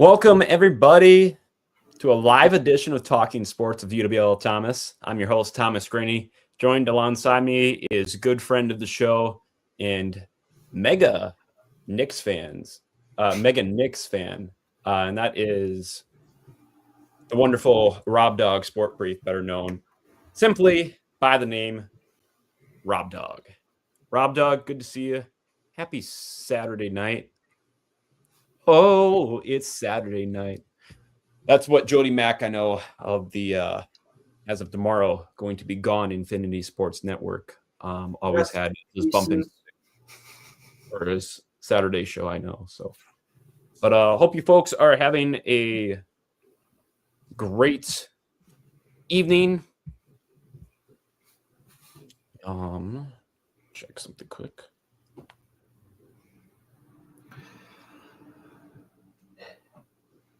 Welcome, everybody, to a live edition of Talking Sports with UWL Thomas. I'm your host, Thomas Graney. Joined alongside me is good friend of the show and mega Knicks fan, and that is the wonderful Rob Dog Sport Brief, better known simply by the name Rob Dog. Rob Dog, good to see you. Happy Saturday night. Oh, it's Saturday night. That's what Jody Mack, I know, of the as of tomorrow, going to be gone Infinity Sports Network. Always had his bumping for his Saturday show, I know. So, but hope you folks are having a great evening. Check something quick.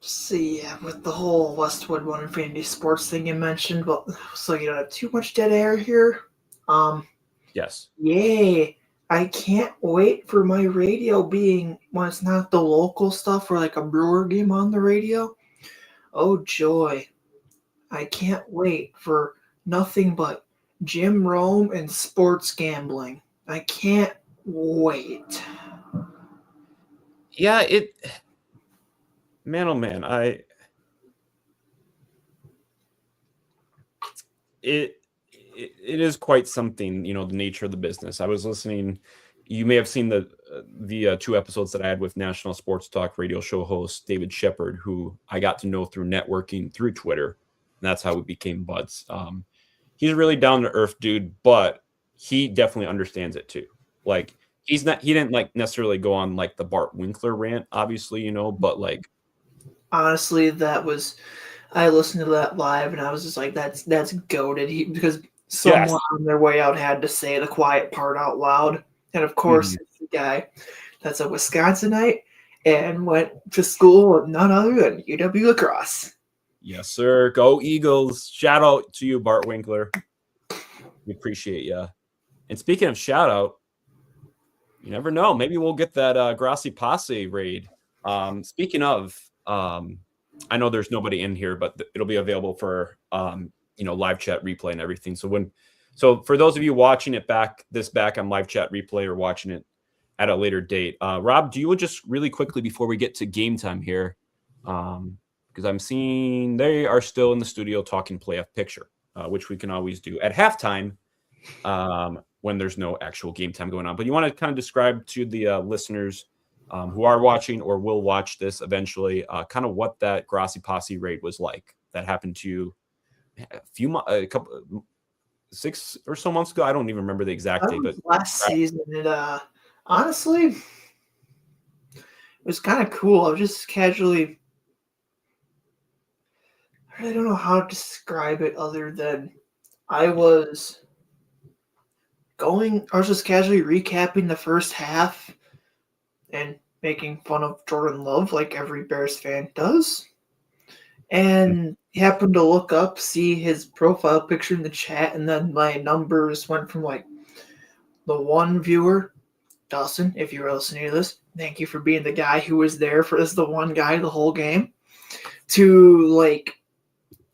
See, with the whole Westwood One Infinity Sports thing you mentioned, but so you don't have too much dead air here. Yes. Yay! I can't wait for my radio being when it's not the local stuff or like a Brewer game on the radio. Oh joy! I can't wait for nothing but Jim Rome and sports gambling. I can't wait. Yeah, man, oh man, it is quite something, the nature of the business. I was listening. You may have seen the 2 episodes that I had with National Sports Talk radio show host David Shepard, who I got to know through networking through Twitter, and that's how we became buds. He's a really down to earth dude, but he definitely understands it too. Like he didn't like necessarily go on like the Bart Winkler rant, obviously, but like. Honestly, I listened to that live and I was just like, that's goated. Because someone on their way out had to say the quiet part out loud. And of course, it's the guy that's a Wisconsinite and went to school with none other than UW La Crosse. Yes, sir. Go Eagles. Shout out to you, Bart Winkler. We appreciate you. And speaking of shout out, you never know. Maybe we'll get that Grassi Passe raid. Speaking of, I know there's nobody in here, but it'll be available for live chat replay and everything. So for those of you watching it back on live chat replay or watching it at a later date, Rob, do you just really quickly before we get to game time here, because I'm seeing they are still in the studio talking playoff picture, which we can always do at halftime when there's no actual game time going on. But you want to kind of describe to the listeners who are watching or will watch this eventually, kind of what that Grassi Passe raid was like that happened to you a couple 6 or so months ago. I don't even remember the exact date, but last season. It honestly, it was kind of cool. I was just casually. I really don't know how to describe it other than I was just casually recapping the first half and making fun of Jordan Love like every Bears fan does. And happened to look up, see his profile picture in the chat, and then my numbers went from like the one viewer, Dustin, if you were listening to this, thank you for being the guy who was there as the one guy the whole game, to like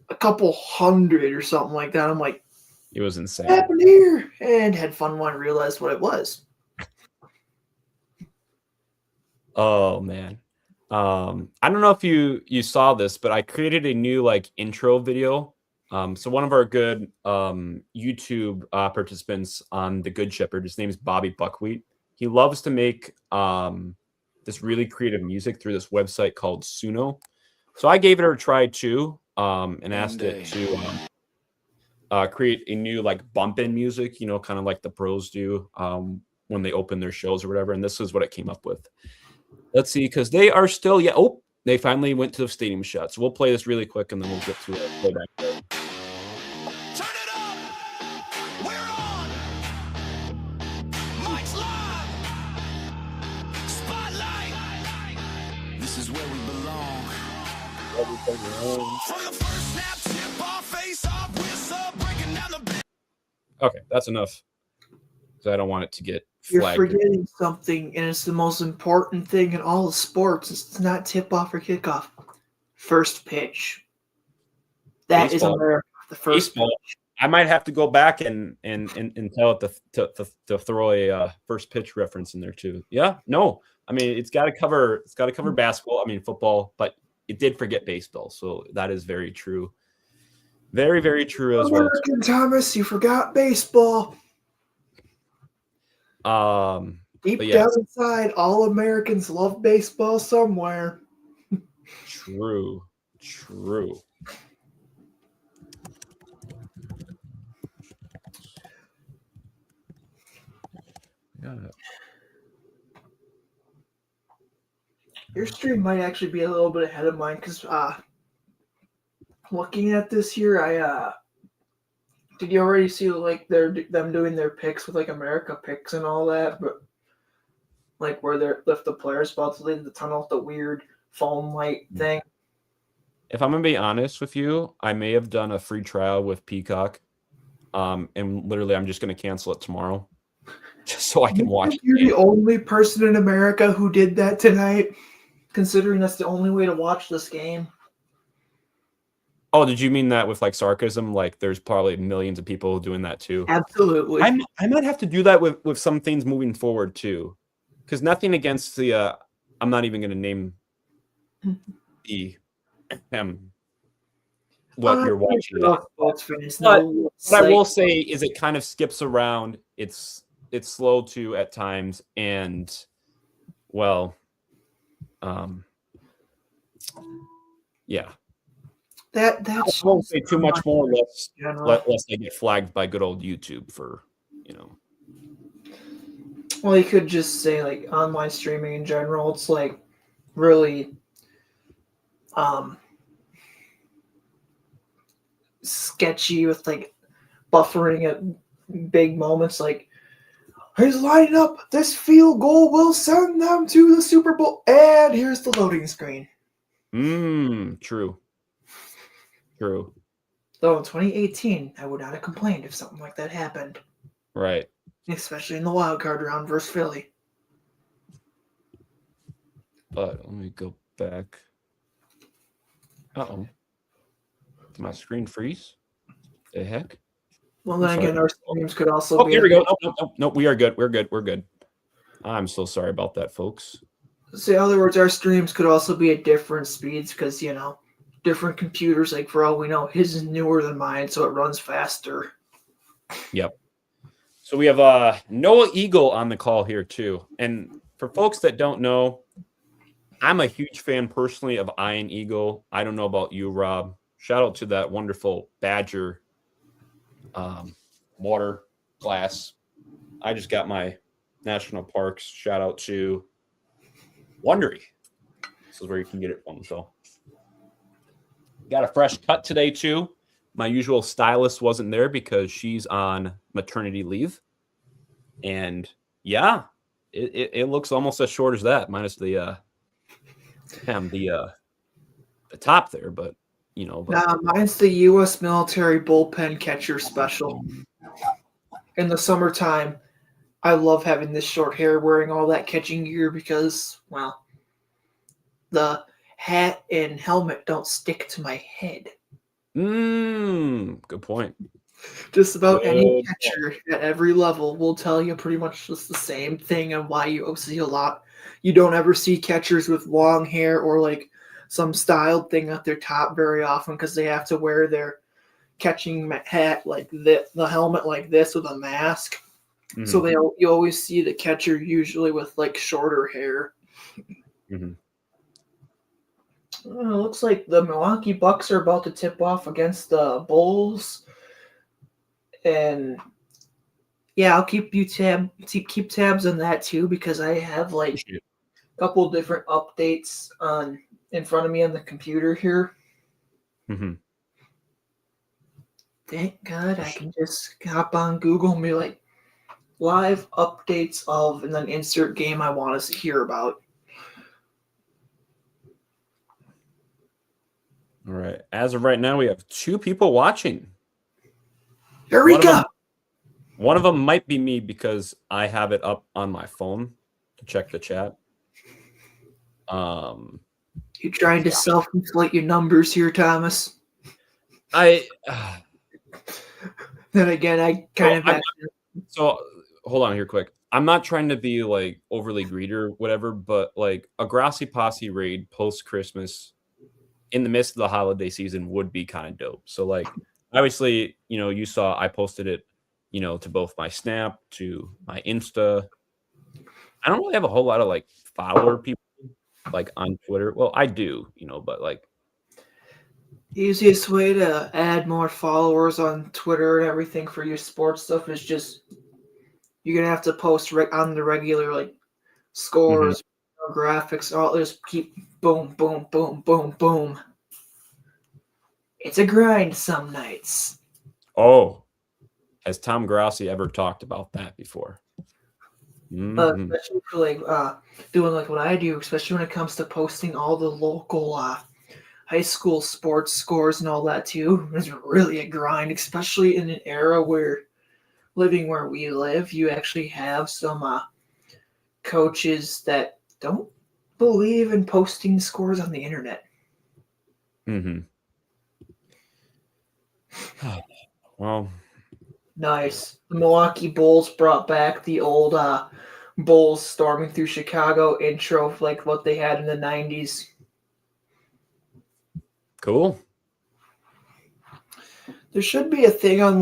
a couple hundred or something like that. I'm like, it was insane. What happened here? And had fun when I realized what it was. Oh man. I don't know if you saw this, but I created a new like intro video. So one of our good YouTube participants on the Good Shepherd, his name is Bobby Buckwheat. He loves to make this really creative music through this website called Suno. So I gave it a try too, and asked it to create a new like bump in music, kind of like the pros do when they open their shows or whatever. And this is what it came up with. Let's see, because they are still, they finally went to the stadium shot. So we'll play this really quick and then we'll get to it. Play back there. Turn it up! We're on! Mike's live! Spotlight! This is where we belong. From the first snap, tip off, face off, whistle, breaking down the... Okay, that's enough. So I don't want it to get You're flagged. forgetting something, and it's the most important thing in all of sports. It's not tip-off or kickoff. first pitch. That is Baseball. America. The first Baseball. pitch. I might have to go back and tell it to throw a first pitch reference in there too. Yeah, no, I mean it's got to cover basketball. I mean football, but it did forget baseball, so that is very true. Very, very true as well. American Thomas, you forgot baseball. Deep But yeah. down inside, all Americans love baseball somewhere. True. Yeah. Your stream might actually be a little bit ahead of mine because looking at this here, did you already see like them doing their picks with like America picks and all that, but like where they're if the players about to leave the tunnel with the weird foam light thing. If I'm gonna be honest with you, I may have done a free trial with Peacock, and literally I'm just gonna cancel it tomorrow, just so I can watch. You're the only person in America who did that tonight, considering that's the only way to watch this game. Oh, did you mean that with like sarcasm? Like there's probably millions of people doing that too. Absolutely. I might have to do that with some things moving forward too, because nothing against the. I'm not even gonna name the what you're watching. What I will say is it kind of skips around. It's slow too at times, and well, yeah. That's I won't say too much more lest I get flagged by good old YouTube for, Well, you could just say like online streaming in general. It's like really sketchy with like buffering at big moments. Like he's lining up. This field goal will send them to the Super Bowl, and here's the loading screen. True. Though in 2018, I would not have complained if something like that happened. Right. Especially in the wild card round versus Philly. But let me go back. Did my screen freeze? The heck? Well, then again, our streams could also be. Here we go. No, we are good. We're good. I'm so sorry about that, folks. So, in other words, our streams could also be at different speeds because, different computers, like for all we know, his is newer than mine, so it runs faster. Yep. So we have Noah Eagle on the call here too. And for folks that don't know, I'm a huge fan personally of Iron Eagle. I don't know about you, Rob. Shout out to that wonderful Badger water glass. I just got my national parks. Shout out to Wondery. This is where you can get it from. So got a fresh cut today too. My usual stylist wasn't there because she's on maternity leave. And yeah, it looks almost as short as that, minus the top there, but Nah, mine's the U.S. military bullpen catcher special. In the summertime, I love having this short hair, wearing all that catching gear because, well, the hat and helmet don't stick to my head. Good point. Just about any catcher at every level will tell you pretty much just the same thing on why you see a lot. You don't ever see catchers with long hair or like some styled thing at their top very often because they have to wear their catching hat like the helmet like this with a mask. Mm-hmm. So you always see the catcher usually with like shorter hair. Mm-hmm. It looks like the Milwaukee Bucks are about to tip off against the Bulls. And yeah, I'll keep tabs on that too because I have like a couple different updates in front of me on the computer here. Mm-hmm. Thank God I can just hop on Google and be like live updates of and then insert game I want to hear about. All right. As of right now, we have 2 people watching. Here we go. One of them might be me because I have it up on my phone to check the chat. You trying to self-inflate your numbers here, Thomas? I Then again, I kind of I'm- so hold on here quick. I'm not trying to be like overly greedy or whatever, but like a Grassy Posse raid post Christmas in the midst of the holiday season would be kind of dope. So like obviously, you saw I posted it, to both my Snap, to my Insta. I don't really have a whole lot of like follower people like on Twitter. Well, I do, but like the easiest way to add more followers on Twitter and everything for your sports stuff is just you're gonna have to post on the regular like scores, graphics, all just keep boom, boom, boom, boom, boom. It's a grind some nights. oh, has Tom Grassi ever talked about that before? Mhm. Especially for doing like what I do, especially when it comes to posting all the local high school sports scores and all that too. It's really a grind, especially in an era where living where we live, you actually have some coaches that don't believe in posting scores on the internet. Mm-hmm. Well, Nice. The Milwaukee Bulls brought back the old Bulls storming through Chicago intro, like what they had in the 90s. cool. There should be a thing on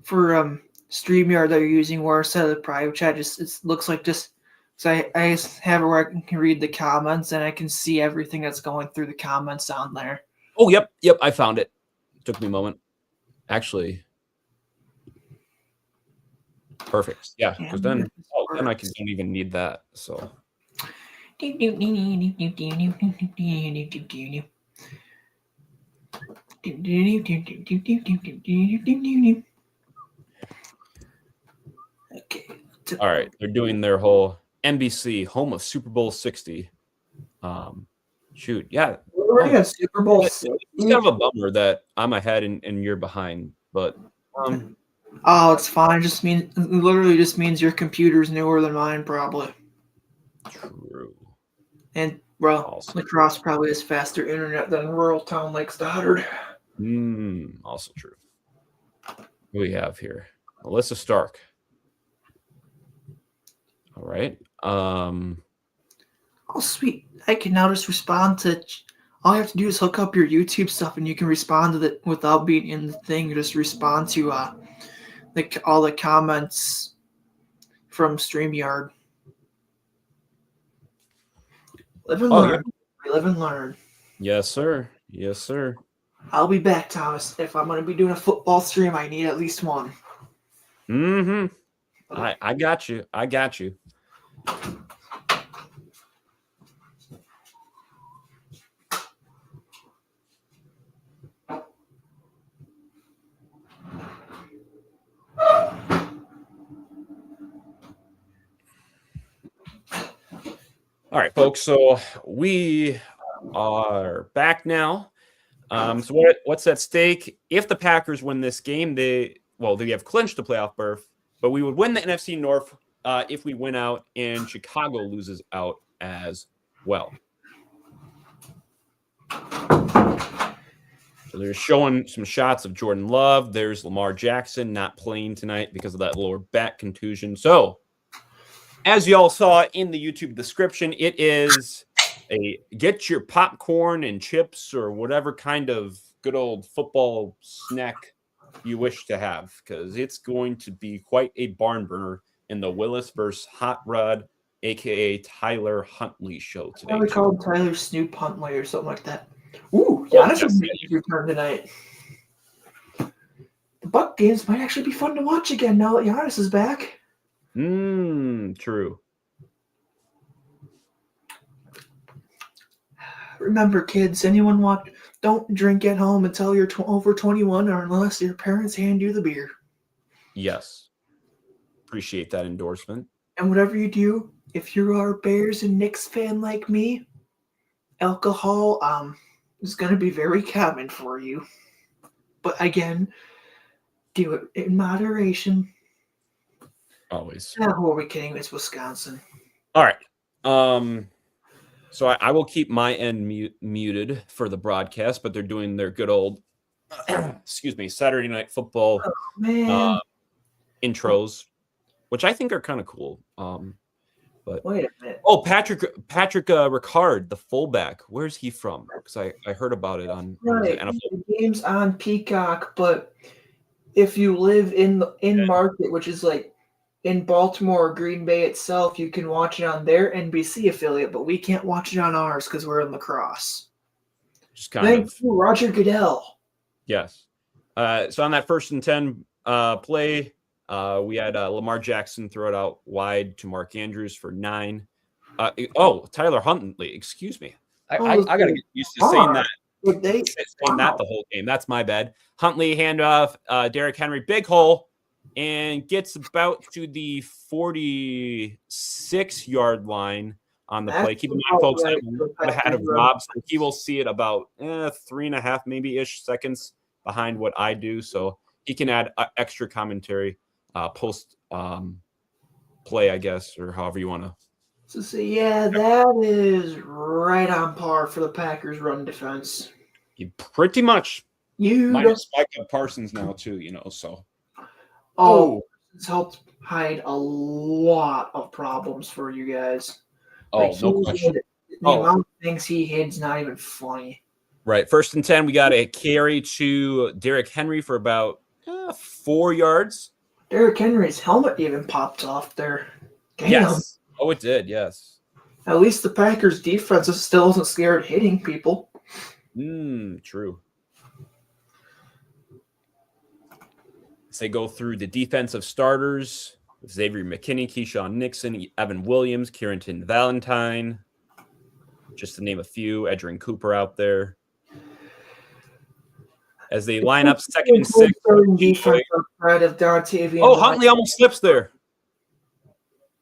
for StreamYard that you're using where instead of the private chat, it looks like just so I just have it where I can read the comments and I can see everything that's going through the comments on there. Oh, yep, I found it. Took me a moment. Actually, perfect. Yeah, because then I don't even need that. So Okay. all right, they're doing their whole NBC home of Super Bowl 60. Shoot, yeah, We're already at Super Bowl. it's kind of a bummer that I'm ahead and you're behind, but Oh, it's fine. It literally just means your computer's newer than mine, probably. true. And well, Also. Lacrosse probably has faster internet than rural town like Stoddard. Also true. What do we have here? Alyssa Stark. All right. Oh, sweet! I can now just respond to. All you have to do is hook up your YouTube stuff, and you can respond to it without being in the thing. Just respond to all the comments from StreamYard. Live and learn. Yeah. Live and learn. Yes, sir. Yes, sir. I'll be back, Thomas. If I'm going to be doing a football stream, I need at least one. Mm-hmm. I got you. I got you. All right, folks. So we are back now. So what's at stake? If the Packers win this game, they have clinched the playoff berth, but we would win the NFC North if we win out and Chicago loses out as well. So they're showing some shots of Jordan Love. There's Lamar Jackson not playing tonight because of that lower back contusion. So as you all saw in the YouTube description, it is a get your popcorn and chips or whatever kind of good old football snack you wish to have, because it's going to be quite a barn burner in the Willis versus Hot Rod, aka Tyler Huntley show today. I would call him Tyler Snoop Huntley or something like that. Ooh, Giannis will make his return tonight. The Buck games might actually be fun to watch again now that Giannis is back. True. Remember, kids, don't drink at home until you're over 21 or unless your parents hand you the beer. Yes. Appreciate that endorsement. And whatever you do, if you are a Bears and Knicks fan like me, alcohol is going to be very common for you. But again, do it in moderation. Always. Who are we kidding? It's Wisconsin. All right. So I will keep my end muted for the broadcast, but they're doing their good old, excuse me, Saturday Night Football Man, intros, which I think are kind of cool. But wait a minute. oh, Patrick Ricard, the fullback. Where's he from? Because I heard about it on Right, NFL. the game's on Peacock, but if you live in Market, which is like in Baltimore or Green Bay itself, you can watch it on their NBC affiliate, but we can't watch it on ours because we're in lacrosse. Just kind Thank of you, Roger Goodell. yes. So on that 1st and 10 play, we had Lamar Jackson throw it out wide to Mark Andrews for 9. Tyler Huntley. Excuse me. I gotta get used to saying that. Saying that the whole game. That's my bad. Huntley handoff. Derrick Henry, big hole, and gets about to the 46-yard line on the play. Keep in mind, folks, I'm ahead of Rob, so he will see it about 3.5 maybe ish seconds behind what I do, so he can add extra commentary post play, I guess, or however you want to. So yeah, that is right on par for the Packers' run defense. You pretty much. You Minus Micah Parsons now too, so. It's helped hide a lot of problems for you guys. Oh, no question. The amount of things he hid's not even funny. Right. 1st and 10, we got a carry to Derrick Henry for about 4 yards. Derrick Henry's helmet even popped off there. Damn. Yes. Oh, it did. Yes. At least the Packers' defense still isn't scared of hitting people. True. As they go through the defensive starters, Xavier McKinney, Keyshawn Nixon, Evan Williams, Kieran Valentine, just to name a few. Edgerrin Cooper out there. As they line up 2nd and 6. Huntley almost slips there.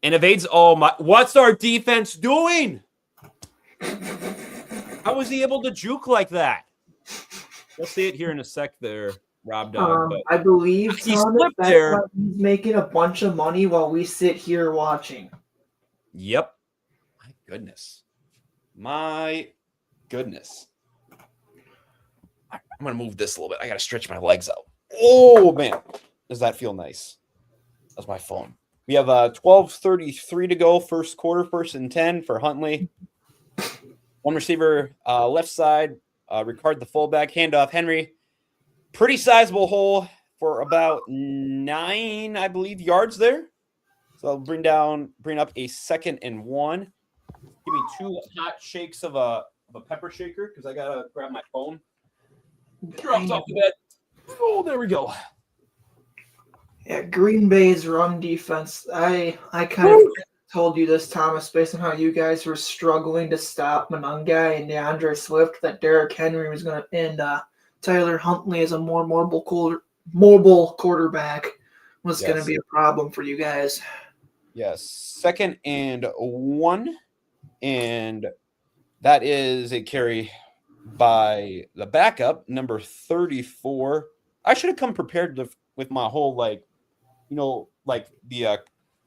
And evades what's our defense doing? How was he able to juke like that? We'll see it here in a sec there, Rob Dog. I believe he slipped there. He's making a bunch of money while we sit here watching. Yep. My goodness. I'm going to move this a little bit. I got to stretch my legs out. Oh, man. Does that feel nice? That's my phone. We have 12:33 to go, first quarter, 1st and 10 for Huntley. One receiver, left side, Ricard the fullback, handoff Henry. Pretty sizable hole for about 9, I believe, yards there. So I'll bring up a 2nd and 1. Give me 2 hot shakes of a pepper shaker because I gotta grab my phone. It drops off the bed. Oh, there we go. Yeah, Green Bay's run defense. I kind of told you this, Thomas, based on how you guys were struggling to stop Monangai and DeAndre Swift, that Derrick Henry was going to end. Tyler Huntley as a more mobile quarterback was going to be a problem for you guys. Yes, 2nd and 1, and that is a carry by the backup, number 34. I should have come prepared with my whole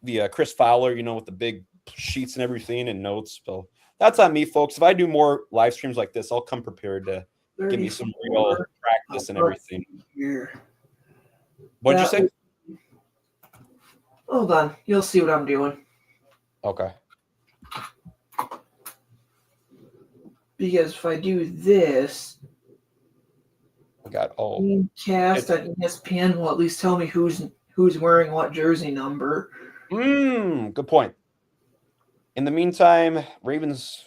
the Chris Fowler, with the big sheets and everything and notes. So that's on me, folks. If I do more live streams like this, I'll come prepared to give me some real practice and everything. What'd you say? Hold on. You'll see what I'm doing. Okay. Because if I do this, cast on ESPN will at least tell me who's wearing what jersey number. Good point. In the meantime, Ravens,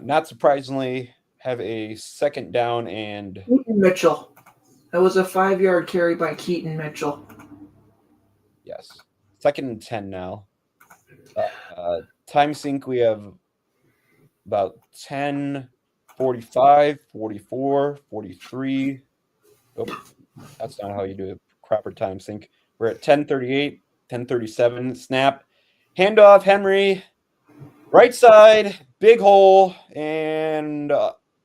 not surprisingly, have a 2nd down and Keaton Mitchell. That was a 5-yard carry by Keaton Mitchell. Yes. 2nd and 10 now. Time sync, we have about 10, 45, 44, 43. Oh, that's not how you do a proper time sync. We're at 10:38, 10:37. Snap. Handoff, Henry. Right side, big hole, and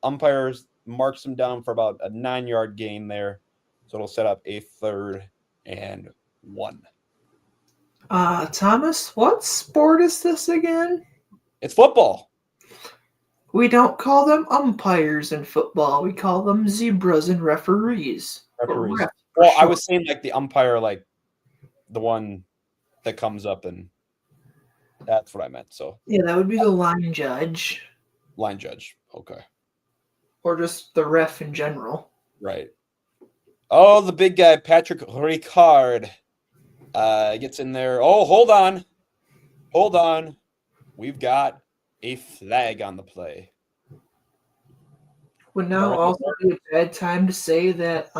umpires marks him down for about a 9-yard gain there. So it'll set up a 3rd and 1. Thomas, what sport is this again? It's football. We don't call them umpires in football. We call them zebras and referees. Or Referees. ref, for Well, I short. was saying like the umpire, like the one that comes up, and that's what I meant. So Yeah, that would be the line judge. line judge. Okay. Or just the ref in general. Right. Oh, the big guy, Patrick Ricard, gets in there. Oh, hold on. Hold on. We've got a flag on the play. Would now Alright. also be a bad time to say that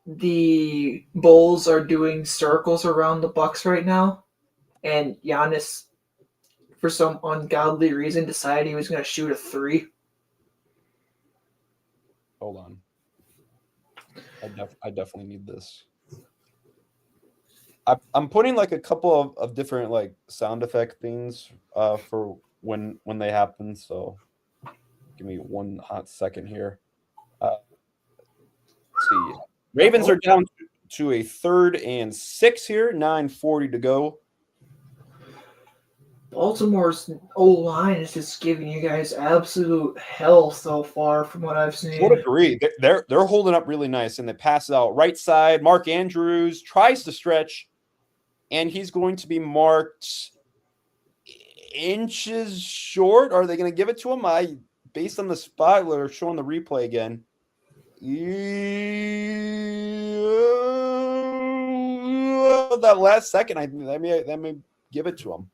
the Bulls are doing circles around the Bucks right now, and Giannis, for some ungodly reason, decided he was going to shoot a three. Hold on. I definitely need this. I'm putting like a couple of different like sound effect things for when they happen. So give me one hot second here. Let's see. Ravens are down to a 3rd and 6 here. 9:40 to go. Baltimore's O-line is just giving you guys absolute hell so far from what I've seen. Would agree. They're holding up really nice, and they pass it out right side. Mark Andrews tries to stretch, and he's going to be marked inches short. Are they going to give it to him? Based on the spot, we're showing the replay again. That last second, they may give it to him.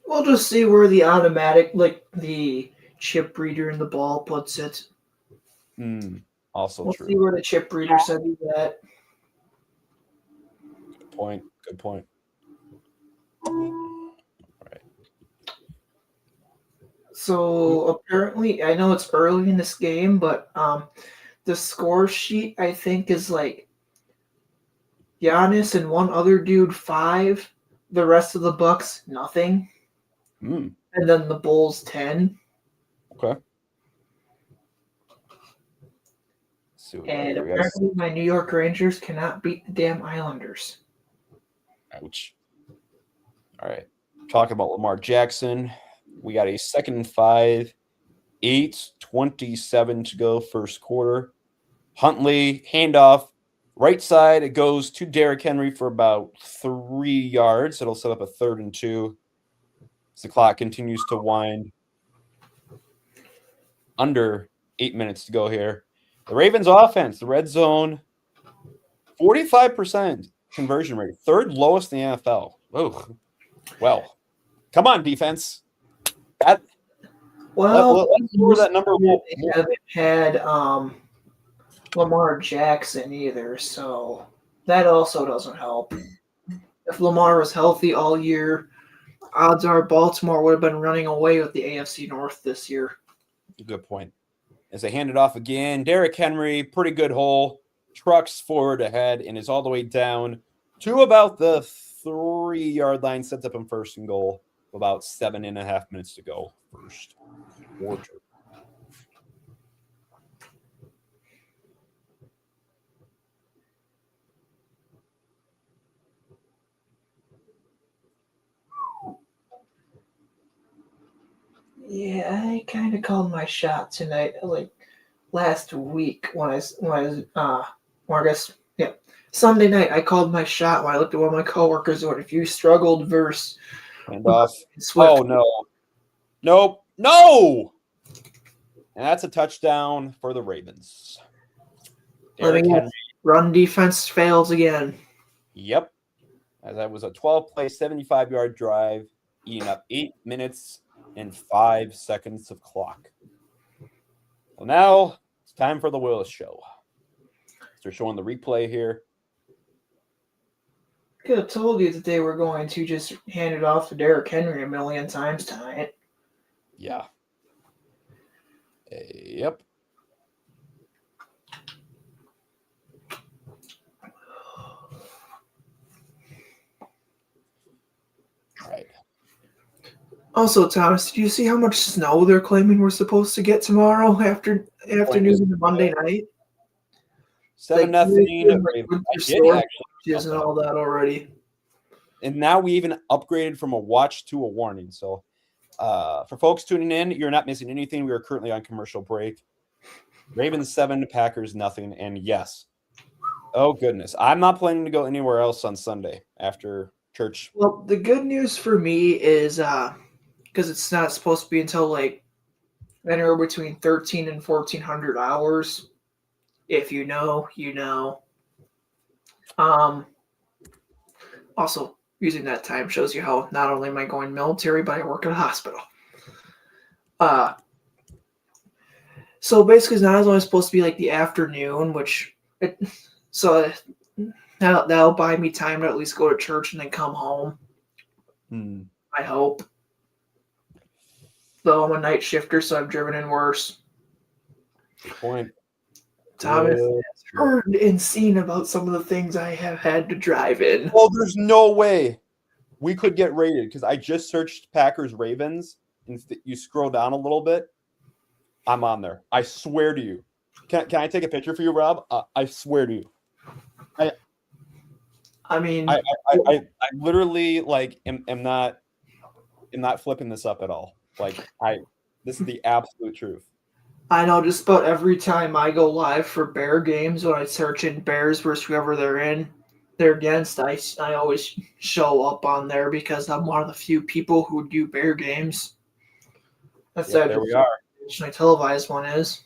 We'll just see where the automatic, like the chip reader in the ball puts it. Also We'll true. see where the chip reader said he's at. Good point. Good point. All right. So apparently, I know it's early in this game, but the score sheet I think is like Giannis and one other dude 5, the rest of the Bucks nothing, and then the Bulls 10. Okay. And apparently, my New York Rangers cannot beat the damn Islanders. Ouch. All right. Talking about Lamar Jackson. We got a 2nd and 5, 8:27 to go, first quarter. Huntley, handoff, right side. It goes to Derrick Henry for about 3 yards. It'll set up a 3rd and 2 as the clock continues to wind. Under 8 minutes to go here. The Ravens offense, the red zone, 45% conversion rate, 3rd lowest in the NFL. Oh, well, come on, defense. Let's lower that number. They haven't had Lamar Jackson either, so that also doesn't help. If Lamar was healthy all year, odds are Baltimore would have been running away with the AFC North this year. Good point. As they hand it off again, Derrick Henry, pretty good hole, trucks forward ahead and is all the way down to about the 3-yard line, sets up him 1st and goal. About 7.5 minutes to go, first quarter. Yeah, I kind of called my shot tonight, like last week when Sunday night I called my shot when I looked at one of my coworkers and if you struggled versus Handoff. Swift. Oh no. Nope. No. And that's a touchdown for the Ravens. Derrick Henry. Run defense fails again. Yep. As that was a 12-play, 75-yard drive, eating up 8 minutes and 5 seconds of clock. Well, now it's time for the Willis Show. They're showing the replay here. Could have told you that they were going to just hand it off to Derrick Henry a million times tonight. Yeah. Yep. Right. Also, Thomas, did you see how much snow they're claiming we're supposed to get tomorrow afternoon and Monday night? 7-0. And all that already. And now we even upgraded from a watch to a warning. So For folks tuning in, you're not missing anything. We are currently on commercial break. Ravens 7, Packers nothing. And yes, oh goodness, I'm not planning to go anywhere else on Sunday after church. Well, the good news for me is because it's not supposed to be until like anywhere between 13 and 1400 hours. If you know, you know. Also, using that time shows you how not only am I going military, but I work at a hospital. So basically, it's not only supposed to be like the afternoon, so that'll buy me time to at least go to church and then come home. I hope. Though I'm a night shifter, so I've driven in worse. Good point. Thomas has heard and seen about some of the things I have had to drive in. Well, there's no way we could get rated because I just searched Packers Ravens and you scroll down a little bit. I'm on there. I swear to you. Can I take a picture for you, Rob? I swear to you. I mean, I literally like am not flipping this up at all. Like this is the absolute truth. I know just about every time I go live for Bear games, when I search in Bears versus whoever they're against, I always show up on there because I'm one of the few people who do Bear games. There we are. My televised one is.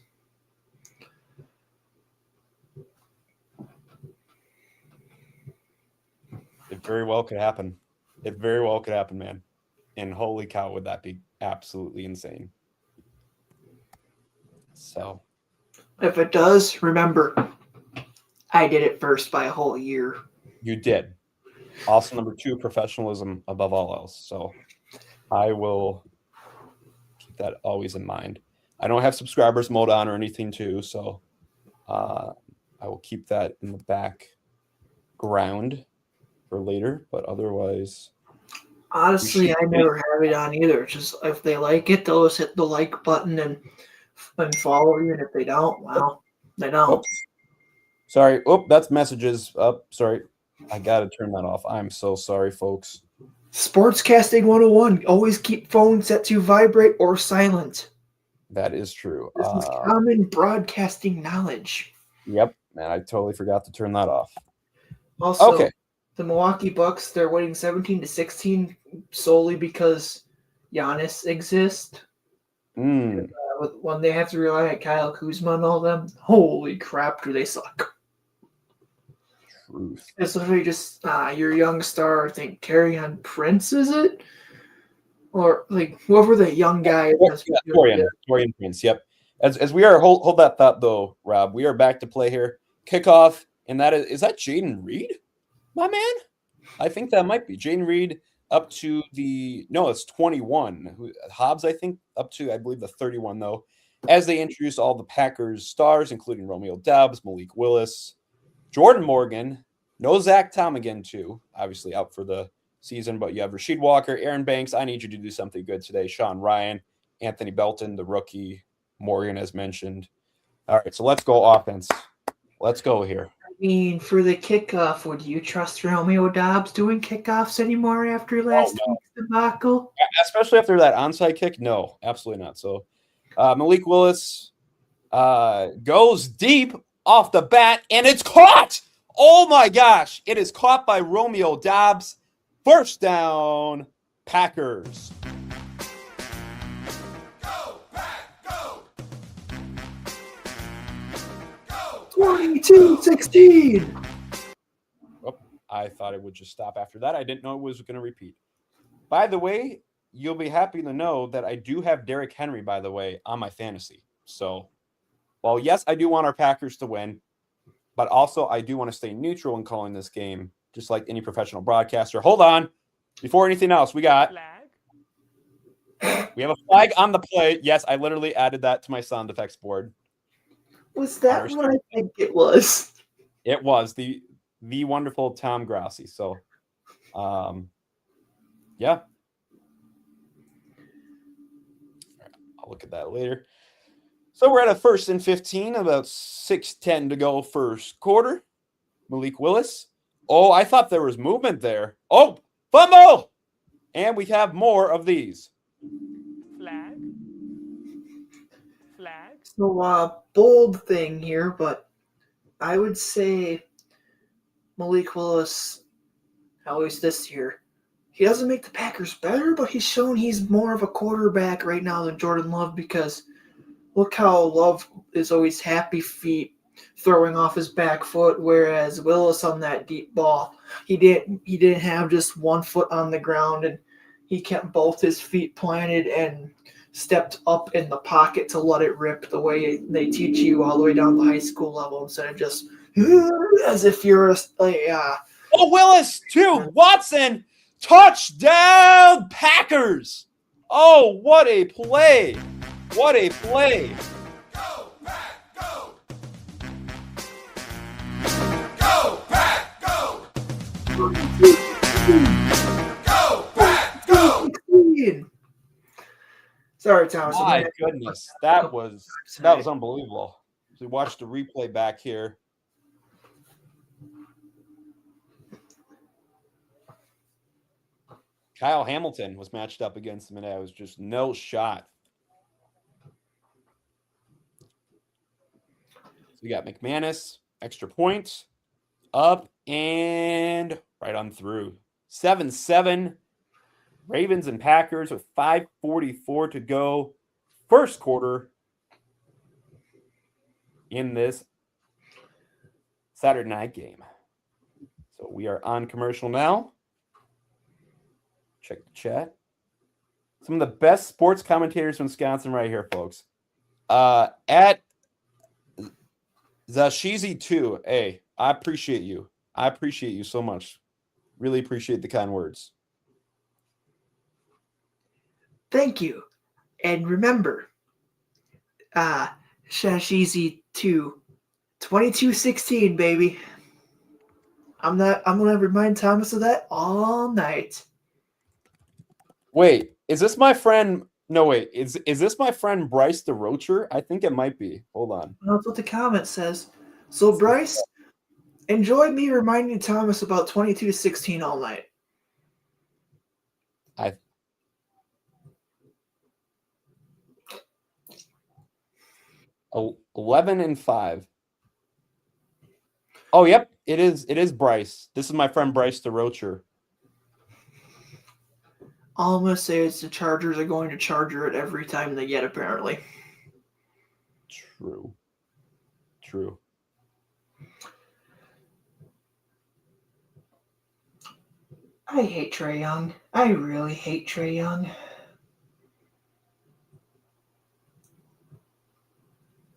It very well could happen. It very well could happen, man. And holy cow, would that be absolutely insane. So If it does, remember, I did it first by a whole year. you did. Also, number 2, professionalism above all else. So I will keep that always in mind. I don't have subscribers mode on or anything too, so I will keep that in the background for later. But otherwise, honestly, I never have it on either. Just if they like it, they'll just hit the like button and follow you, and if they don't, well, they don't. Oops. Sorry. Oh, that's messages. Sorry. I gotta turn that off. I'm so sorry, folks. Sportscasting 101. Always keep phone set to vibrate or silent. That is true. This is common broadcasting knowledge. Yep, man, I totally forgot to turn that off. Also, Okay. The Milwaukee Bucks, they're winning 17-16 solely because Giannis exists. When they have to rely on Kyle Kuzma and all them, holy crap, do they suck. Truth. It's literally just your young star, I think Carrion Prince, is it? Or like whoever the young guy is. Torian Prince, yep. As we are, hold that thought though, Rob. We are back to play here. Kickoff, and that is that Jaden Reed, my man? I think that might be Jaden Reed up to it's 21. Hobbs, I think, up to, I believe, the 31, though, as they introduce all the Packers stars, including Romeo Doubs, Malik Willis, Jordan Morgan, no Zach Tom again, too, obviously out for the season, but you have Rasheed Walker, Aaron Banks. I need you to do something good today. Sean Ryan, Anthony Belton, the rookie, Morgan, as mentioned. All right, so let's go offense. Let's go here. I mean, for the kickoff, would you trust Romeo Doubs doing kickoffs anymore after last week's debacle? Especially after that onside kick? No, absolutely not. So Malik Willis goes deep off the bat, and it's caught! Oh, my gosh. It is caught by Romeo Doubs. First down, Packers. Go, Pack, go! Go! 22-16. Oh, I thought it would just stop after that. I didn't know it was going to repeat. By the way, you'll be happy to know that I do have Derrick Henry, by the way, on my fantasy. So, well, yes, I do want our Packers to win, but also I do want to stay neutral in calling this game, just like any professional broadcaster. Hold on. Before anything else, we have a flag on the play. Yes, I literally added that to my sound effects board. Was that what I think it was? It was the wonderful Tom Grassi. So, yeah. I'll look at that later. So we're at a 1st and 15, about 6:10 to go first quarter. Malik Willis. Oh, I thought there was movement there. Oh, fumble! And we have more of these. So, bold thing here, but I would say Malik Willis, at least this year, he doesn't make the Packers better, but he's shown he's more of a quarterback right now than Jordan Love because look how Love is always happy feet throwing off his back foot, whereas Willis on that deep ball, he didn't have just one foot on the ground, and he kept both his feet planted and stepped up in the pocket to let it rip the way they teach you all the way down to high school level instead of just as if you're Oh, Willis too. Watson, touchdown Packers. Oh, what a play. What a play. Go, Pack, go! Go, Pack, go! Go, Pack, go! Sorry, Thomas. My goodness. That was unbelievable. So we watched the replay back here. Kyle Hamilton was matched up against him, and it was just no shot. So we got McManus, extra point, up and right on through. 7-7. Ravens and Packers with 5:44 to go. First quarter in this Saturday night game. So we are on commercial now. Check the chat. Some of the best sports commentators from Wisconsin right here, folks. At Zashizi2. Hey, I appreciate you. I appreciate you so much. Really appreciate the kind words. Thank you. And remember, Shashizi 2, 22-16, baby. I'm gonna remind Thomas of that all night. Wait, is this my friend? No, wait. Is this my friend Bryce DeRocher? I think it might be. Hold on. That's what the comment says. So Bryce, enjoy me reminding Thomas about 22-16 all night. 11-5. Oh, yep. It is Bryce. This is my friend Bryce DeRocher. All I'm gonna say is the Chargers are going to Charger it every time they get, apparently. True. I hate Trae Young. I really hate Trae Young.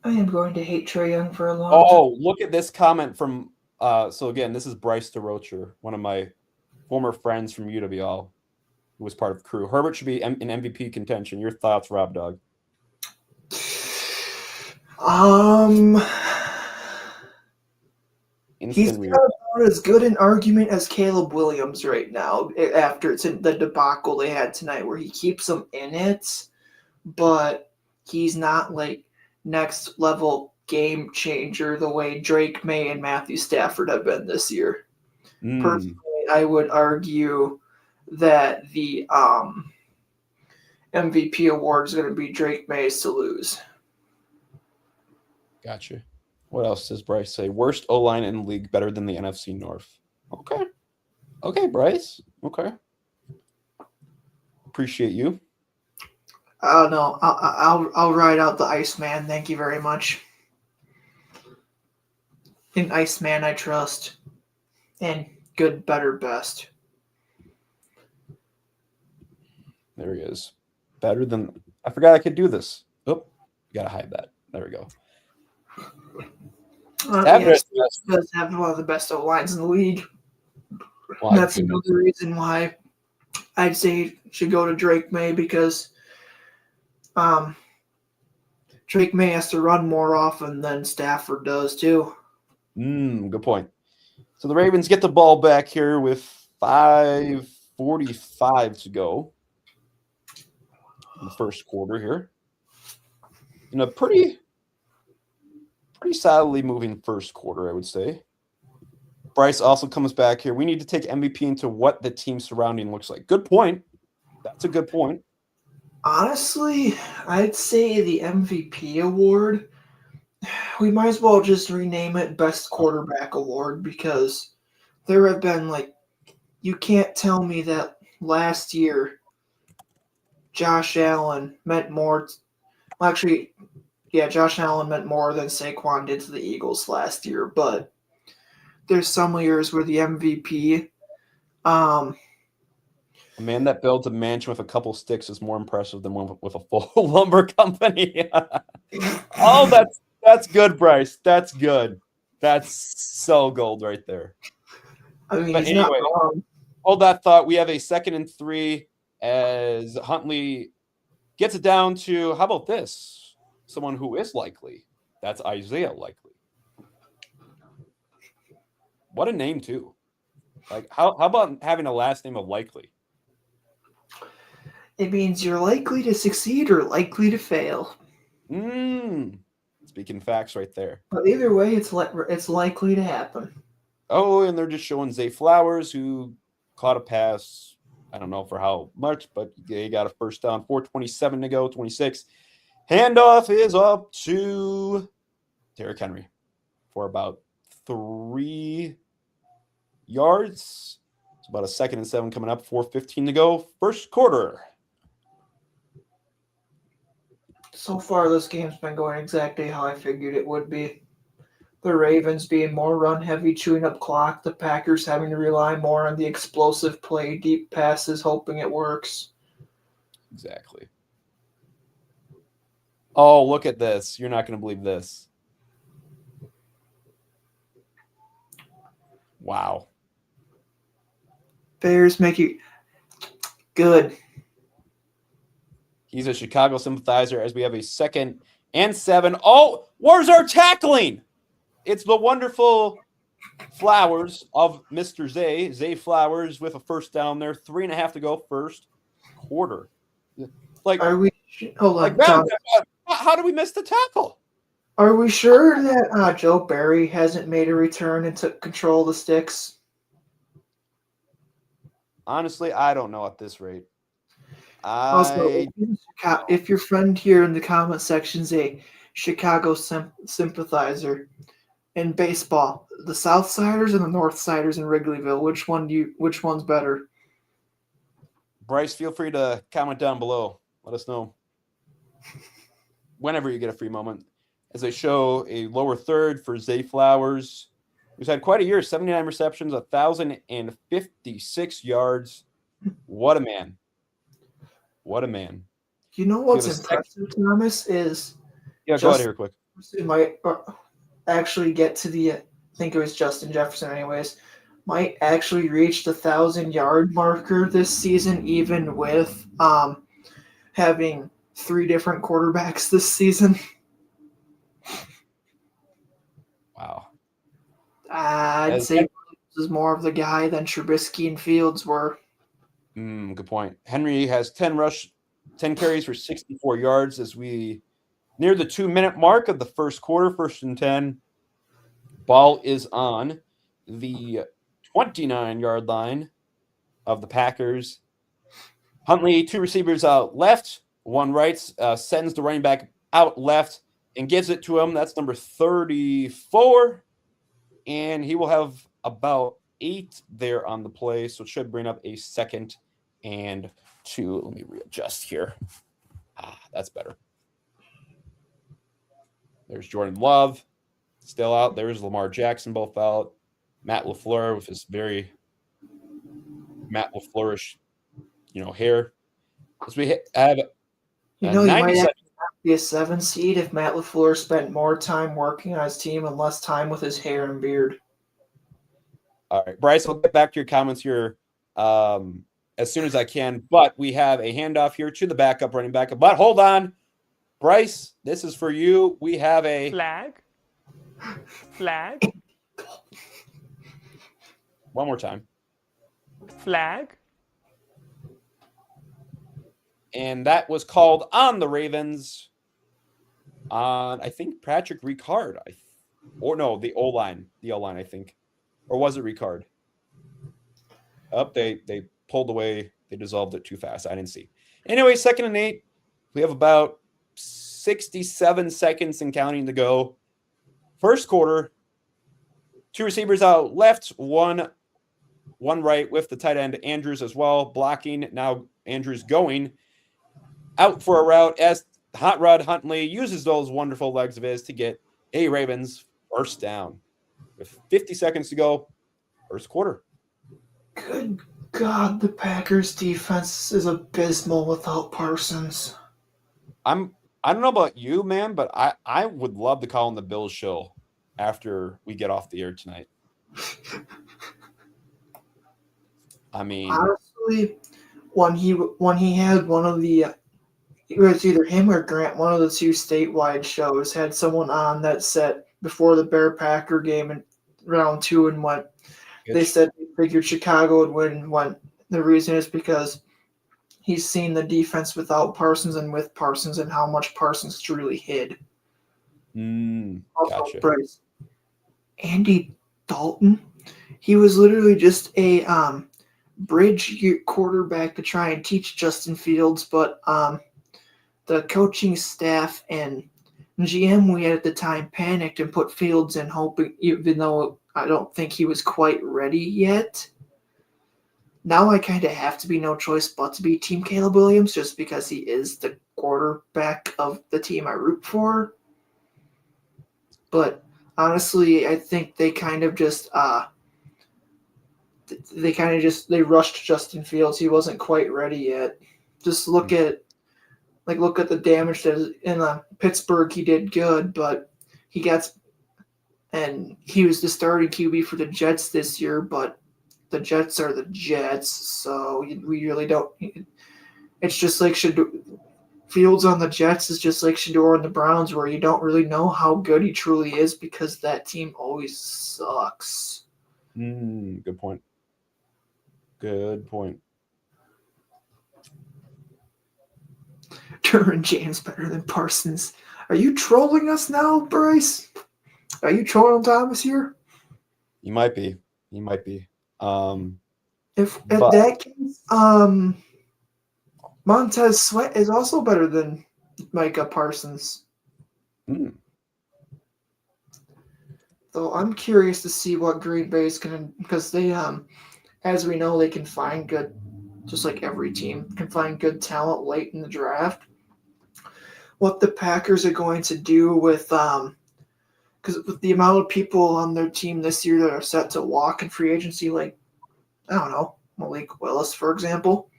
I am going to hate Trae Young for a long time. Oh, look at this comment from so again, this is Bryce DeRocher, one of my former friends from UWL, who was part of Crew. Herbert should be in MVP contention. Your thoughts, Rob Dog? He's got about as good an argument as Caleb Williams right now after it's in the debacle they had tonight where he keeps them in it, but he's not like next level game changer the way Drake May and Matthew Stafford have been this year. Personally, I would argue that the MVP award is going to be Drake May's to lose. Gotcha. What else does Bryce say? Worst O-line in the league, better than the NFC North. Okay, Bryce. Okay. Appreciate you. I don't know. I'll ride out the Iceman. Thank you very much. In Iceman, I trust. And good, better, best. There he is. Better than. I forgot I could do this. Oh, gotta hide that. There we go. Yes, does have one of the best O-lines in the league. That's another reason why I'd say should go to Drake May because Drake May has to run more often than Stafford does too. Good point. So the Ravens get the ball back here with 5:45 to go in the first quarter here. In a pretty solidly moving first quarter, I would say. Bryce also comes back here. We need to take MVP into what the team surrounding looks like. Good point. That's a good point. Honestly, I'd say the MVP award, we might as well just rename it Best Quarterback Award because there have been, you can't tell me that last year Josh Allen meant more. Well, actually, yeah, Josh Allen meant more than Saquon did to the Eagles last year, but there's some years where the MVP, um, A man that builds a mansion with a couple sticks is more impressive than one with a full lumber company. Oh, that's good, Bryce. That's good. That's so gold right there. I mean, But he's not anyway, wrong. hold that thought. We have a 2nd and 3 as Huntley gets it down to, how about this? Someone who is likely. That's Isaiah Likely. What a name, too. Like, how about having a last name of Likely? It means you're likely to succeed or likely to fail. Speaking facts right there. But either way, it's likely to happen. Oh, and they're just showing Zay Flowers, who caught a pass. I don't know for how much, but they got a first down. 4:27 to go, 26. Handoff is up to Derrick Henry for about 3 yards. It's about a 2nd and 7 coming up. 4:15 to go, first quarter. So far, this game's been going exactly how I figured it would be. The Ravens being more run heavy, chewing up clock. The Packers having to rely more on the explosive play, deep passes, hoping it works. Exactly. Oh, look at this. You're not going to believe this. Wow. Bears make you good. He's a Chicago sympathizer as we have a 2nd and 7. Oh, where's our tackling? It's the wonderful Flowers of Mr. Zay Flowers with a first down there. 3.5 to go, first quarter. Like, Are we? Hold on, like John. how do we miss the tackle? Are we sure that Joe Barry hasn't made a return and took control of the sticks? Honestly, I don't know at this rate. Also, if your friend here in the comment section is a Chicago sympathizer in baseball, the South Siders and the North Siders in Wrigleyville, which one's better? Bryce, feel free to comment down below. Let us know whenever you get a free moment. As they show a lower third for Zay Flowers, who's had quite a year, 79 receptions, 1,056 yards. What a man. What a man. You know what's impressive, Thomas, is go ahead here quick. Might actually get to the, I think it was Justin Jefferson anyways, might actually reach the 1,000-yard marker this season, even with having 3 different quarterbacks this season. Wow. I'd say this is more of the guy than Trubisky and Fields were. Good point. Henry has 10 carries for 64 yards as we near the 2-minute mark of the first quarter, 1st and 10. Ball is on the 29-yard line of the Packers. Huntley, 2 receivers out left, 1 right, sends the running back out left and gives it to him. That's number 34. And he will have about 8 there on the play. So it should bring up a 2nd and 2. Let me readjust here. That's better. There's Jordan Love still out. There's Lamar Jackson both out. Matt LaFleur with his very Matt LaFleurish, hair. As we have he might actually be a 7 seed if Matt LaFleur spent more time working on his team and less time with his hair and beard. All right, Bryce, I'll get back to your comments here as soon as I can. But we have a handoff here to the backup running back. But hold on, Bryce, this is for you. We have a flag. One more time. Flag. And that was called on the Ravens on, I think, Patrick Ricard. The O-line. The O-line, I think. Or was it Ricard? They pulled away. They dissolved it too fast. I didn't see. Anyway, 2nd and 8. We have about 67 seconds and counting to go. First quarter, 2 receivers out left, one right with the tight end Andrews as well, blocking. Now Andrews going out for a route as Hot Rod Huntley uses those wonderful legs of his to get a Ravens first down. With 50 seconds to go, first quarter. Good God, the Packers defense is abysmal without Parsons. I don't know about you, man, but I would love to call on the Bills show after we get off the air tonight. I mean, Honestly, when he had one of the, it was either him or Grant, one of the two statewide shows, had someone on that set before the Bear Packer game in round 2 and went. They said they figured Chicago would win. When the reason is because he's seen the defense without Parsons and with Parsons and how much Parsons truly hid. Gotcha. Bryce. Andy Dalton, he was literally just a bridge quarterback to try and teach Justin Fields, but the coaching staff and GM we had at the time panicked and put Fields in, hoping, even though I don't think he was quite ready yet. Now I kind of have to be no choice but to be Team Caleb Williams just because he is the quarterback of the team I root for. But honestly, I think they kind of just they rushed Justin Fields. He wasn't quite ready yet. Just look at the damage that in Pittsburgh. He did good, but he was the starting QB for the Jets this year, but the Jets are the Jets, so we really don't. It's just like Fields on the Jets is just like Shedeur on the Browns, where you don't really know how good he truly is because that team always sucks. Good point. Good point. Derwin James better than Parsons. Are you trolling us now, Bryce? Are you trolling Thomas here? He might be. If at that case, Montez Sweat is also better than Micah Parsons. Though I'm curious to see what Green Bay is going to, because they, as we know, they can find good, just like every team, can find good talent late in the draft. What the Packers are going to do with, because with the amount of people on their team this year that are set to walk in free agency, like, I don't know, Malik Willis, for example,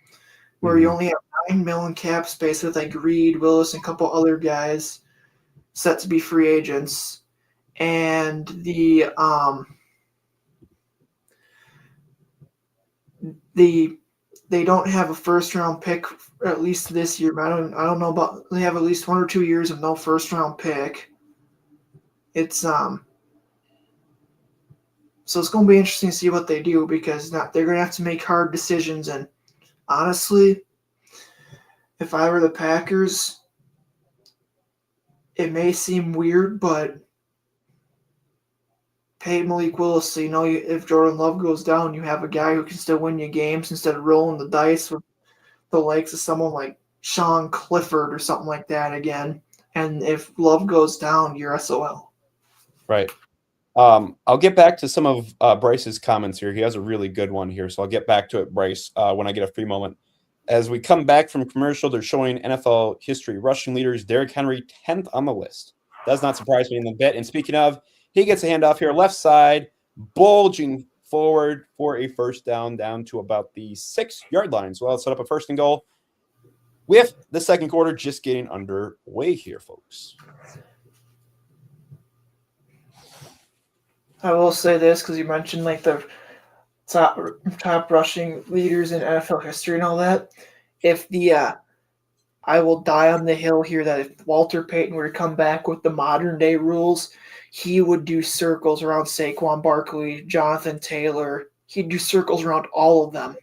where you only have $9 million cap space with like Reed, Willis, and a couple other guys set to be free agents. And they don't have a first round pick at least this year. But I don't know about, they have at least 1 or 2 years of no first round pick. It's so it's going to be interesting to see what they do, because they're going to have to make hard decisions. And honestly, if I were the Packers, it may seem weird, but pay Malik Willis so if Jordan Love goes down, you have a guy who can still win you games instead of rolling the dice with the likes of someone like Sean Clifford or something like that again. And if Love goes down, you're SOL. Right. I'll get back to some of Bryce's comments here. He has a really good one here, so I'll get back to it, Bryce, when I get a free moment. As we come back from commercial, they're showing NFL history rushing leaders. Derrick Henry, 10th on the list. Does not surprise me in the bit. And speaking of, he gets a handoff here, left side, bulging forward for a first down to about the 6-yard line. So I'll set up a 1st and goal with the second quarter just getting underway here, folks. I will say this because you mentioned like the top rushing leaders in NFL history and all that. If I will die on the hill here that if Walter Payton were to come back with the modern day rules, he would do circles around Saquon Barkley, Jonathan Taylor. He'd do circles around all of them.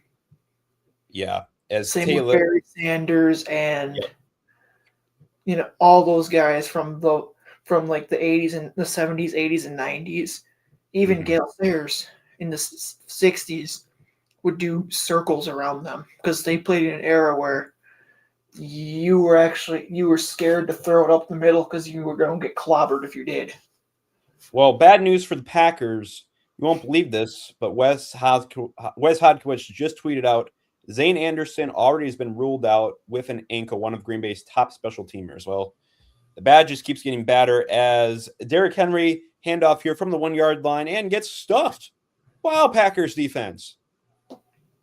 Yeah, as Same Taylor, with Barry Sanders and all those guys from like the 80s and the 70s, 80s, and 90s. Even Gale Sayers in the 60s would do circles around them because they played in an era where you were scared to throw it up the middle because you were going to get clobbered if you did. Well, bad news for the Packers. You won't believe this, but Wes Hodkiewicz just tweeted out Zane Anderson already has been ruled out with an ankle, one of Green Bay's top special teamers. Well, the bad just keeps getting badder as Derrick Henry handoff here from the 1 yard line and gets stuffed. Wow, Packers defense.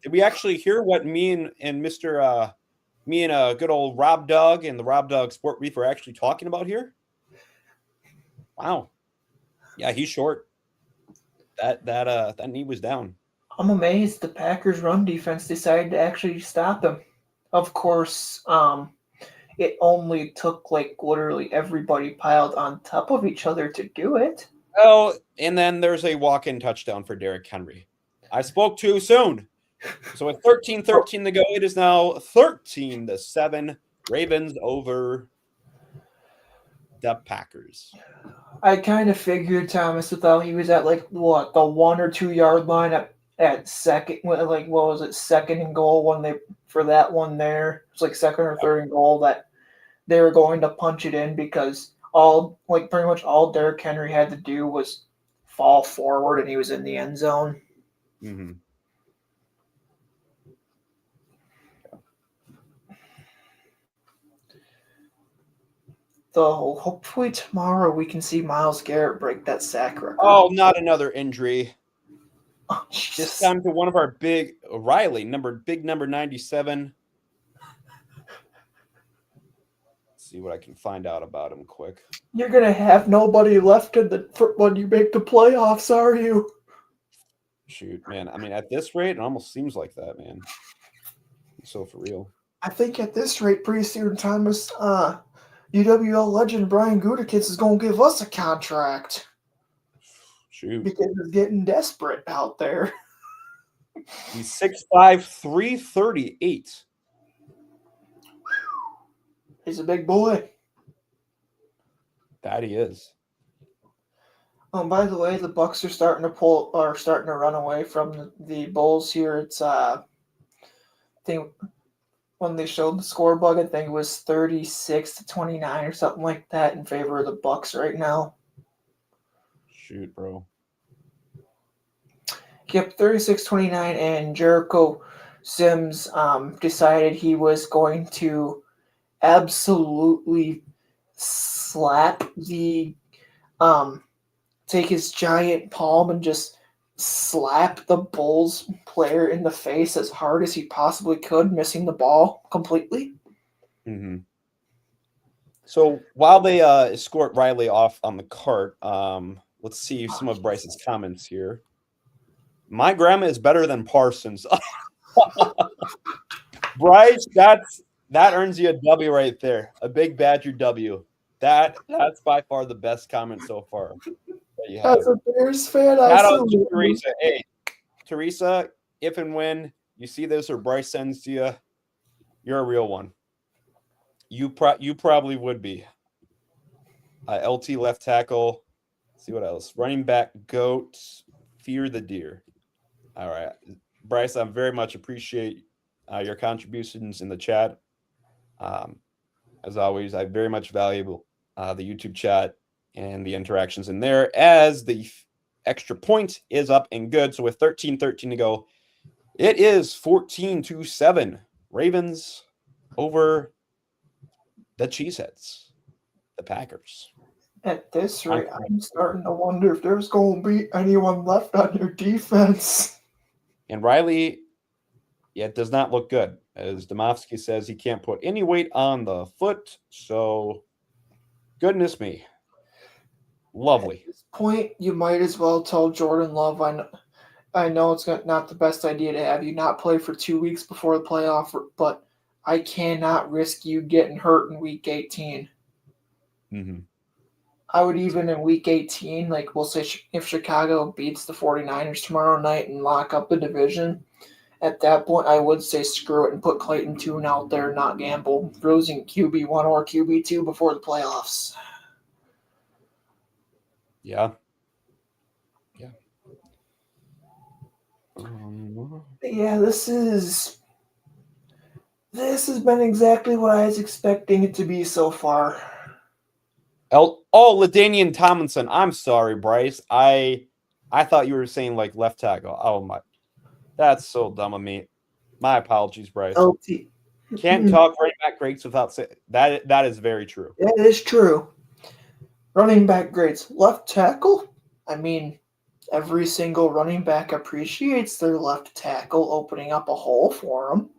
Did we actually hear what me and good old Rob Dog and the Rob Dog Sport Brief are actually talking about here? Wow. Yeah, he's short. That knee was down. I'm amazed the Packers run defense decided to actually stop him. Of course, it only took like literally everybody piled on top of each other to do it. Oh, and then there's a walk-in touchdown for Derrick Henry. I spoke too soon. So with 13-13 to go, it is now 13-7. Ravens over the Packers. I kind of figured Thomas without he was at like what the 1 or 2 yard line at second, like what was it, second and goal when they for that one there. It was like second or third and goal that they were going to punch it in because pretty much all Derrick Henry had to do was fall forward and he was in the end zone. Mm-hmm. So hopefully tomorrow we can see Myles Garrett break that sack record. Oh, not another injury. Oh, Just Jesus. time to one of our big Riley, number 97. Let's see what I can find out about him quick. You're gonna have nobody left when you make the playoffs, are you? Shoot, man. I mean, at this rate, it almost seems like that, man. So for real. I think at this rate, pretty soon, Thomas, UWL legend Brian Gutekunst is gonna give us a contract. Shoot. Because it's getting desperate out there. He's 6'5", 338. He's a big boy. That he is. By the way, the Bucks are starting to run away from the Bulls here. It's I think when they showed the scorebook, I think it was 36-29 or something like that in favor of the Bucks right now. Shoot, bro. Yep, 36-29, and Jericho Sims decided he was going to absolutely slap take his giant palm and just slap the Bulls player in the face as hard as he possibly could, missing the ball completely. Mm-hmm. So while they escort Riley off on the cart, let's see some of Bryce's comments here. My grandma is better than Parsons. Bryce, that earns you a W right there. A big Badger W. That's by far the best comment so far that you have. As a Bears fan, Shout out to Teresa. Hey, Teresa, if and when you see this or Bryce sends to you, you're a real one. You probably would be. LT left tackle. Let's see what else. Running back, goat, fear the deer. All right. Bryce, I very much appreciate your contributions in the chat. As always, I very much value the YouTube chat and the interactions in there as the extra point is up and good. So with 13-13 to go, it is 14-7. Ravens over the Cheeseheads, the Packers. At this rate, I'm starting to wonder if there's going to be anyone left on your defense. And Riley, it does not look good. As Domofsky says, he can't put any weight on the foot. So, goodness me. Lovely. At this point, you might as well tell Jordan Love, I know it's not the best idea to have you not play for 2 weeks before the playoff, but I cannot risk you getting hurt in week 18. Mm-hmm. I would even in week 18, like we'll say if Chicago beats the 49ers tomorrow night and lock up the division, at that point I would say screw it and put Clayton Tune out there, not gamble, losing QB1 or QB2 before the playoffs. Yeah. Yeah, this is This has been exactly what I was expecting it to be so far. LaDainian Tomlinson. I'm sorry, Bryce. I thought you were saying like left tackle. Oh my, that's so dumb of me. My apologies, Bryce. LT. Can't talk running back greats without saying that. That is very true. That is true. Running back grades. Left tackle? I mean, every single running back appreciates their left tackle opening up a hole for them.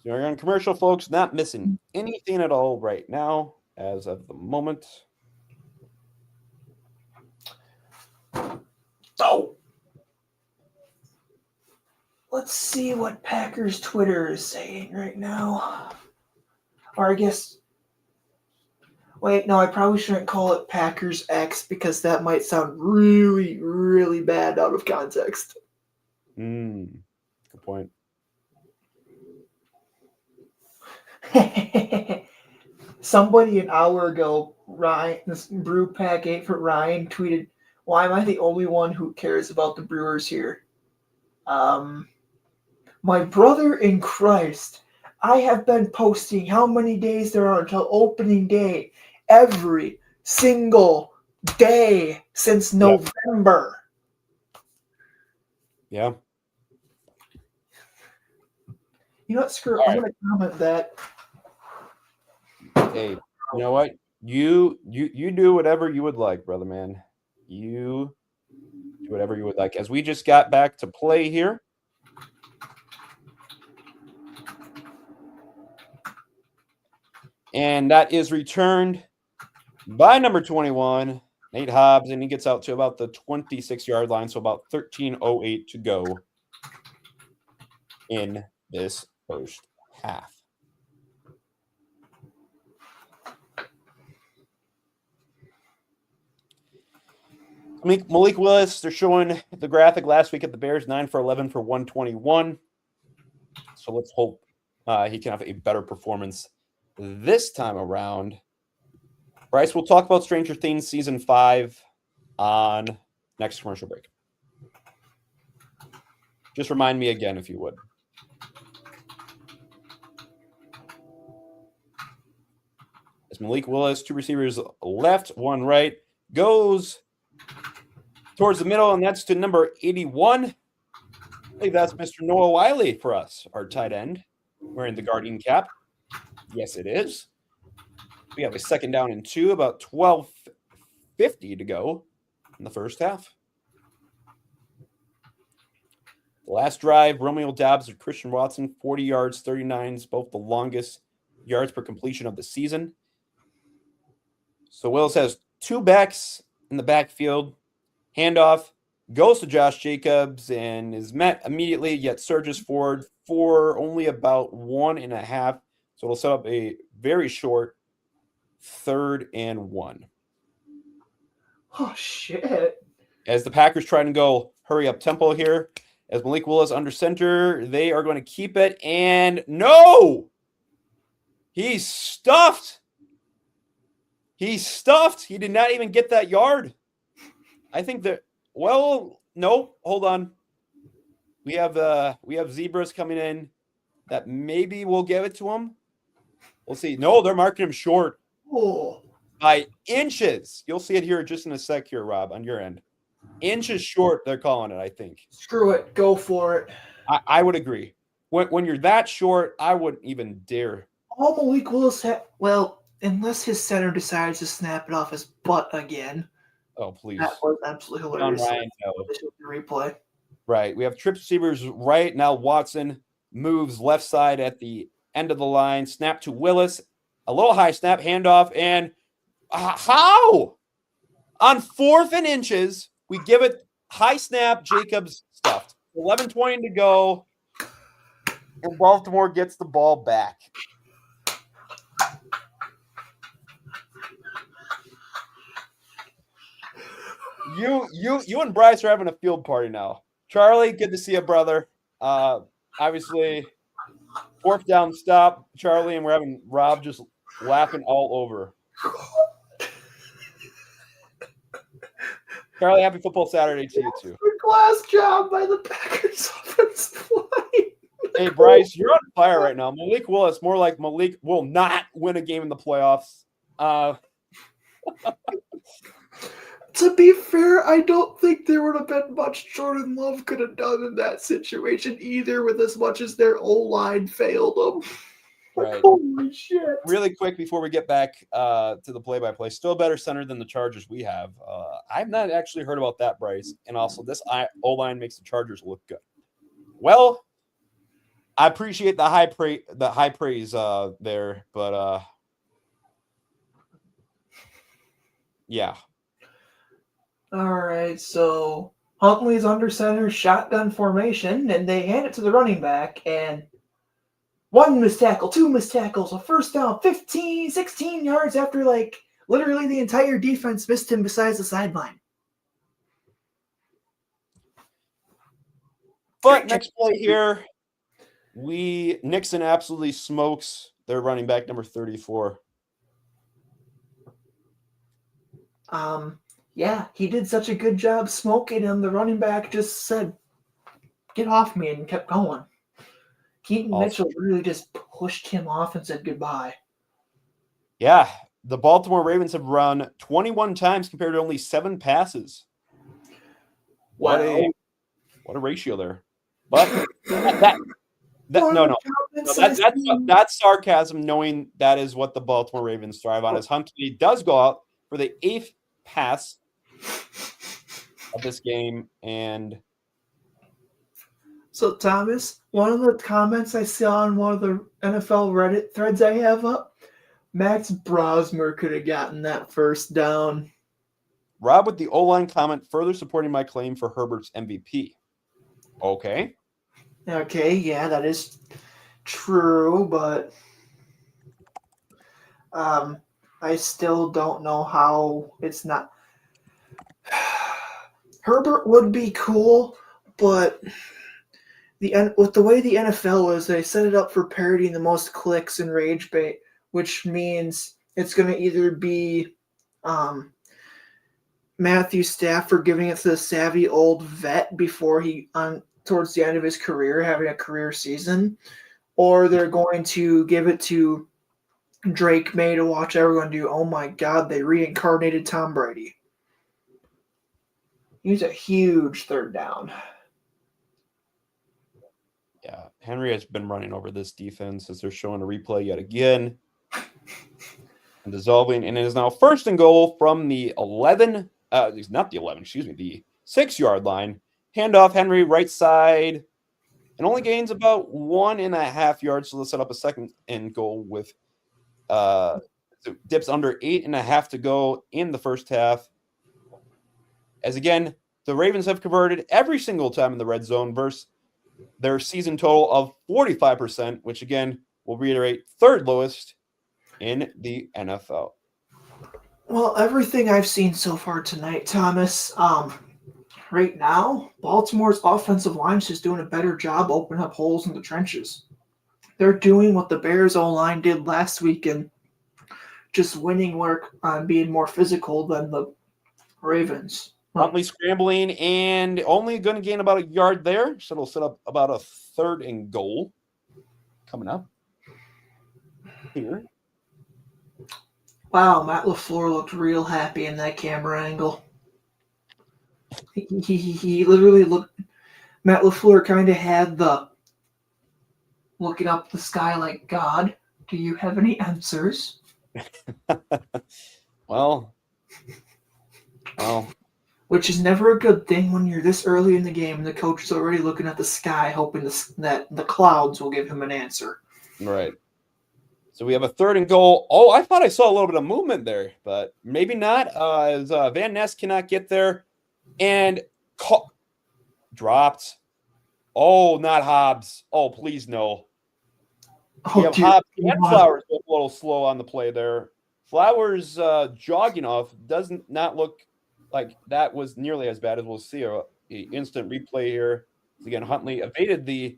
So we're on commercial, folks. Not missing anything at all right now as of the moment. So, let's see what Packers Twitter is saying right now. Or I guess, wait, no, I probably shouldn't call it Packers X because that might sound really, really bad out of context. Good point. Somebody an hour ago, Ryan, this Brew Pack 8 for Ryan tweeted, "Why am I the only one who cares about the Brewers here? My brother in Christ, I have been posting how many days there are until opening day every single day since November." Yeah. You know what? Screw it. All I'm right. going to comment that. Hey, you know what? You do whatever you would like, brother man. You do whatever you would like. As we just got back to play here. And that is returned by number 21, Nate Hobbs, and he gets out to about the 26-yard line, so about 13:08 to go in this first half. Malik Willis, they're showing the graphic last week at the Bears, 9 for 11 for 121. So let's hope he can have a better performance this time around. Bryce, we'll talk about Stranger Things Season 5 on next commercial break. Just remind me again, if you would. As Malik Willis, two receivers left, one right, goes towards the middle, and that's to number 81. I believe that's Mr. Noah Wiley for us, our tight end, wearing the Guardian cap. Yes, it is. We have a 2nd down and 2, about 12:50 to go in the first half. The last drive, Romeo Doubs or Christian Watson, 40 yards, 39s, both the longest yards per completion of the season. So Willis has two backs in the backfield. Handoff goes to Josh Jacobs and is met immediately, yet surges forward for only about 1.5. So it'll set up a very short 3rd and 1. Oh, shit. As the Packers try to go hurry up tempo here, as Malik Willis under center, they are going to keep it. And no! He's stuffed. He's stuffed. He did not even get that yard. I think that, well, no, hold on. We have zebras coming in that maybe we'll give it to him. We'll see. No, they're marking him short by inches. You'll see it here just in a sec here, Rob, on your end. Inches short, they're calling it, I think. Screw it. Go for it. I would agree. When you're that short, I wouldn't even dare. All Malik Willis well, unless his center decides to snap it off his butt again. Oh, please. That was absolutely hilarious. Ryan, no. This is the replay. Right. We have trip receivers right now. Watson moves left side at the end of the line. Snap to Willis. A little high snap, handoff, and how? On 4th and inches, we give it high snap. Jacobs stuffed. 11:20 to go, and Baltimore gets the ball back. You and Bryce are having a field party now. Charlie, good to see you, brother. Obviously, 4th down stop, Charlie, and we're having Rob just laughing all over. Charlie, happy football Saturday to you too. A glass job by the Packers offensive line. Hey, Bryce, you're on fire right now. Malik Willis, more like Malik will not win a game in the playoffs. To be fair, I don't think there would have been much Jordan Love could have done in that situation either, with as much as their O-line failed them. Right. Holy shit. Really quick before we get back to the play-by-play, still a better center than the Chargers we have. I've not actually heard about that, Bryce. And also, this O-line makes the Chargers look good. Well, I appreciate the high praise there, but yeah. All right, so Huntley's under center, shotgun formation, and they hand it to the running back, and one missed tackle, two missed tackles, a first down, 15, 16 yards after, like, literally the entire defense missed him besides the sideline. But next play here, Nixon absolutely smokes their running back, number 34. Yeah, he did such a good job smoking him. The running back just said, "Get off me," and kept going. Keaton Mitchell really just pushed him off and said goodbye. Yeah, the Baltimore Ravens have run 21 times compared to only 7 passes. What a ratio there. But that's sarcasm, knowing that is what the Baltimore Ravens thrive on. As Huntley does go out for the 8th pass of this game. And so, Thomas, one of the comments I saw on one of the NFL Reddit threads I have up, Max Brosmer could have gotten that first down. Rob with the O-line comment further supporting my claim for Herbert's MVP. Okay, yeah, that is true, but I still don't know how it's not. Herbert would be cool, but with the way the NFL is, they set it up for parodying the most clicks and rage bait, which means it's going to either be Matthew Stafford giving it to the savvy old vet before towards the end of his career, having a career season, or they're going to give it to Drake May to watch everyone do, oh my God, they reincarnated Tom Brady. He's a huge third down. Yeah, Henry has been running over this defense as they're showing a replay yet again. And dissolving, and it is now 1st and goal from the 6-yard line. Handoff, Henry, right side, and only gains about 1.5 yards, so let's set up a 2nd and goal with dips under 8.5 to go in the first half. As again, the Ravens have converted every single time in the red zone versus their season total of 45%, which again, will reiterate, 3rd lowest in the NFL. Well, everything I've seen so far tonight, Thomas, right now, Baltimore's offensive line is just doing a better job opening up holes in the trenches. They're doing what the Bears O-line did last week and just winning work on being more physical than the Ravens. Huntley scrambling and only going to gain about 1 yard there. So it'll set up about a 3rd and goal coming up here. Wow, Matt LaFleur looked real happy in that camera angle. He literally looked. Matt LaFleur kind of had the looking up the sky like, God, do you have any answers? Well. Which is never a good thing when you're this early in the game and the coach is already looking at the sky, hoping that the clouds will give him an answer. Right. So we have a 3rd and goal. Oh, I thought I saw a little bit of movement there, but maybe not. As Van Ness cannot get there and dropped. Oh, not Hobbs. Oh, please no. We have Hobbs and Flowers a little slow on the play there. Flowers jogging off does not look like that was nearly as bad as we'll see. An instant replay here. Again, Huntley evaded the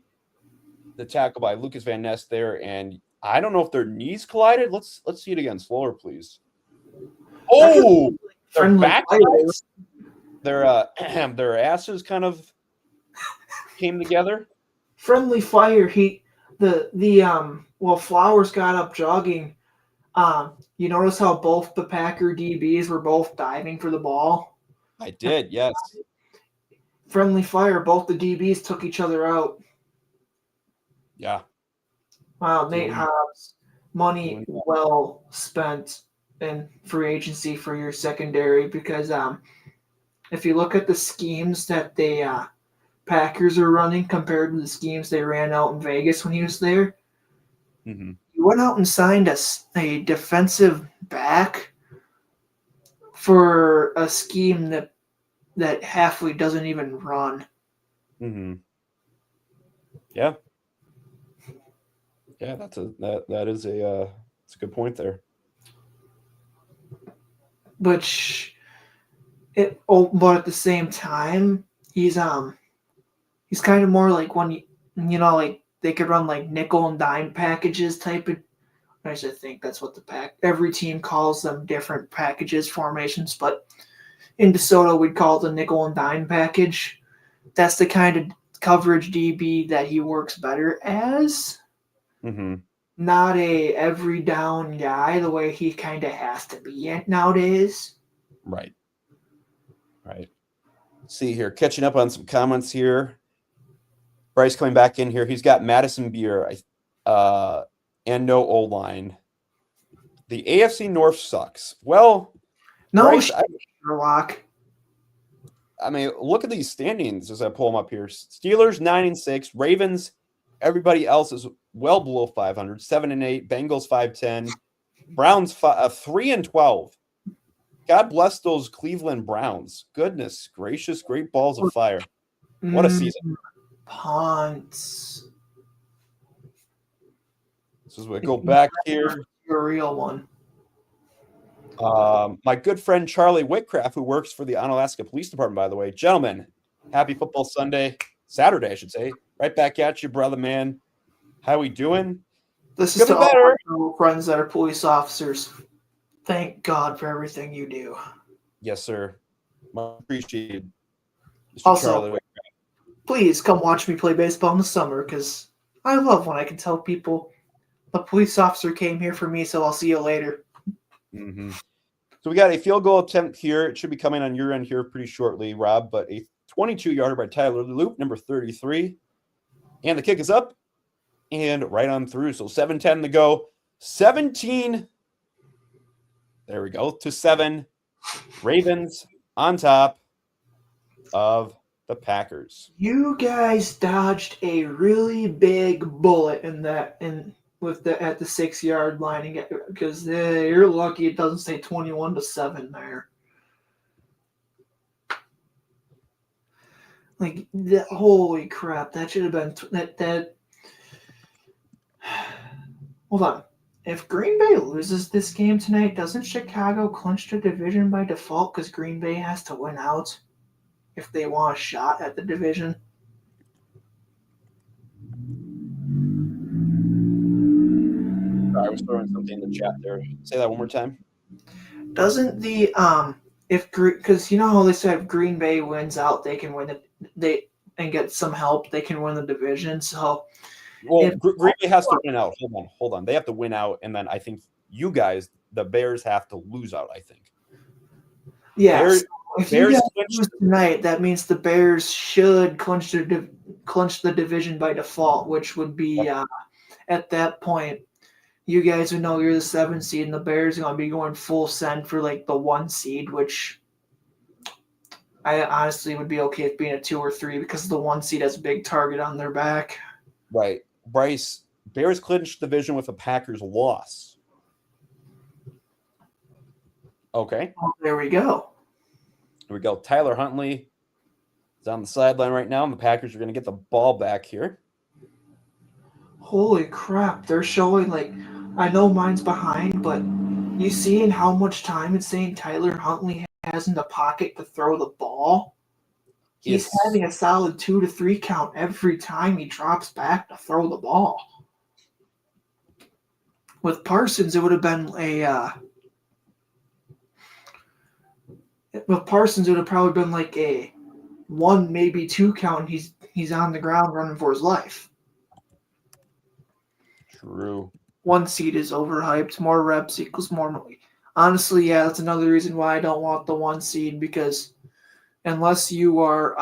tackle by Lucas Van Ness there, and I don't know if their knees collided. Let's see it again. Slower, please. Oh, their their asses kind of came together. Friendly fire. Well, Flowers got up jogging. You notice how both the Packer DBs were both diving for the ball? I did, yes. Friendly fire, both the DBs took each other out. Yeah. Wow, Nate Doing- Hobbs, money doing well. well spent in free agency for your secondary because if you look at the schemes that the Packers are running compared to the schemes they ran out in Vegas when he was there, Mm-hmm. you went out and signed a defensive back for a scheme that Halfley doesn't even run. Mm-hmm. Yeah. Yeah, that is it's a good point there. But at the same time, he's kind of more like when like they could run like nickel and dime packages type of. I should think that's what every team calls them, different packages, formations, but in DeSoto we'd call it the nickel and dime package. That's the kind of coverage DB that he works better as. Mm-hmm. Not a every down guy the way he kind of has to be nowadays. Right. Right. See here, catching up on some comments here. Bryce coming back in here. He's got Madison Beer and no O-line. The AFC North sucks. Well, No, Bryce, Sherlock. I mean, look at these standings as I pull them up here. Steelers 9-6, Ravens, everybody else is well below 500, 7-8, Bengals 5-10, Browns 3-12. God bless those Cleveland Browns. Goodness gracious, great balls of fire. What a season. Punts. This is what go back here. You're a real one. My good friend Charlie Whitcraft, who works for the Onalaska Police Department, by the way. Gentlemen, happy football Saturday, I should say. Right back at you, brother, man. How we doing? This is Could be to all better. my friends that are police officers. Thank God for everything you do. Yes, sir. Much appreciated. Mr. Also- Charlie Whitcraft. Please come watch me play baseball in the summer because I love when I can tell people the police officer came here for me, so I'll see you later. Mm-hmm. So we got a field goal attempt here. It should be coming on your end here pretty shortly, Rob, but a 22-yarder by Tyler Loop, number 33. And the kick is up and right on through. So 7:10 to go. 17. There we go. To 7. Ravens on top of the Packers. You guys dodged a really big bullet at the 6-yard line because you're lucky it doesn't say 21-7 there. Like holy crap! That should have been that. Hold on. If Green Bay loses this game tonight, doesn't Chicago clinch the division by default because Green Bay has to win out if they want a shot at the division? I was throwing something in the chat there. Say that one more time. Doesn't the because you know how they said if Green Bay wins out, they can win and get some help, they can win the division. So Well, Green Bay has to win out. Hold on. They have to win out, and then I think you guys, the Bears, have to lose out, I think. yeah, Bears- so if Bears you guys clinch- lose tonight, that means the Bears should clinch the division by default, which would be at that point. You guys would know you're the 7th seed, and the Bears are going to be going full send for like the 1 seed, which I honestly would be okay with being a 2 or 3 because the 1 seed has a big target on their back. Right. Bryce, Bears clinched division with a Packers loss. Okay. Oh, there we go. Here we go. Tyler Huntley is on the sideline right now, and the Packers are going to get the ball back here. Holy crap! They're showing like I know mine's behind, but you seeing how much time it's saying Tyler Huntley has in the pocket to throw the ball? He's Yes. having a solid 2 to 3 count every time he drops back to throw the ball. With Parsons, it would have been With Parsons, it would have probably been like a 1, maybe 2 count. He's on the ground running for his life. True. 1 seed is overhyped. More reps equals more money. Honestly, yeah, that's another reason why I don't want the 1 seed, because unless you're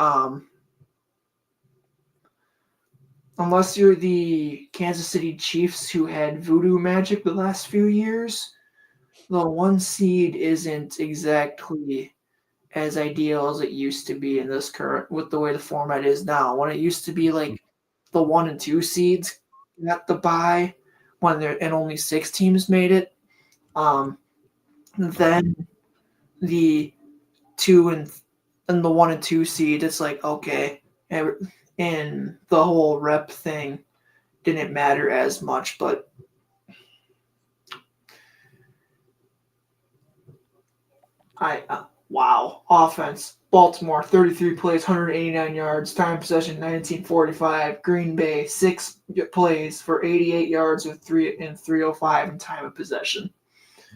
the Kansas City Chiefs who had voodoo magic the last few years, the 1 seed isn't exactly as ideal as it used to be in this current, with the way the format is now. When it used to be like the 1 and 2 seeds got the bye when there and only 6 teams made it. Then the 2 and the 1 and 2 seed, it's like, okay, and the whole rep thing didn't matter as much. But wow, offense. Baltimore, 33 plays, 189 yards, time possession 1945. Green Bay, 6 plays for 88 yards with 305 in time of possession.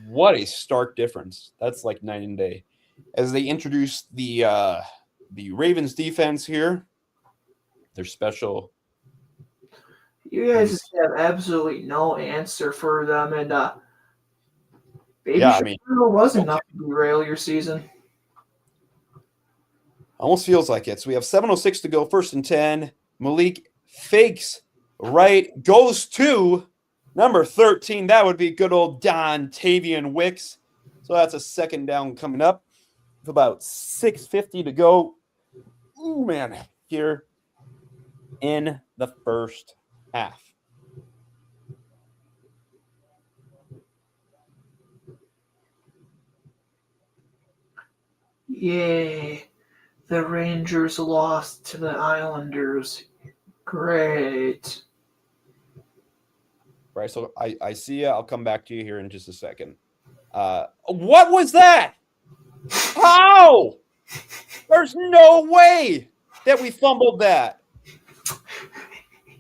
What a stark difference. That's like night and day. As they introduce the Ravens defense here, their special. You guys just have absolutely no answer for them, and Baby Yeah, I Shark mean, was enough to derail your season. almost feels like it. So we have 7:06 to go, 1st and 10. Malik fakes right, goes to number 13. That would be good old Dontavian Wicks. So that's a 2nd down coming up with about 6:50 to go. Ooh, man, here in the first half. Yay. The Rangers lost to the Islanders. Great. Right, so I see you. I'll come back to you here in just a second. What was that? How? There's no way that we fumbled that.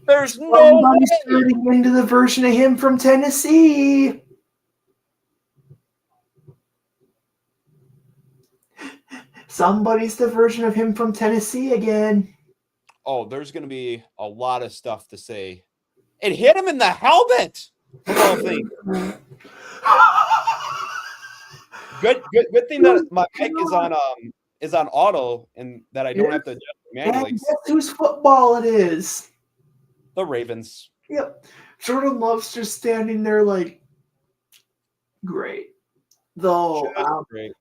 There's no Somebody's way. turning into the version of him from Tennessee. Somebody's the version of him from Tennessee again. Oh, there's going to be a lot of stuff to say. It hit him in the helmet. Of all things. Good thing that my mic is on auto and that I don't have to adjust it manually. Guess whose football it is? The Ravens. Yep. Jordan Love's just standing there like, great. Though Just great.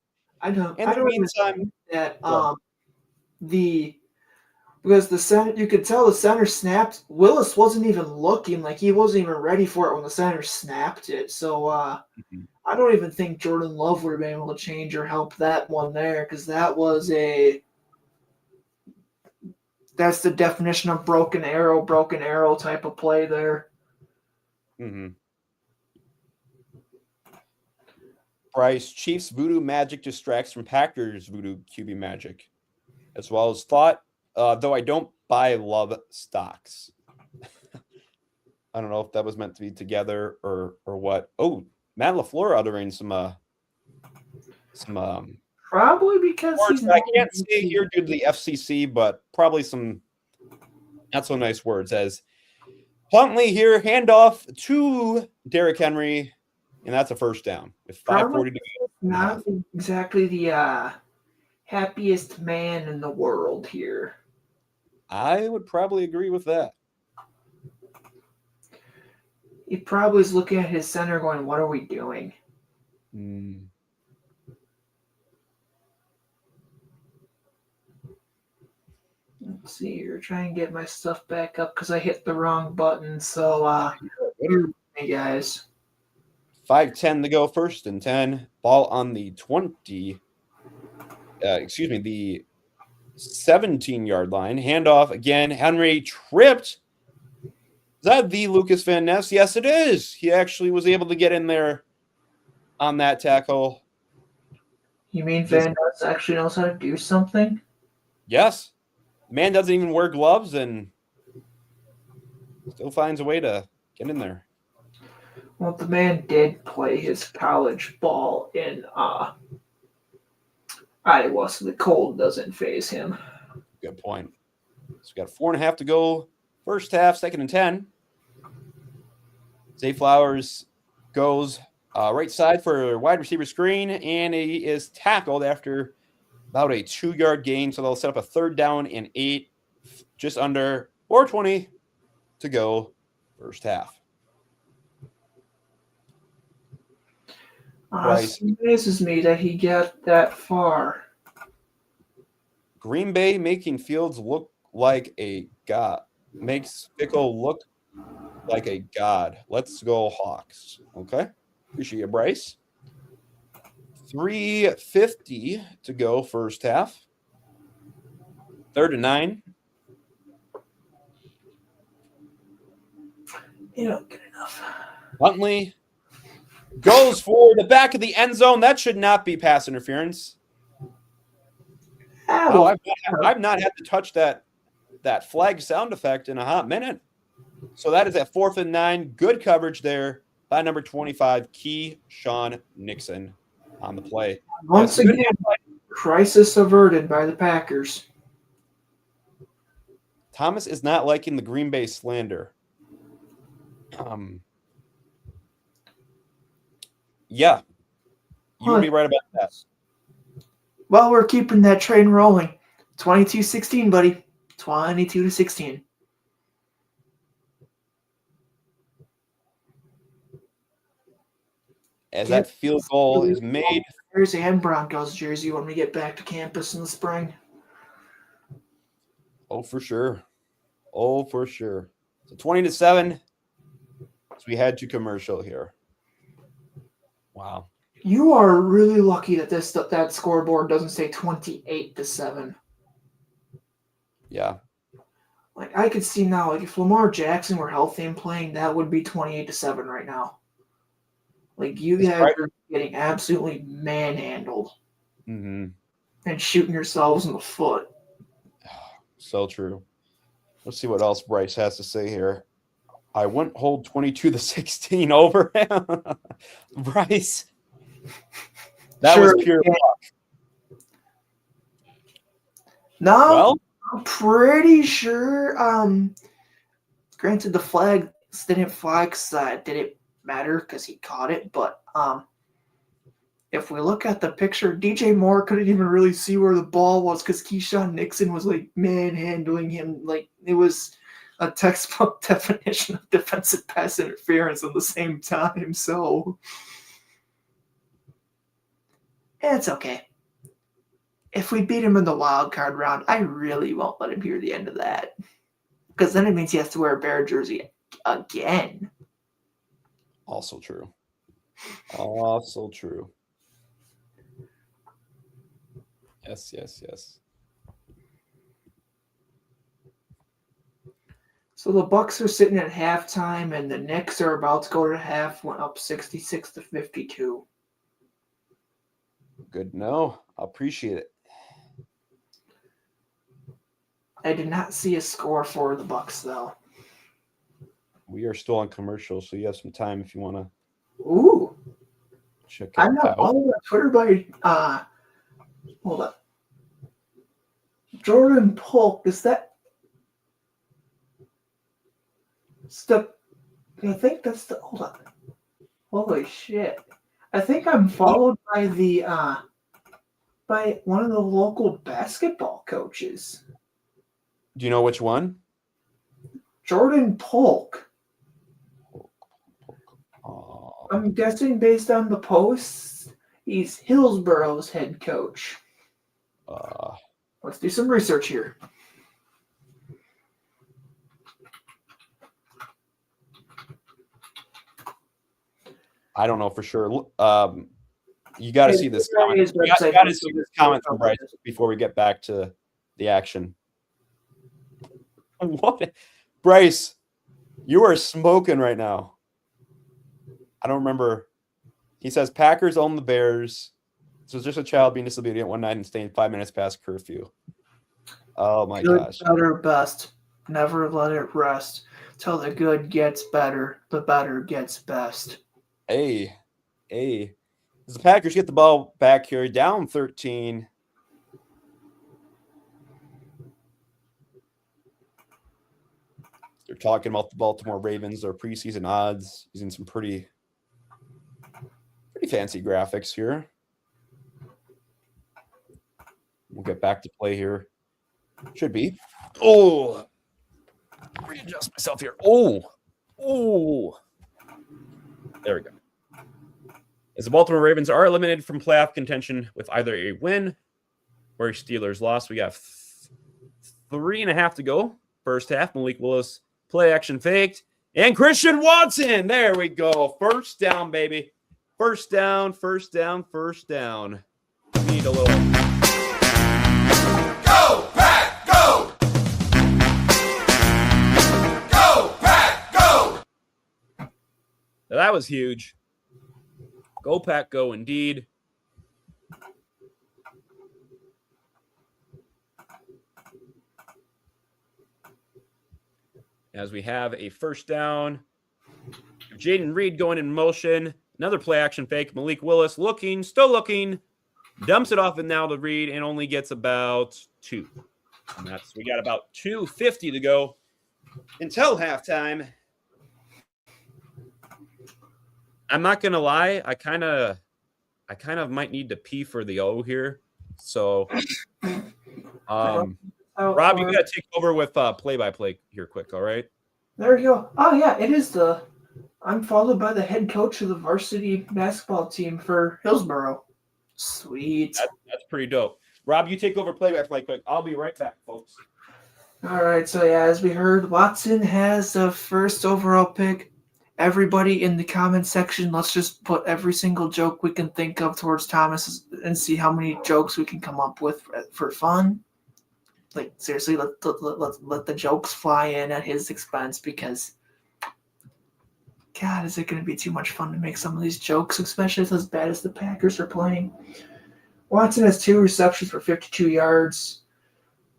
I don't. In I the don't even meantime, think that yeah. because the center, you could tell the center snapped. Willis wasn't even looking, like he wasn't even ready for it when the center snapped it. So I don't even think Jordan Love would have been able to change or help that one there, because that's the definition of broken arrow type of play there. Mm-hmm. Bryce, Chiefs voodoo magic distracts from Packers voodoo QB magic, as well as thought. Though I don't buy Love stocks. I don't know if that was meant to be together or what. Oh, Matt LaFleur uttering some Probably because words he's that I can't say here due to the FCC, but probably some not so nice words. As Huntley here, handoff to Derrick Henry, and that's a 1st down with 5:40 to go. not exactly the happiest man in the world here. I would probably agree with that. He probably is looking at his center going, what are we doing? Let's see here. Try and get my stuff back up because I hit the wrong button. So, hey guys. 5:10 to go, 1st and 10. Ball on the 20. The 17-yard line. Handoff again. Henry tripped. Is that the Lucas Van Ness? Yes, it is. He actually was able to get in there on that tackle. You mean Van Ness actually knows how to do something? Yes. The man doesn't even wear gloves and still finds a way to get in there. Well, the man did play his college ball in Iowa, so the cold doesn't phase him. Good point. So we got 4.5 to go. First half, 2nd and 10. Zay Flowers goes right side for a wide receiver screen, and he is tackled after about a 2-yard gain. So they'll set up a 3rd down and 8, just under 4:20 to go, first half. Bryce. It amazes me that he got that far. Green Bay making Fields look like a god. Makes Fickle look like a god. Let's go Hawks. Okay. Appreciate you, Bryce. 3:50 to go, first half. 3rd and 9. You don't get enough. Huntley goes for the back of the end zone. That should not be pass interference. Oh, I've not had to touch that flag sound effect in a hot minute. So that is at 4th and 9. Good coverage there by number 25, Keyshawn Nixon on the play. Once again, crisis averted by the Packers. Thomas is not liking the Green Bay slander. Yeah, you would be right about that. Well, we're keeping that train rolling. 22-16, buddy. 22-16. As that field goal is made. Bears and Broncos jersey when we get back to campus in the spring. Oh, for sure. Oh, for sure. So 20-7. So we head to commercial here. Wow. You are really lucky that that scoreboard doesn't say 28-7. Yeah. Like I could see now, like if Lamar Jackson were healthy and playing, that would be 28-7 right now. Like you guys are getting absolutely manhandled and shooting yourselves in the foot. So true. Let's see what else Bryce has to say here. I wouldn't hold 22-16 over him. Bryce. That was pure luck. No, well, I'm pretty sure. Granted, the flag didn't flag, so didn't matter because he caught it. But if we look at the picture, DJ Moore couldn't even really see where the ball was because Keyshawn Nixon was like manhandling him. Like it was a textbook definition of defensive pass interference at the same time. So it's okay. If we beat him in the wild card round, I really won't let him hear the end of that. Because then it means he has to wear a Bear jersey again. Also true. Also true. Yes, yes, yes. So the Bucks are sitting at halftime, and the Knicks are about to go to half. Went up 66-52. Good to know. I appreciate it. I did not see a score for the Bucks though. We are still on commercial, so you have some time if you want to Ooh. check it I'm not out. following on Twitter by hold up. Jordan Polk, is that stuff? I think that's the hold up. Holy shit. I think I'm followed by the by one of the local basketball coaches. Do you know which one? Jordan Polk. Oh, I'm guessing based on the posts, he's Hillsborough's head coach. Let's do some research here. I don't know for sure. You got to see this comment. You got to see this comment from Bryce before we get back to the action. What, Bryce? You are smoking right now. I don't remember. He says Packers own the Bears. This was just a child being disobedient one night and staying 5 minutes past curfew. Oh my gosh. Better, best. Never let it rest. Till the good gets better, the better gets best. Hey. As the Packers get the ball back here, down 13 talking about the Baltimore Ravens, their preseason odds, using some pretty fancy graphics here. We'll get back to play here. Should be. Oh, readjust myself here. Oh, there we go. As the Baltimore Ravens are eliminated from playoff contention with either a win or a Steelers loss, we got 3.5 to go. First half, Malik Willis play action faked. And Christian Watson. There we go. First down, baby. First down. We need a little. Go, Pack, go! Go, Pack, go! That was huge. Go, Pack, go indeed. As we have a first down. Jaden Reed going in motion. Another play action fake. Malik Willis still looking. Dumps it off and now to Reed and only gets about 2. And we got about 2:50 to go until halftime. I'm not gonna lie, I kind of might need to pee for the O here. So Rob, you gotta take over with play-by-play here quick, all right? There we go. Oh yeah, it is I'm followed by the head coach of the varsity basketball team for Hillsborough. Sweet. That's pretty dope. Rob, you take over play-by-play quick. I'll be right back, folks. All right, so yeah, as we heard, Watson has the first overall pick. Everybody in the comment section, let's just put every single joke we can think of towards Thomas and see how many jokes we can come up with for fun. Like, seriously, let the jokes fly in at his expense because, God, is it going to be too much fun to make some of these jokes, especially as bad as the Packers are playing. Watson has 2 receptions for 52 yards.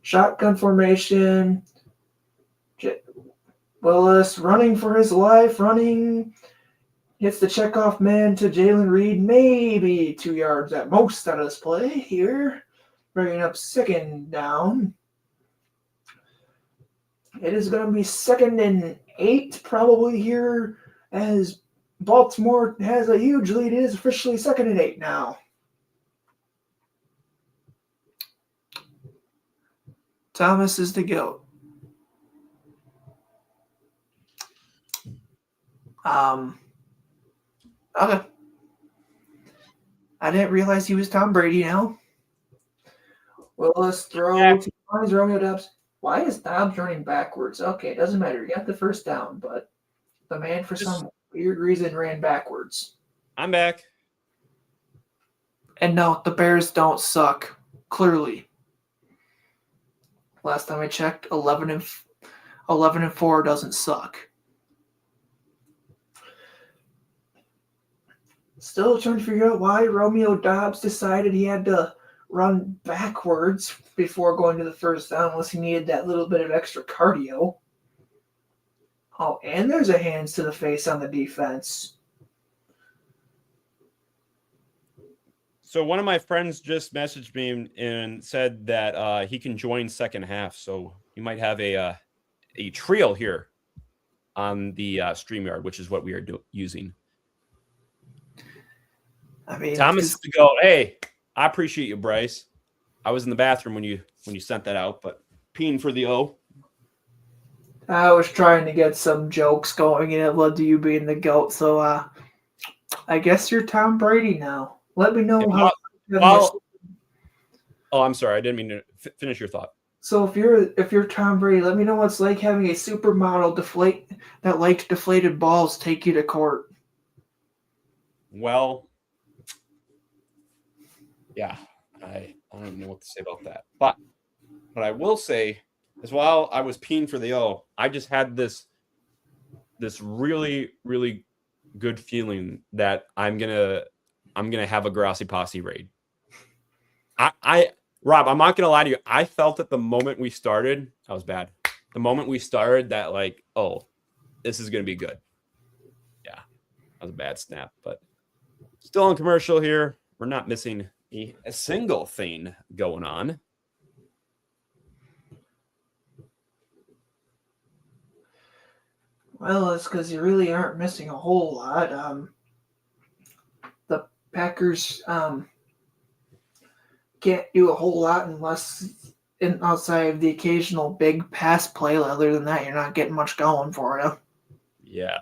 Shotgun formation. Willis running for his life, hits the checkoff man to Jalen Reed, maybe 2 yards at most out of this play here, bringing up second down. It is going to be 2nd and 8 probably here as Baltimore has a huge lead. It is officially 2nd and 8 now. Thomas is the GOAT. Okay. I didn't realize he was Tom Brady now. Willis throw to Romeo Dobbs. Why is Dobbs running backwards? Okay, it doesn't matter. You got the first down, but the man for some weird reason ran backwards. I'm back. And no, the Bears don't suck. Clearly. Last time I checked, 11 and 4 doesn't suck. Still trying to figure out why Romeo Dobbs decided he had to run backwards before going to the first down unless he needed that little bit of extra cardio. Oh, and there's a hands to the face on the defense. So one of my friends just messaged me and said that he can join second half. So you might have a trio here on the StreamYard, which is what we are using. I mean, Thomas to go. Hey, I appreciate you, Bryce. I was in the bathroom when you sent that out, but peeing for the O. I was trying to get some jokes going, and it led to you being the GOAT. So I guess you're Tom Brady now. Let me know how. Oh, I'm sorry. I didn't mean to finish your thought. So if you're Tom Brady, let me know what it's like having a supermodel that likes deflated balls take you to court. Well, yeah, I don't even know what to say about that. But what I will say is, while I was peeing for the O, I just had this really, really good feeling that I'm gonna have a Grassy Posse raid. Rob, I'm not gonna lie to you. I felt it the moment we started. That was bad. The moment we started, that like, oh, this is gonna be good. Yeah, that was a bad snap, but still on commercial here. We're not missing a single thing going on. Well, it's because you really aren't missing a whole lot. The Packers can't do a whole lot unless outside of the occasional big pass play. Other than that, you're not getting much going for you. Yeah.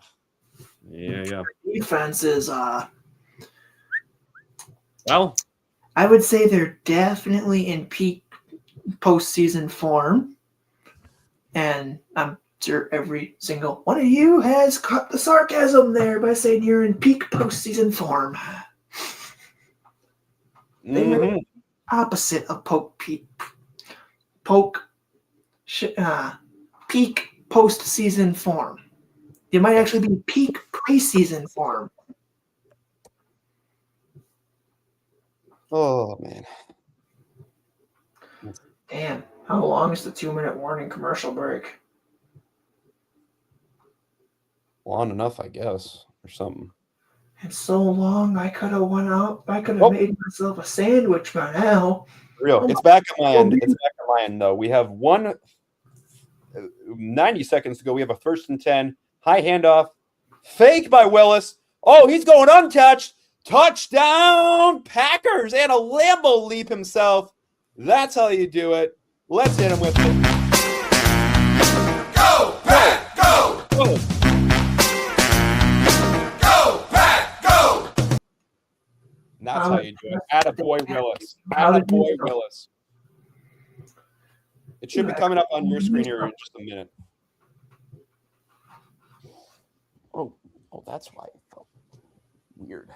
Yeah. Defense is, Well, I would say they're definitely in peak postseason form, and I'm sure every single one of you has caught the sarcasm there by saying you're in peak postseason form. They might mhm. be opposite of peak postseason form. You might actually be peak preseason form. Oh man. Damn, how long is the 2-minute warning commercial break? Long enough, I guess, or something. It's so long. I could have went out. I could have Oh. made myself a sandwich by now. Real. Oh It's back on my God. end. It's back on my end, though. We have 90 seconds to go. We have a 1st and 10. High handoff. Fake by Willis. Oh, he's going untouched. Touchdown, Packers, and a Lambo leap himself. That's how you do it. Let's hit him with it. Go, Pack, go! Whoa. Go, Pack, go! And that's how you do it. Attaboy Willis. How did you Attaboy do? Willis. It should be coming up on your screen here in just a minute. Oh, that's why it felt weird.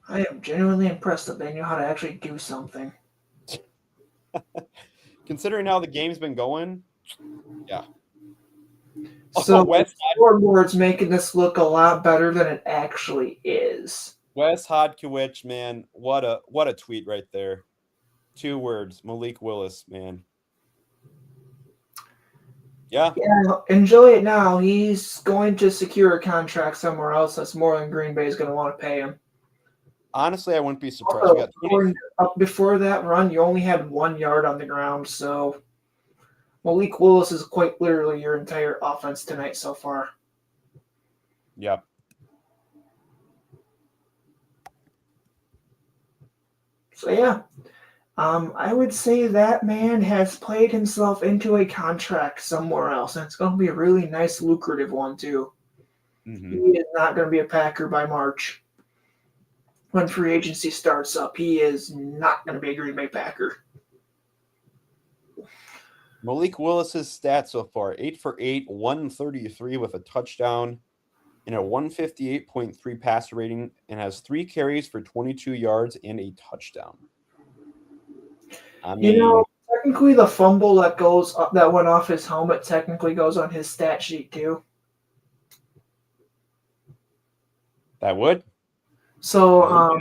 I am genuinely impressed that they knew how to actually do something. Considering how the game's been going, yeah. So Wes scoreboard's making this look a lot better than it actually is. Hodkiewicz, man, what a tweet right there. 2 words, Malik Willis, man. Yeah. Yeah, enjoy it now. He's going to secure a contract somewhere else that's more than Green Bay is going to want to pay him. Honestly, I wouldn't be surprised. Also, You got 20 before that run, you only had 1 yard on the ground, so Malik Willis is quite literally your entire offense tonight so far. Yeah. So yeah, I would say that man has played himself into a contract somewhere else, and it's going to be a really nice, lucrative one too. Mhm. He is not going to be a Packer by March. When free agency starts up, he is not going to be a Green Bay Packer. Malik Willis's stats so far: 8 for 8, 133 with a touchdown, and a 158.3 passer rating, and has 3 carries for 22 yards and a touchdown. I mean, Technically, the fumble that went off his helmet technically goes on his stat sheet too. that would. So,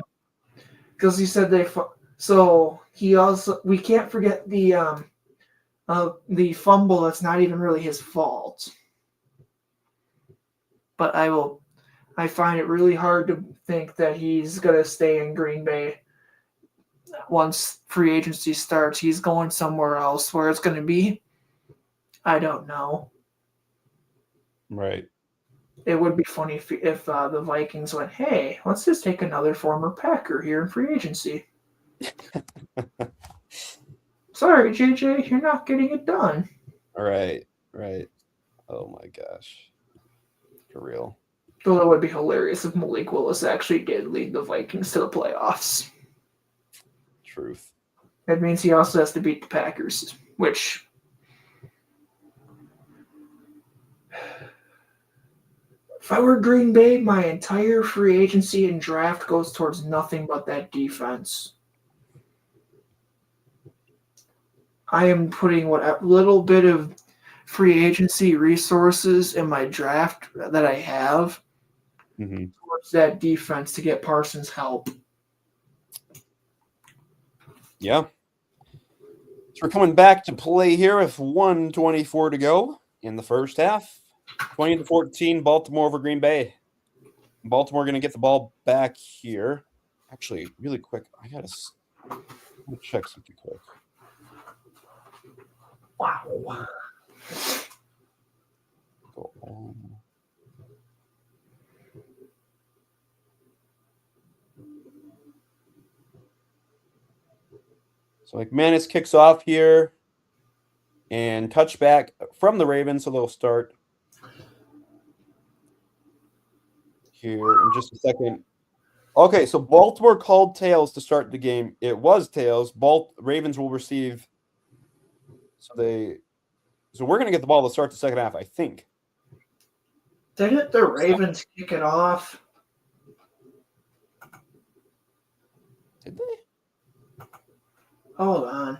because he said we can't forget the fumble that's not even really his fault. But I find it really hard to think that he's gonna stay in Green Bay once free agency starts. He's going somewhere else. Where it's gonna be, I don't know. Right. It would be funny if the Vikings went, hey, let's just take another former Packer here in free agency. Sorry, JJ, you're not getting it done. Right. Oh my gosh. For real. Though it would be hilarious if Malik Willis actually did lead the Vikings to the playoffs. Truth. That means he also has to beat the Packers, which... If I were Green Bay, my entire free agency and draft goes towards nothing but that defense. I am putting what little bit of free agency resources in my draft that I have towards that defense to get Parsons help. Yeah. So we're coming back to play here with 1:24 to go in the first half. 20-14, Baltimore over Green Bay. Baltimore going to get the ball back here. Actually, really quick, I got to check something quick. Wow. Go So McManus kicks off here and touchback from the Ravens, so they'll start here in just a second. Okay, so Baltimore called tails to start the game. It was tails. Ravens will receive. So we're going to get the ball to start the second half, I think. Didn't the Ravens kick it off? Did they? Hold on.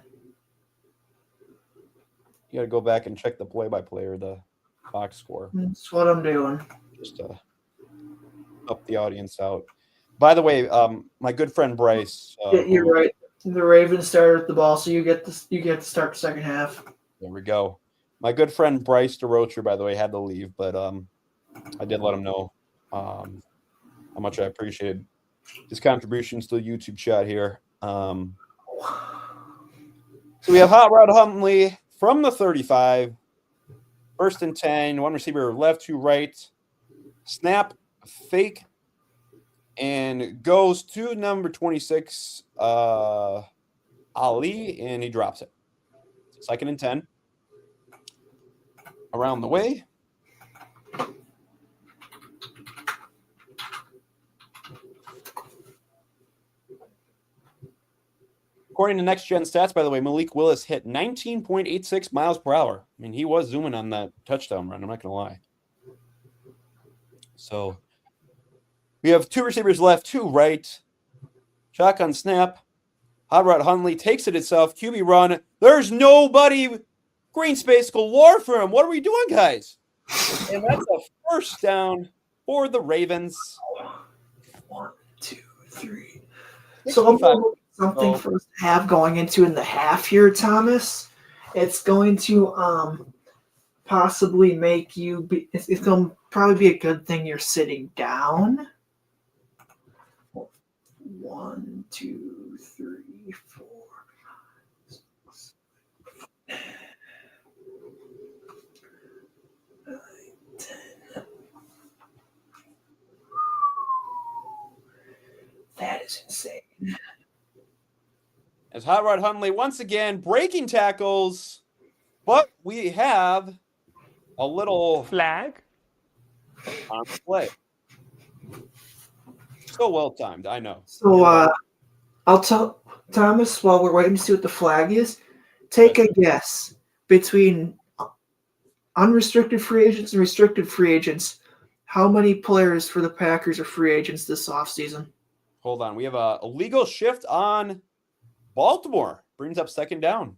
You got to go back and check the play-by-play or the box score That's what I'm doing. just to help the audience out. By the way, my good friend Bryce. Yeah, you're right. The Ravens started the ball, so you get to start the second half. There we go. My good friend Bryce DeRocher, by the way, had to leave, but I did let him know how much I appreciated his contributions to the YouTube chat here. So we have Hot Rod Huntley from the 35, 1st and 10, one receiver left to right, snap, fake, and goes to number 26, Ali, and he drops it. 2nd and 10. Around the way. According to Next Gen Stats, by the way, Malik Willis hit 19.86 miles per hour. I mean, he was zooming on that touchdown run. I'm not going to lie. So we have 2 receivers left, 2 right. Shotgun snap. Hot Rod Huntley takes it itself. QB run. There's nobody. Green space galore for him. What are we doing, guys? And that's a 1st down for the Ravens. 1, 2, 3. So something for us to have going into in the half here, Thomas. It's going to possibly make you be. It's going to probably be a good thing you're sitting down. 1, 2, 3, 4. 6, 9, 10. That is insane. As Hot Rod Huntley once again breaking tackles, but we have a little Flag. on play. So well timed, I know. So I'll tell Thomas while we're waiting to see what the flag is. Take a guess between unrestricted free agents and restricted free agents. How many players for the Packers are free agents this offseason? Hold on. We have a legal shift on Baltimore. Brings up 2nd down.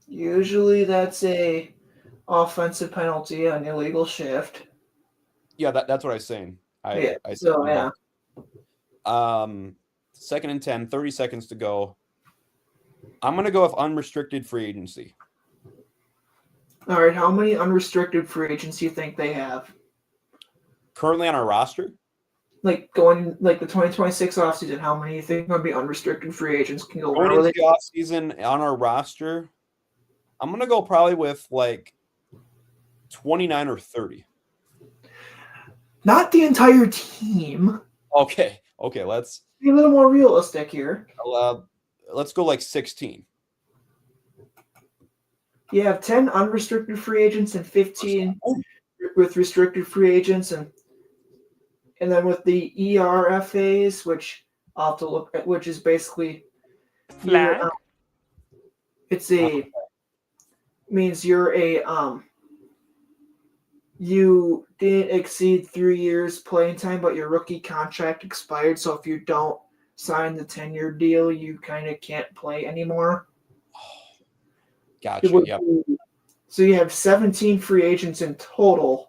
Usually that's a offensive penalty on illegal shift. Yeah, that's what I was saying. Yeah. 2nd and 10, 30 seconds to go. I'm going to go with unrestricted free agency. All right. How many unrestricted free agents do you think they have? Currently on our roster? Like going like the 2026 offseason, how many do you think are going to be unrestricted free agents? Can go Going early? into the offseason on our roster, I'm going to go probably with like 29 or 30. Not the entire team. Okay, let's Be a little more realistic here. let's go like 16. You have 10 unrestricted free agents and 15 with restricted free agents, and then with the ERFAs, which I'll have to look at, which is basically Flag. it's a means you're a you didn't exceed 3 years playing time, but your rookie contract expired. So if you don't sign the 10-year deal, you kind of can't play anymore. Gotcha. Yep. So you have 17 free agents in total.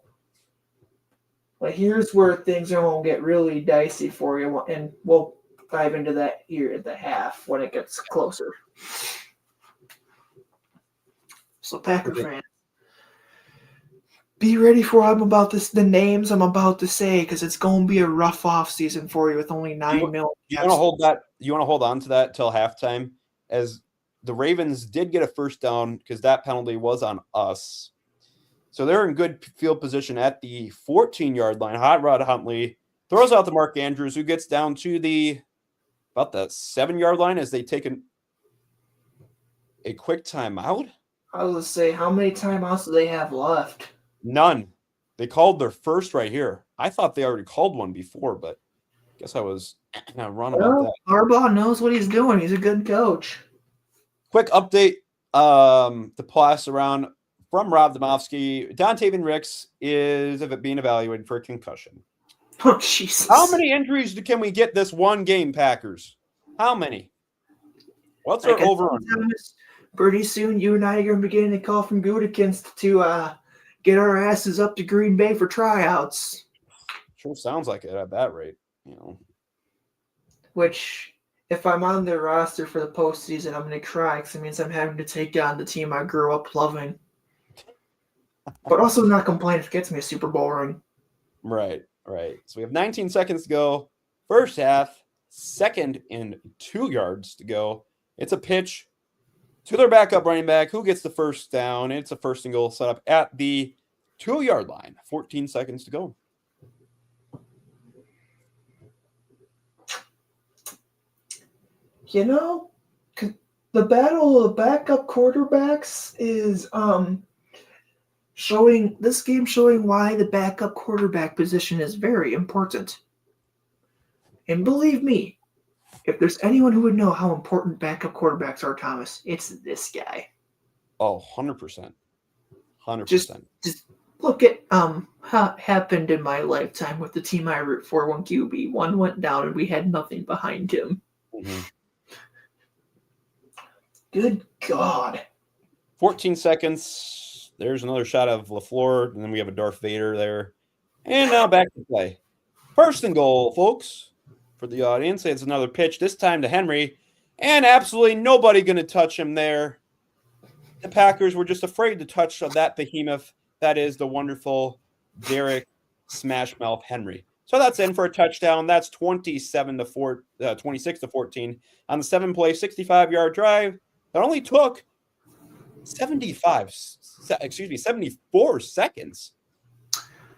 But here's where things are going to get really dicey for you, and we'll dive into that here at the half when it gets closer. So Packer fans, be ready for the names I'm about to say, because it's going to be a rough offseason for you with only $9 million. You want to hold that? You want to hold on to that till halftime, as the Ravens did get a 1st down because that penalty was on us. So they're in good field position at the 14-yard line. Hot Rod Huntley throws out to Mark Andrews, who gets down to about the 7-yard line as they take a quick timeout? I was gonna say, how many timeouts do they have left? None. They called their first right here. I thought they already called one before, but guess I was wrong about that. Well, Harbaugh knows what he's doing. He's a good coach. Quick update to pass around from Rob Domofsky. Dontavian Ricks is being evaluated for a concussion. Oh, Jesus. How many injuries can we get this one game, Packers? How many? What's our over on? Pretty soon, you and I are going to be getting a call from Gutekunst to get our asses up to Green Bay for tryouts. Sure sounds like it at that rate. Which, if I'm on their roster for the postseason, I'm going to cry because it means I'm having to take on the team I grew up loving. But also not complain if it gets me a Super Bowl ring. Right. So we have 19 seconds to go. First half, 2nd and 2 yards to go. It's a pitch to their backup running back who gets the first down. It's a 1st and goal set up at the 2-yard line. 14 seconds to go. You know, the battle of the backup quarterbacks is showing why the backup quarterback position is very important. And believe me, if there's anyone who would know how important backup quarterbacks are, Thomas, it's this guy. Oh, 100%. 100%. Just look at how happened in my lifetime with the team I root for when QB1 went down and we had nothing behind him. Mm-hmm. Good God. 14 seconds. There's another shot of LaFleur, and then we have a Darth Vader there. And now back to play. 1st and goal, folks, for the audience. It's another pitch, this time to Henry, and absolutely nobody going to touch him there. The Packers were just afraid to touch that behemoth. That is the wonderful Derek Smashmouth Henry. So that's in for a touchdown. That's 26 to 14 on the 7-play, 65-yard drive. That only took 74 seconds.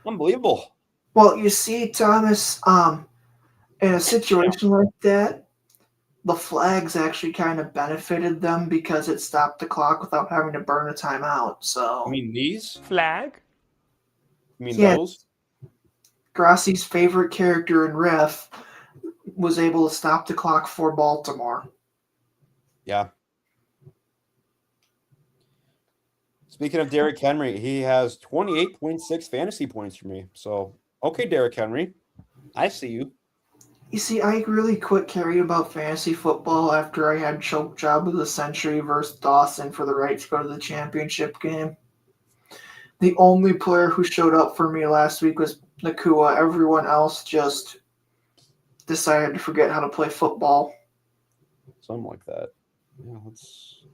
Unbelievable. Well, you see, Thomas, in a situation like that, the flags actually kind of benefited them because it stopped the clock without having to burn a timeout. So I mean these? Flag. I mean Yeah. those? Grassi's favorite character in Ref was able to stop the clock for Baltimore. Yeah. Speaking of Derrick Henry, he has 28.6 fantasy points for me. So, okay, Derrick Henry, I see you. You see, I really quit caring about fantasy football after I had choke job of the century versus Dawson for the right to go to the championship game. The only player who showed up for me last week was Nakua. Everyone else just decided to forget how to play football. Something like that. Yeah, let's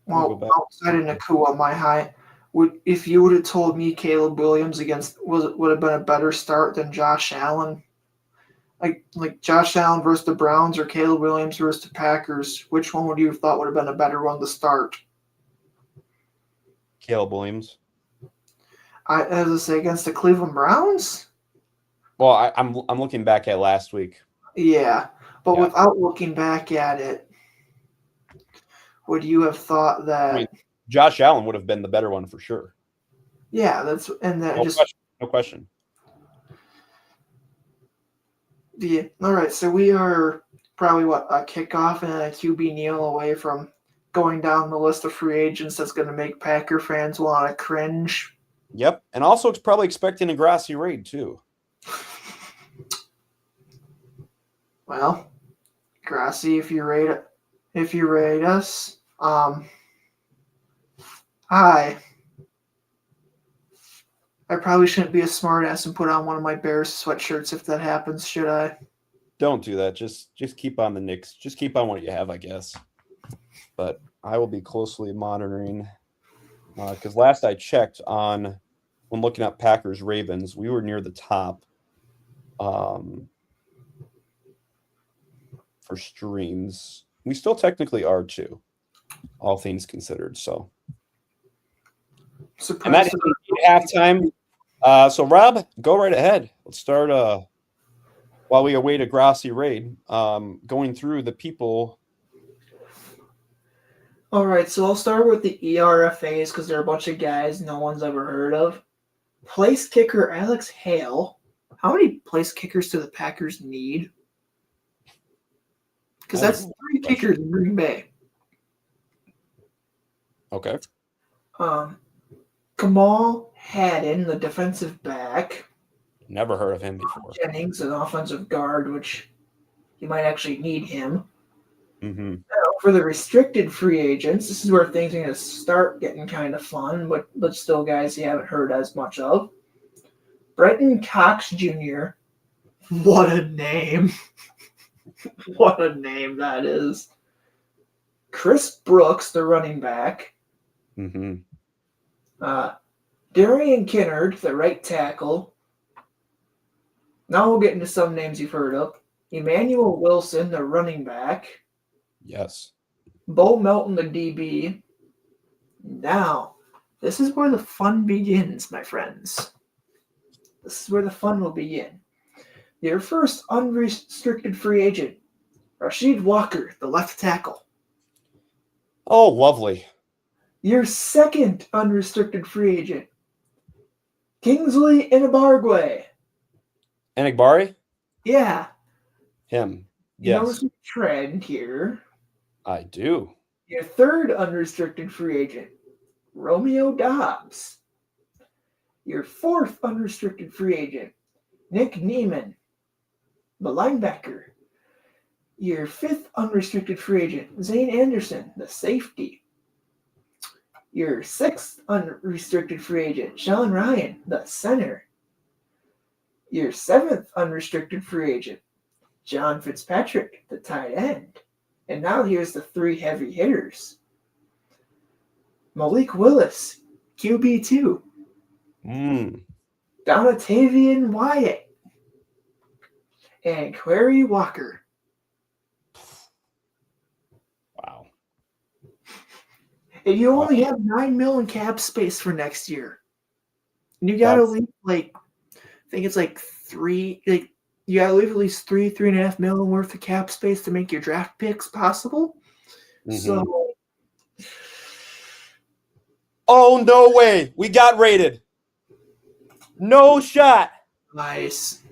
Well, go back. outside of Nakua, if you would have told me Caleb Williams would have been a better start than Josh Allen, like Josh Allen versus the Browns or Caleb Williams versus the Packers, which one would you have thought would have been a better one to start? Caleb Williams. As I say, against the Cleveland Browns? Well, I'm looking back at last week. Yeah, but Yeah. without looking back at it, would you have thought that? I mean, Josh Allen would have been the better one for sure. Yeah, No question. All right, so we are probably a kickoff and a QB kneel away from going down the list of free agents that's going to make Packer fans want to cringe. Yep, and also it's probably expecting a grassy raid too. Well, Grassy, if you rate us, hi. I probably shouldn't be a smartass and put on one of my Bears sweatshirts if that happens, should I? Don't do that. Just keep on the Knicks. Just keep on what you have, I guess. But I will be closely monitoring because last I checked when looking at Packers Ravens, we were near the top for streams. We still technically are too, all things considered. So, and that is halftime. So Rob, go right ahead. Let's start while we await a grassy raid, going through the people All right, so I'll start with the ERFAs because they're a bunch of guys no one's ever heard of. Place kicker Alex Hale. How many place kickers do the Packers need? Because That is that's a three question. kickers in Green Bay. Okay. Kamal Haddon, the defensive back. Never heard of him before. Jennings, an offensive guard, which you might actually need him. Mm-hmm. For the restricted free agents, this is where things are going to start getting kind of fun, but still guys you haven't heard as much of. Brenton Cox Jr. What a name. What a name that is. Chris Brooks, the running back. Mm-hmm. Darian Kinnard, the right tackle. Now we'll get into some names you've heard of. Emmanuel Wilson, the running back. Yes. Bo Melton, the DB. Now, this is where the fun begins, my friends. This is where the fun will begin. Your first unrestricted free agent, Rashid Walker, the left tackle. Oh, lovely. Your second unrestricted free agent, Kingsley Enabargwe. Enigbari? Yeah, Him. you Yes. notice a trend here. I do. Your third unrestricted free agent, Romeo Dobbs. Your fourth unrestricted free agent, Nick Neiman, the linebacker. Your fifth unrestricted free agent, Zane Anderson, the safety. Your sixth unrestricted free agent, Sean Ryan, the center. Your seventh unrestricted free agent, John Fitzpatrick, the tight end. And now here's the three heavy hitters. Malik Willis, QB2. Mm. Donatavian Wyatt. And Query Walker. Wow. And you only have $9 million cap space for next year. And you gotta leave I think it's you gotta leave at least $3.5 million worth of cap space to make your draft picks possible. Mhm. So Oh, no way. We got rated. No shot. nice.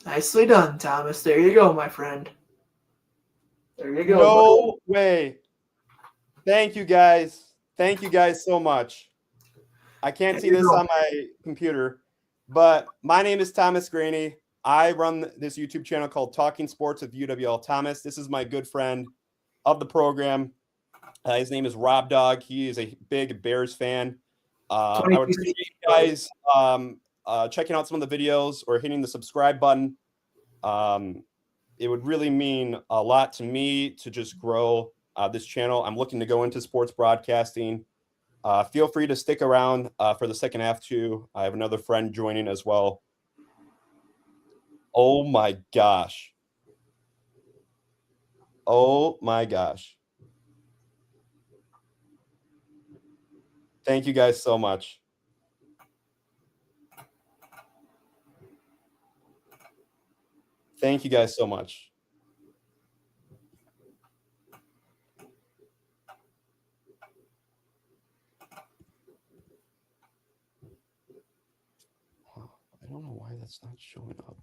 Nicely done, Thomas. There you go, my friend. There you go. No way. Thank you, guys. Thank you guys so much. I can't see this on my computer, but my name is Thomas Graney. I run this YouTube channel called Talking Sports with UWL Thomas. This is my good friend of the program. His name is Rob Dog. He is a big Bears fan. I would appreciate you guys checking out some of the videos or hitting the subscribe button. It would really mean a lot to me to just grow this channel. I'm looking to go into sports broadcasting. Feel free to stick around for the second half too. I have another friend joining as well. Oh my gosh. Oh my gosh. Thank you guys so much. Thank you guys so much. I don't know why that's not showing up.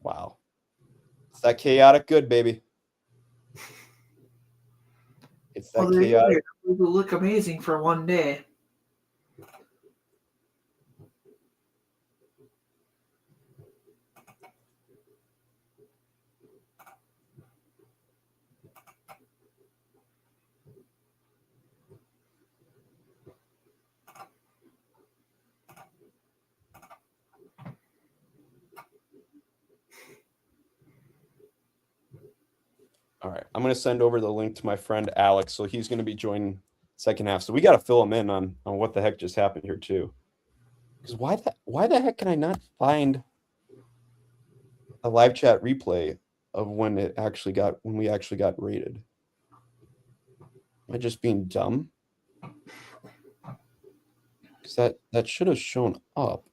Wow. It's that chaotic good, baby. It's that chaotic. It will look amazing for one day. All right. I'm going to send over the link to my friend Alex. So he's going to be joining second half. So we got to fill him in on what the heck just happened here too. Because why the heck can I not find a live chat replay of when we actually got rated? Am I just being dumb? Because that should have shown up.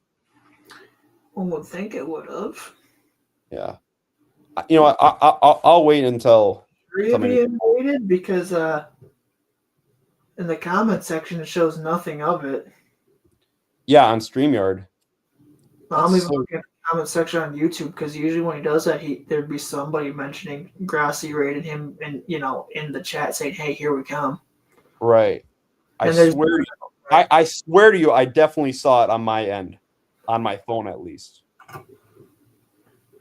One would think it would have. Yeah. You know, I'll wait until somebody. Being invaded because in the comment section it shows nothing of it. Yeah, on StreamYard. I'm That's even so- looking at the comment section on YouTube because usually when he does that, there'd be somebody mentioning Grassy rated him and in the chat saying, "Hey, here we come." Right. I And there's- swear. I swear to you, I definitely saw it on my end, on my phone at least.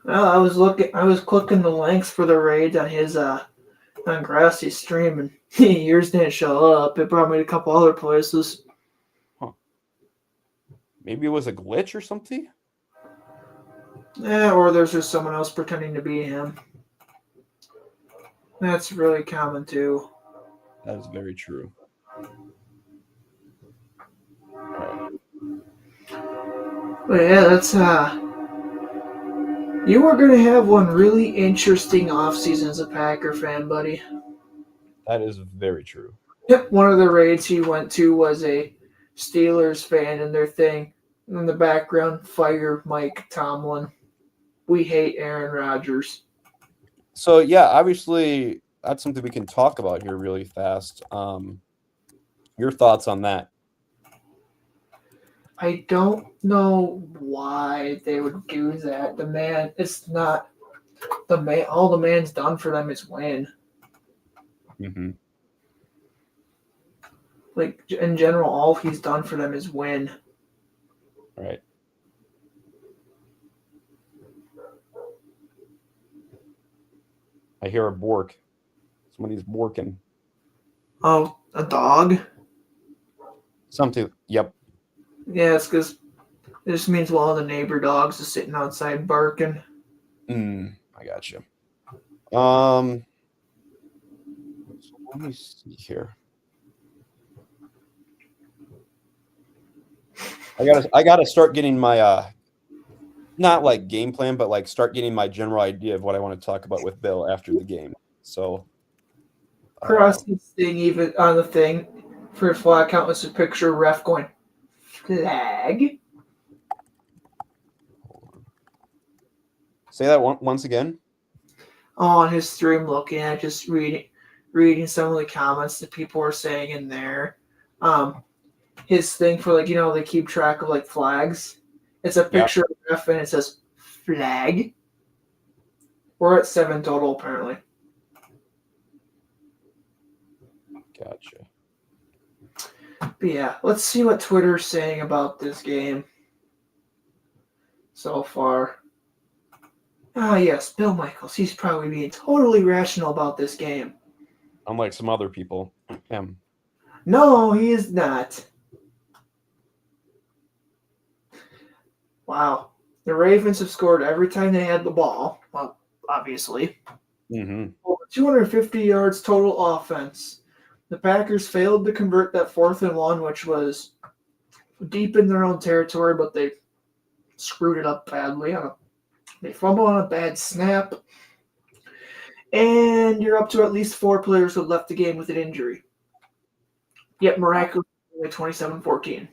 Well, I was clicking the links for the raids on his on Grassy's stream, and yours didn't show up. It brought me to a couple other places. Maybe it was a glitch or something. Yeah, or there's just someone else pretending to be him. That's really common too. That is very true. But yeah, that's you are gonna have one really interesting off season as a Packer fan, buddy. That is very true. Yep, one of the raids he went to was a Steelers fan, and their thing in the background, fire Mike Tomlin. We hate Aaron Rodgers. So yeah, obviously that's something we can talk about here really fast. Your thoughts on that? I don't know why they would do that. The man, it's not the man. All the man's done for them is win. Mm-hmm. Like in general, all he's done for them is win. Right. I hear a bork. Somebody's borking. Oh, a dog? Something. Yep. Yeah, it's because it just means one of the neighbor dogs is sitting outside barking. I got you. So let me see here. I gotta start getting my not like game plan, but like start getting my general idea of what I want to talk about with Bill after the game. So Karaski's thing, even on the thing for his flag count, was a picture of ref going, flag? say that once again. Oh, on his stream, looking at just reading some of the comments that people were saying in there. His thing for they keep track of like flags. It's a picture of ref and it says flag. We're at 7 total apparently. Gotcha. But yeah, let's see what Twitter's saying about this game so far. Ah, yes, Bill Michaels. He's probably being totally rational about this game. Unlike some other people. No, he is not. Wow. The Ravens have scored every time they had the ball. Well, obviously. Mm-hmm. Over 250 yards total offense. The Packers failed to convert that 4th and 1, which was deep in their own territory, but they screwed it up badly. They fumbled on a bad snap. And you're up to at least 4 players who left the game with an injury. Yet miraculously 27-14.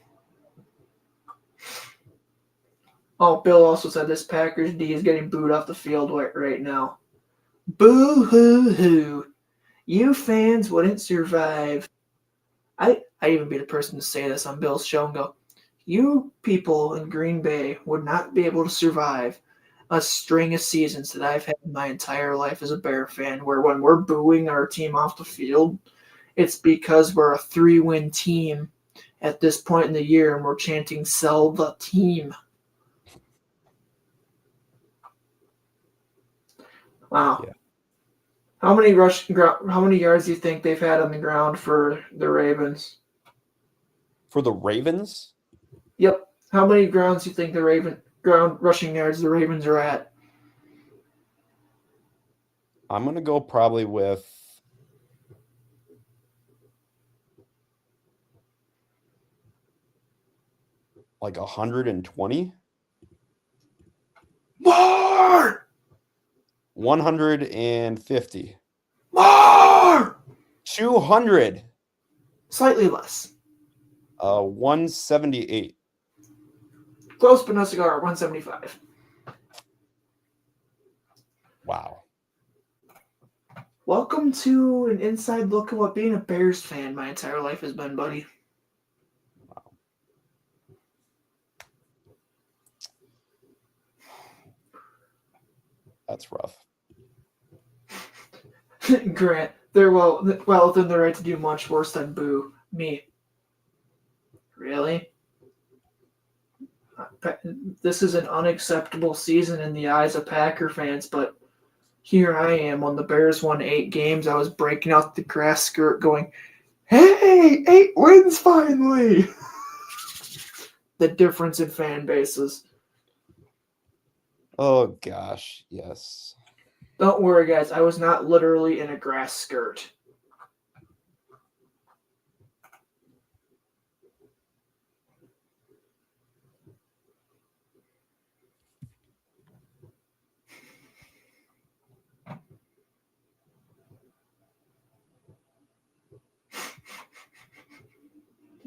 Oh, Bill also said this Packers D is getting booed off the field right now. Boo-hoo-hoo. You fans wouldn't survive. I even be the person to say this on Bill's show and go, you people in Green Bay would not be able to survive a string of seasons that I've had in my entire life as a Bear fan, where when we're booing our team off the field, it's because we're a 3-win team at this point in the year and we're chanting, sell the team. Wow. Yeah. How many yards do you think they've had on the ground for the Ravens? For the Ravens? Yep. How many ground rushing yards the Ravens are at? I'm gonna go probably with like 120. More! 150. More! 200. Slightly less. 178. Close but no cigar, 175. Wow. Welcome to an inside look at what being a Bears fan my entire life has been, buddy. That's rough. Grant, they're well within the right to do much worse than boo me. Really? This is an unacceptable season in the eyes of Packer fans, but here I am. When the Bears won 8 games, I was breaking out the grass skirt going, hey, 8 wins finally! The difference in fan bases. Oh gosh, yes. Don't worry, guys. I was not literally in a grass skirt.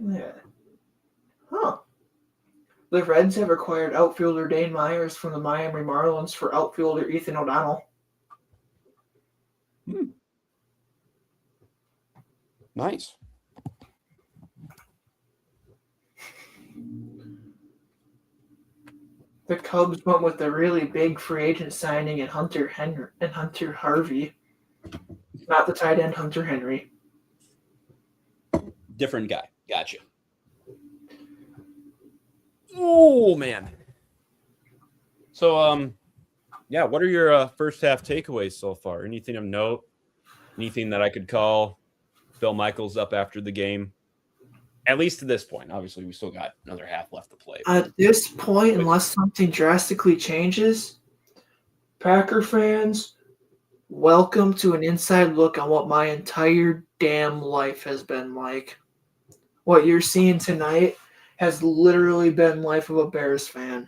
Yeah. Huh. The Reds have acquired outfielder Dane Myers from the Miami Marlins for outfielder Ethan O'Donnell. Nice. The Cubs went with a really big free agent signing in Hunter Harvey. Not the tight end Hunter Henry. Different guy. Gotcha. Oh man. So yeah, what are your first half takeaways so far? Anything of note? Anything that I could call Phil Michaels up after the game? At least to this point. Obviously, we still got another half left to play. At this point, unless something drastically changes, Packer fans, welcome to an inside look on what my entire damn life has been like. What you're seeing tonight has literally been life of a Bears fan.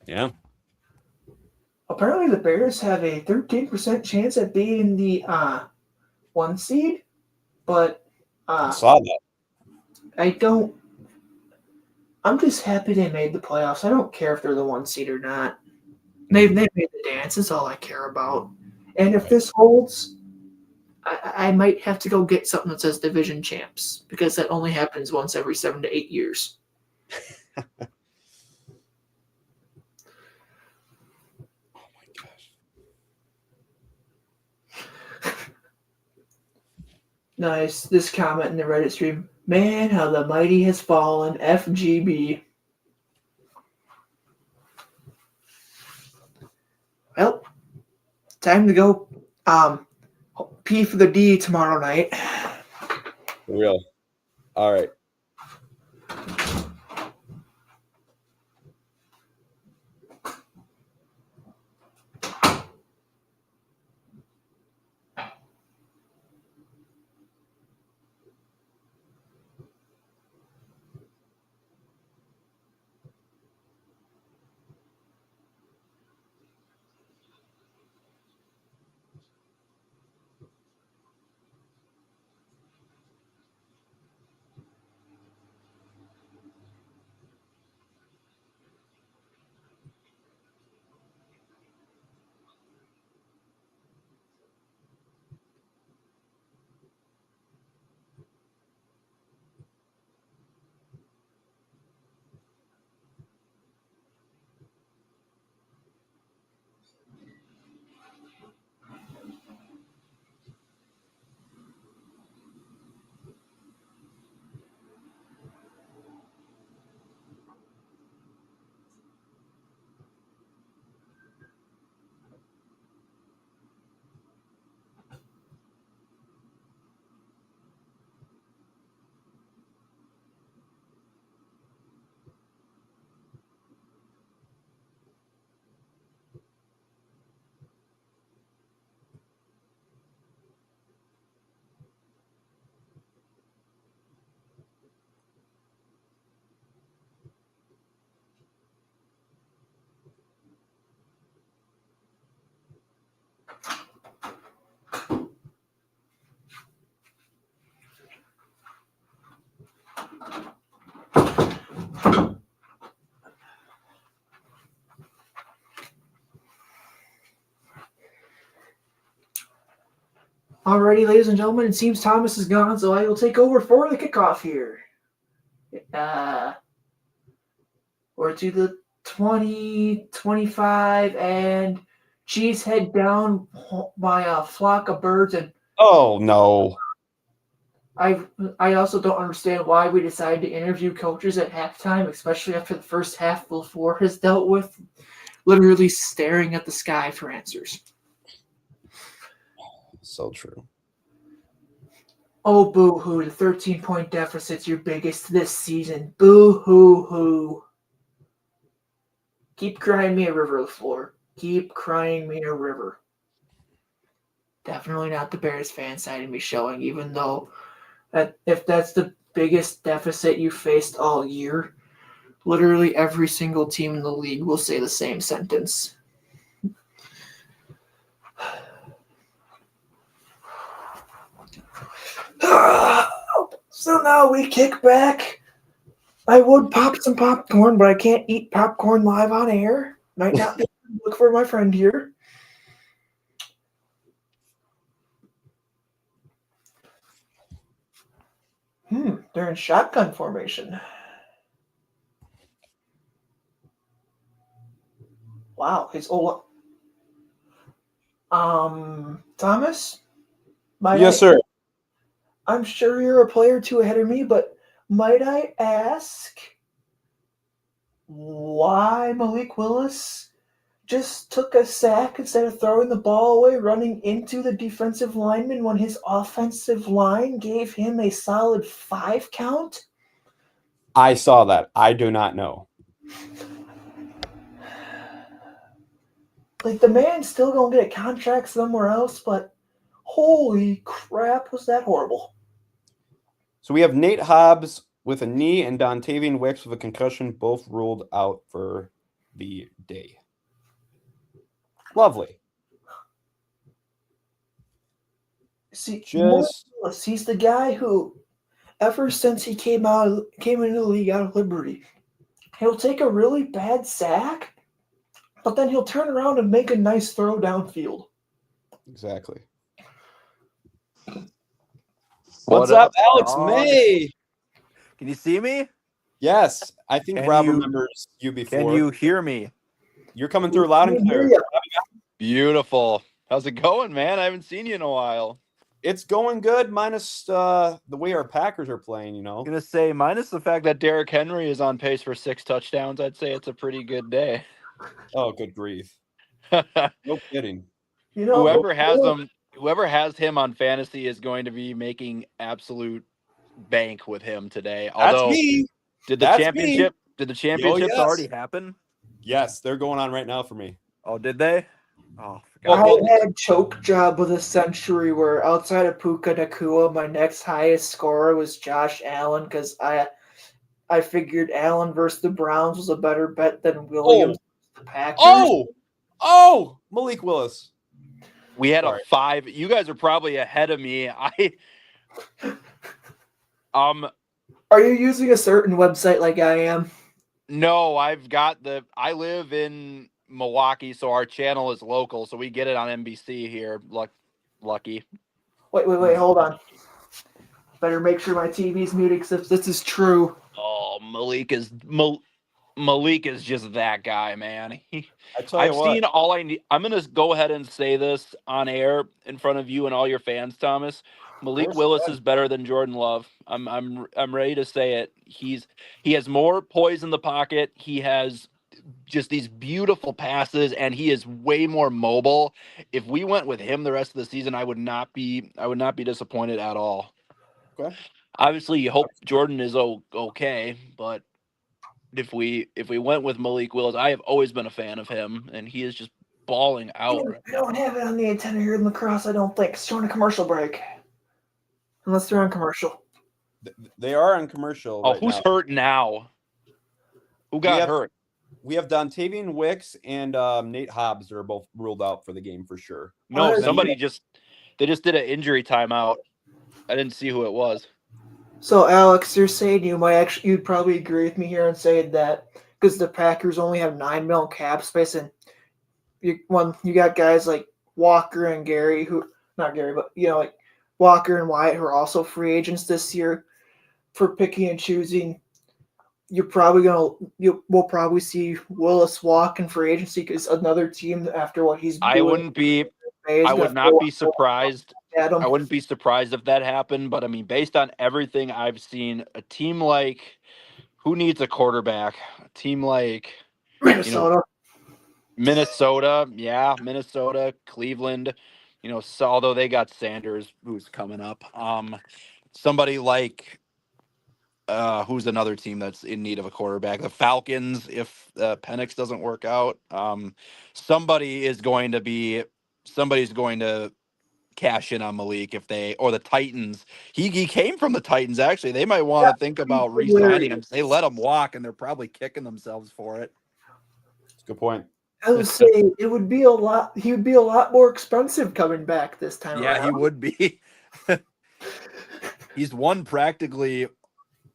Yeah. Apparently, the Bears have a 13% chance at being the 1 seed, but I saw that. I'm just happy they made the playoffs. I don't care if they're the 1 seed or not. They made the dance. That's all I care about. And if this holds, I might have to go get something that says division champs because that only happens once every 7 to 8 years. Oh my gosh. Nice. This comment in the Reddit stream. Man, how the mighty has fallen. FGB. Well, time to go P for the D tomorrow night. For real. All right. Alrighty, ladies and gentlemen, it seems Thomas is gone, so I will take over for the kickoff here. We're to the 20, 25, and Chiefs head down by a flock of birds. And Oh no. I also don't understand why we decided to interview coaches at halftime, especially after the first half before has dealt with literally staring at the sky for answers. So true. Oh, boo-hoo, the 13-point deficit's your biggest this season. Boo-hoo-hoo. Keep crying me a river, LaFleur. Keep crying me a river. Definitely not the Bears fan side of me showing, even though if that's the biggest deficit you faced all year, literally every single team in the league will say the same sentence. So now we kick back. I would pop some popcorn, but I can't eat popcorn live on air. Might not be able to look for my friend here. They're in shotgun formation. Wow, his old Thomas? Yes, sir. I'm sure you're a player or two ahead of me, but might I ask why Malik Willis just took a sack instead of throwing the ball away, running into the defensive lineman when his offensive line gave him a solid 5 count? I saw that. I do not know. Like, the man's still going to get a contract somewhere else, but holy crap, was that horrible. So we have Nate Hobbs with a knee and Dontavian Wicks with a concussion, both ruled out for the day. Lovely. See, Just he's the guy who, ever since he came into the league out of Liberty, he'll take a really bad sack, but then he'll turn around and make a nice throw downfield. exactly. What What's up, Alex dog? May? Can you see me? Yes, I think Can Rob you- remembers you before. Can you hear me? You're coming through loud and clear. Beautiful. How's it going, man? I haven't seen you in a while. It's going good, minus the way our Packers are playing. You know. I'm gonna say minus the fact That Derrick Henry is on pace for 6 touchdowns. I'd say it's a pretty good day. Oh, good grief! No kidding. You know, whoever has him on fantasy is going to be making absolute bank with him today. That's Although, me. did the That's championship? Did the championships yes. already happen? Yes, they're going on right now for me. Oh, did they? Oh, Well, I had choke job of the century where outside of Puka Nakua, my next highest scorer was Josh Allen because I figured Allen versus the Browns was a better bet than Williams versus the Packers. Oh, Malik Willis. We had Sorry. a 5. You guys are probably ahead of me. Are you using a certain website like I am? No, I live in Milwaukee, so our channel is local, so we get it on NBC here. Lucky. Wait, hold on. Better make sure my TV's muted because if this is true. Oh, Malik is just that guy, man. I tell you I've what. seen all I need. I'm gonna go ahead and say this on air in front of you and all your fans, Thomas. Malik course, Willis go is better than Jordan Love. I'm ready to say it. He has more poise in the pocket. He has just these beautiful passes, and he is way more mobile. If we went with him the rest of the season, I would not be disappointed at all. Okay. Obviously, you hope Jordan is okay, but if we went with Malik Willis, I have always been a fan of him, and he is just balling out. I don't have it on the antenna here in lacrosse, I don't think. It's during a commercial break. Unless they're on commercial. They are on commercial. Oh, right who's now. hurt now? Who got hurt? We have Dontavian Wicks and Nate Hobbs that are both ruled out for the game for sure. No, Oh, somebody they just did an injury timeout. I didn't see who it was. So, Alex, you're saying you'd probably agree with me here and say that because the Packers only have $9 million cap space, and you got guys like Walker and Gary, not Gary, but like Walker and Wyatt, who are also free agents this year, for picking and choosing. We'll probably see Willis walk in free agency because another team after what he's doing. I would not be surprised. At him. I wouldn't be surprised if that happened, but I mean, based on everything I've seen, a team like who needs a quarterback? A team like Minnesota. Minnesota, Cleveland, so although they got Sanders, who's coming up. Somebody like who's another team that's in need of a quarterback? The Falcons, if Penix doesn't work out. Somebody's going to cash in on Malik or the Titans. He came from the Titans, actually. They might want to think about re-signing him. They let him walk, and they're probably kicking themselves for it. That's a good point. I would say it would be a lot. He would be a lot more expensive coming back this time. Yeah, around. he would be. He's won practically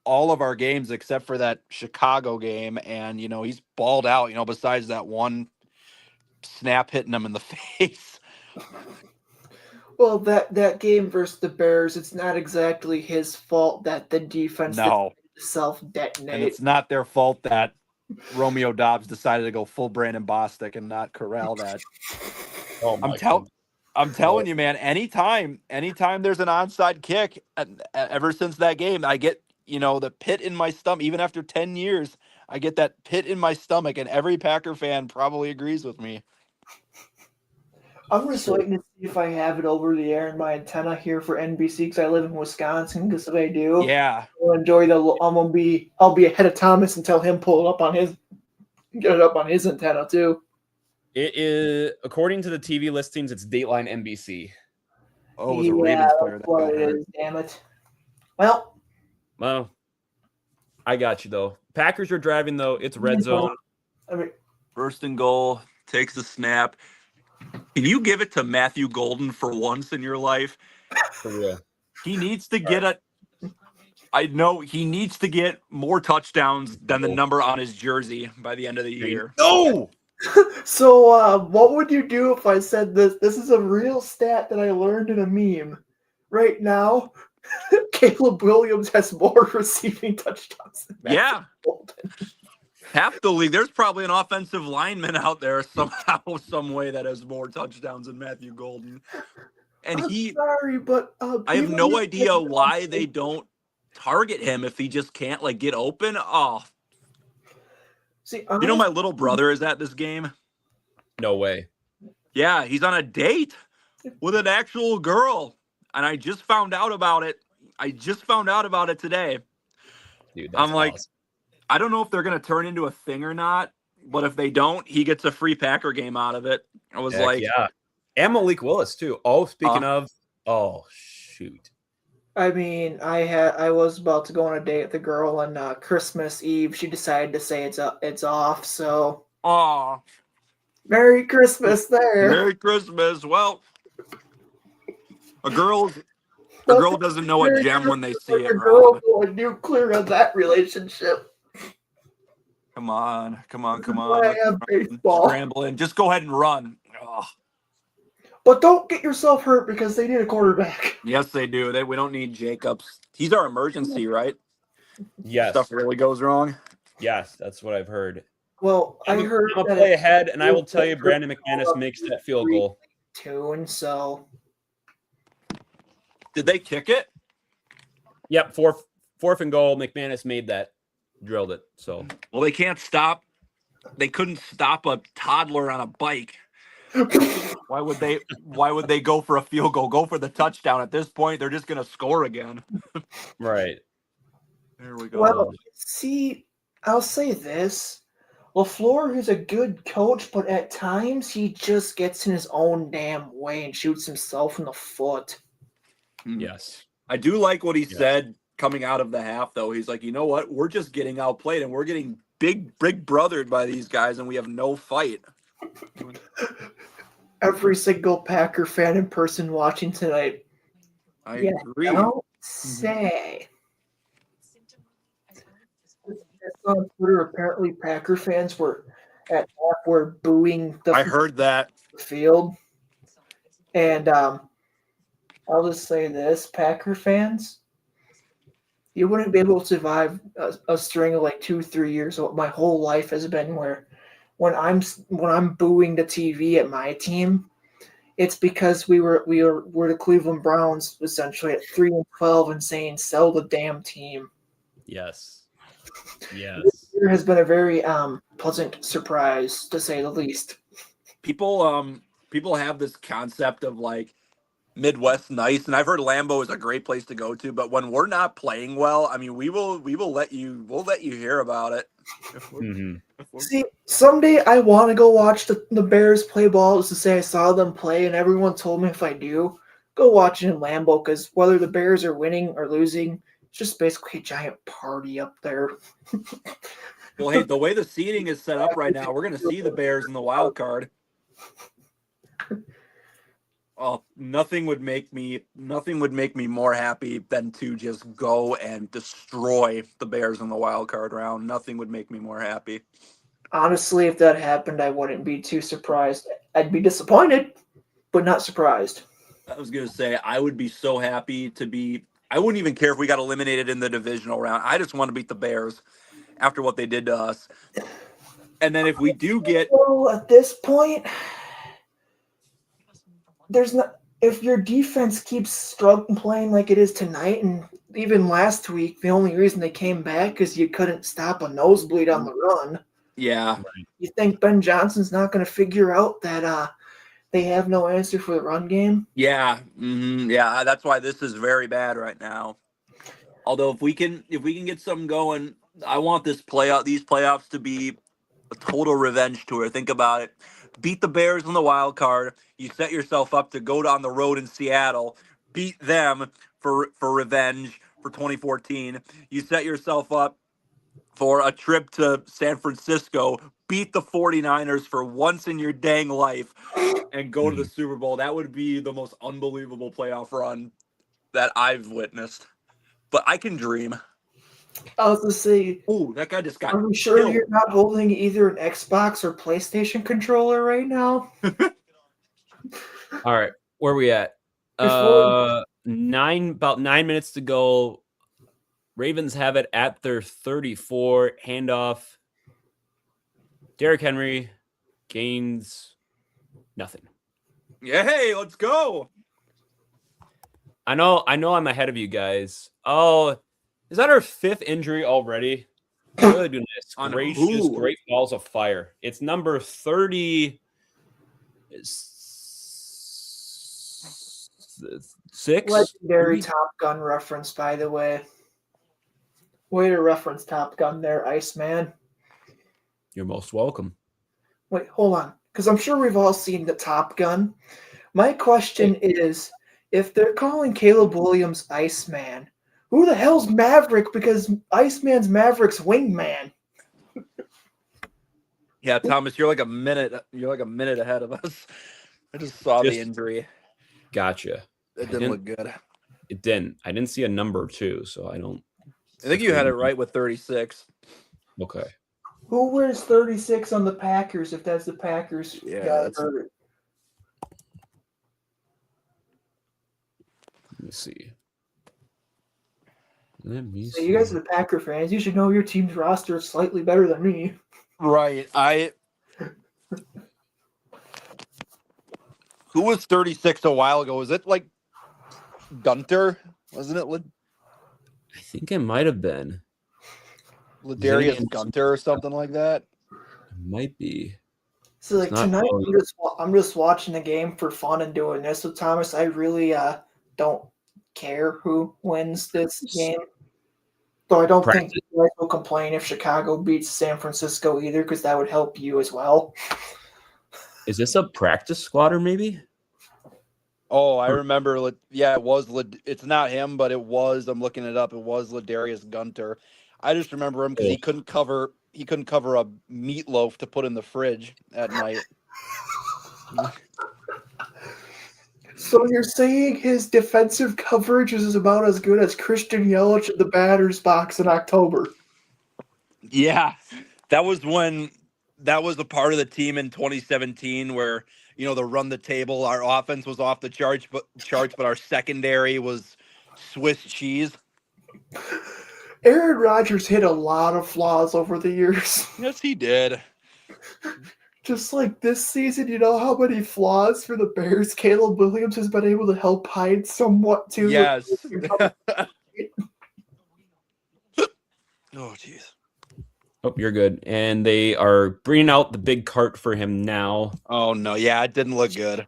all of our games except for that Chicago game, and he's balled out. Besides that one snap hitting him in the face. Well, that game versus the Bears, it's not exactly his fault that the defense self-detonate. And it's not their fault that Romeo Dobbs decided to go full Brandon Bostic and not corral that. Oh my I'm telling you, man, anytime there's an onside kick, ever since that game, I get, the pit in my stomach. Even after 10 years, I get that pit in my stomach, and every Packer fan probably agrees with me. I'm just waiting to see if I have it over the air in my antenna here for NBC because I live in Wisconsin. Because if I do, Yeah, I'll enjoy I'll be ahead of Thomas and tell him pull it up on get it up on his antenna too. It is, according to the TV listings, it's Dateline NBC. Oh, it was a Ravens player that what got it hurt. is. Damn it. Well, I got you though. Packers are driving though. It's red zone. I mean, First and goal, takes the snap. Can you give it to Matthew Golden for once in your life? For real. He needs to get I know he needs to get more touchdowns than the number on his jersey by the end of the year. No. So, what would you do if I said this? This is a real stat that I learned in a meme. Right now, Caleb Williams has more receiving touchdowns than Matthew Golden. Half the league, there's probably an offensive lineman out there somehow, some way that has more touchdowns than Matthew Golden. And I'm sorry, but I have no idea why they don't target him if he just can't get open. Oh, see, my little brother is at this game. No way. Yeah, he's on a date with an actual girl, and I just found out about it. Today. Dude, that's I'm like, awesome. I don't know if they're going to turn into a thing or not, but if they don't, he gets a free Packer game out of it. I was yeah. And Malik Willis too. Oh, speaking of, shoot. I mean, I was about to go on a date with the girl on Christmas Eve. She decided to say it's off. So, Merry Christmas there. Merry Christmas. Well, a girl doesn't know a gem when they see it. A girl going nuclear in that relationship. Come on. I have baseball. Scrambling. Just go ahead and run. Ugh. But don't get yourself hurt because they need a quarterback. Yes, they do. We don't need Jacobs. He's our emergency, right? Yes. Stuff really goes wrong. Yes, that's what I've heard. Well, I heard I'm that gonna play ahead, and I will tell you, Brandon McManus makes that field goal. So, Did they kick it? Yep, fourth and goal. McManus made that, drilled it. So, well, they can't stop. They couldn't stop a toddler on a bike. Why would they go for a field goal? Go for the touchdown. At this point, they're just going to score again. right. There we go. Well, see, I'll say this. LaFleur is a good coach, but at times he just gets in his own damn way and shoots himself in the foot. Yes. I do like what he said coming out of the half, though. He's like, you know what? We're just getting outplayed, and we're getting big brothered by these guys, and we have no fight. Every single Packer fan in person watching tonight. I agree. Don't say. On Twitter, apparently Packer fans were booing I heard that. field. And I'll just say this, Packer fans, you wouldn't be able to survive a string of like 2-3 years. What my whole life has been where when I'm booing the TV at my team, it's because we're the Cleveland Browns essentially at 3-12 and saying sell the damn team. Yes. Yes. This year has been a very pleasant surprise to say the least. People have this concept of like Midwest nice, and I've heard Lambeau is a great place to go to, but when we're not playing well, I mean, we'll let you hear about it. Mhm. See, someday I want to go watch the Bears play ball just to say I saw them play, and everyone told me if I do, go watch it in Lambeau because whether the Bears are winning or losing, it's just basically a giant party up there. Well, hey, the way the seating is set up right now, we're going to see the Bears in the wild card. Oh, nothing would make me more happy than to just go and destroy the Bears in the wild card round. Nothing would make me more happy. Honestly, if that happened, I wouldn't be too surprised. I'd be disappointed, but not surprised. I was going to say, I would be so happy to be. I wouldn't even care if we got eliminated in the divisional round. I just want to beat the Bears after what they did to us. And then if we do get. Well, at this point, there's not. If your defense keeps struggling playing like it is tonight, and even last week, the only reason they came back is you couldn't stop a nosebleed on the run. Yeah. You think Ben Johnson's not going to figure out that they have no answer for the run game? Yeah. Yeah. That's why this is very bad right now. Although if we can get something going, I want these playoffs to be a total revenge tour. Think about it. Beat the Bears in the wild card. You set yourself up to go on the road in Seattle, beat them for revenge for 2014. You set yourself up for a trip to San Francisco, beat the 49ers for once in your dang life, and go to the Super Bowl. That would be the most unbelievable playoff run that I've witnessed. But I can dream. I was to say, Ooh, that guy just got are we sure killed. you're not holding either an Xbox or PlayStation controller right now? All right, where are we at? Before- About 9 minutes to go. Ravens have it at their 34. Handoff. Derrick Henry gains nothing. Yeah, hey, let's go. I know I'm ahead of you guys. Oh, is that our 5th injury already? Goodness On gracious, who? great balls of fire. It's number 36. Legendary Top Gun reference, by the way. Way to reference Top Gun there, Iceman. You're most welcome. Wait, hold on. Because I'm sure we've all seen the Top Gun. My question is, if they're calling Caleb Williams Iceman, who the hell's Maverick? Because Iceman's Maverick's wingman. Yeah, Thomas, you're like a minute ahead of us. I just saw the injury. Gotcha. It didn't look good. It didn't. I didn't see a number 2, so I don't. I think you had it right with 36. Okay. Who wears 36 on the Packers if that's the Packers? Yeah, guy that's- hurt? Let me see. Let me So see. you guys are the Packer fans. You should know your team's roster is slightly better than me. Right. Who was 36 a while ago? Was it like Gunter? Wasn't it I think it might have been. Ladarius Zane- Gunter or something like that? It might be. So like It's not tonight, close. I'm just watching the game for fun and doing this. So Thomas, I really don't care who wins this game. So I don't think you guys will complain if Chicago beats San Francisco either, because that would help you as well. Is this a practice squatter, maybe? Oh, I remember. Yeah, it was. It's not him, but it was. I'm looking it up. It was Ladarius Gunter. I just remember him because he couldn't cover. He couldn't cover a meatloaf to put in the fridge at night. So you're saying his defensive coverage is about as good as Christian Yelich at the batter's box in October? Yeah, that was a part of the team in 2017 where the run the table. Our offense was off the charts, but our secondary was Swiss cheese. Aaron Rodgers hit a lot of flaws over the years. Yes, he did. Just like this season, you know how many flaws for the Bears Caleb Williams has been able to help hide somewhat too. Yes. Oh, jeez. Oh, you're good. And they are bringing out the big cart for him now. Oh no, yeah, it didn't look good.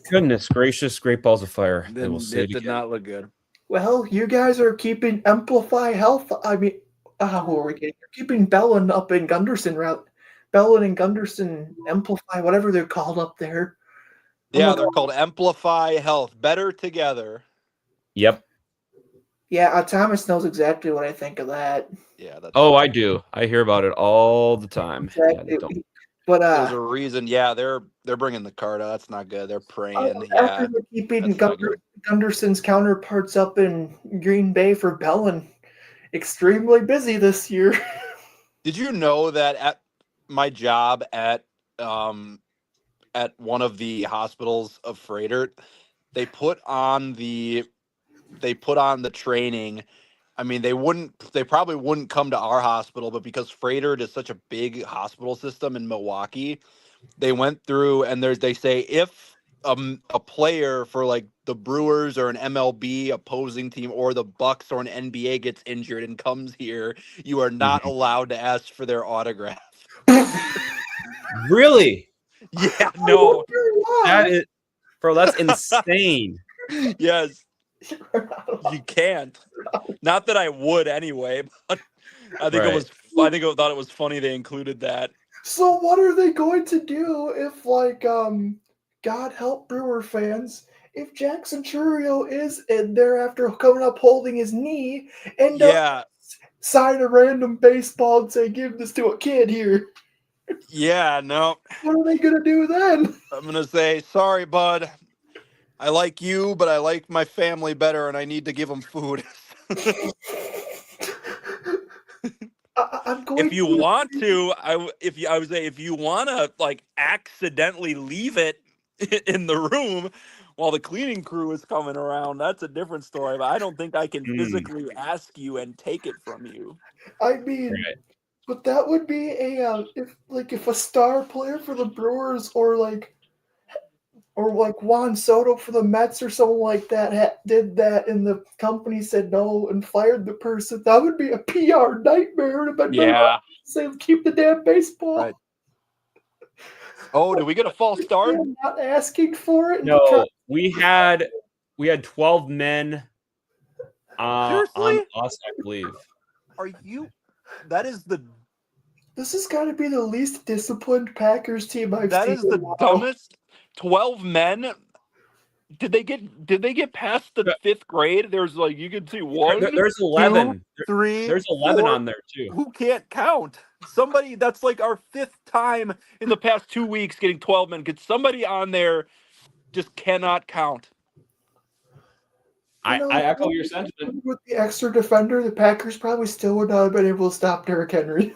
Goodness gracious, great balls of fire. I will say It it did again. not look good. Well, you guys are keeping Amplify Health. I mean, who are we getting? You're keeping Bellin up in Gunderson route. Bellin and Gunderson Amplify, whatever they're called up there. Yeah, they're called Amplify Health. Better together. Yep. Yeah, Thomas knows exactly what I think of that. Yeah, that's Oh, I do. I hear about it all the time. Yeah, Exactly. don't- But there's a reason. Yeah, they're bringing the card out. That's not good. They're praying. Yeah, after we're keeping that's not good. Gunderson's counterparts up in Green Bay for Bellin, extremely busy this year. Did you know that at my job at one of the hospitals of Freighter, they put on the training. I mean, they probably wouldn't come to our hospital, but because Freighter is such a big hospital system in Milwaukee, they went through and they say if a player for like the Brewers or an MLB opposing team or the Bucks or an NBA gets injured and comes here, you are not allowed to ask for their autograph. Really? Yeah, no. That is, bro, that's insane. Yes. You can't. Not that I would anyway, but I think I thought it was funny they included that. So what are they going to do if, like, God help Brewer fans, if Jackson Chourio is in there after coming up holding his knee and Yeah. sign a random baseball and say, give this to a kid here? Yeah, no. What are they going to do then? I'm going to say, sorry, bud. I like you, but I like my family better, and I need to give them food. I'm going If you want to, I would say if you want to like accidentally leave it in the room while the cleaning crew is coming around, that's a different story. But I don't think I can physically ask you and take it from you. I mean, Right. but that would be if a star player for the Brewers or like Juan Soto for the Mets or someone like that did that, and the company said no and fired the person. That would be a PR nightmare. But say keep the damn baseball. Right. Oh, did we get a false start? I'm not asking for it. No, we had 12 men on Seriously? us, I believe. Are you? That is the This has got to be the least disciplined Packers team I've that seen. is the dumbest. 12 men. Did they get past the fifth grade? There's like you can see one. There's 11. 2, 3. There's 11 4. on there too. Who can't count? Somebody that's like our fifth time in the past 2 weeks getting 12 men. Get somebody on there just cannot count. I echo your sentiment. With the extra defender, the Packers probably still would not have been able to stop Derrick Henry.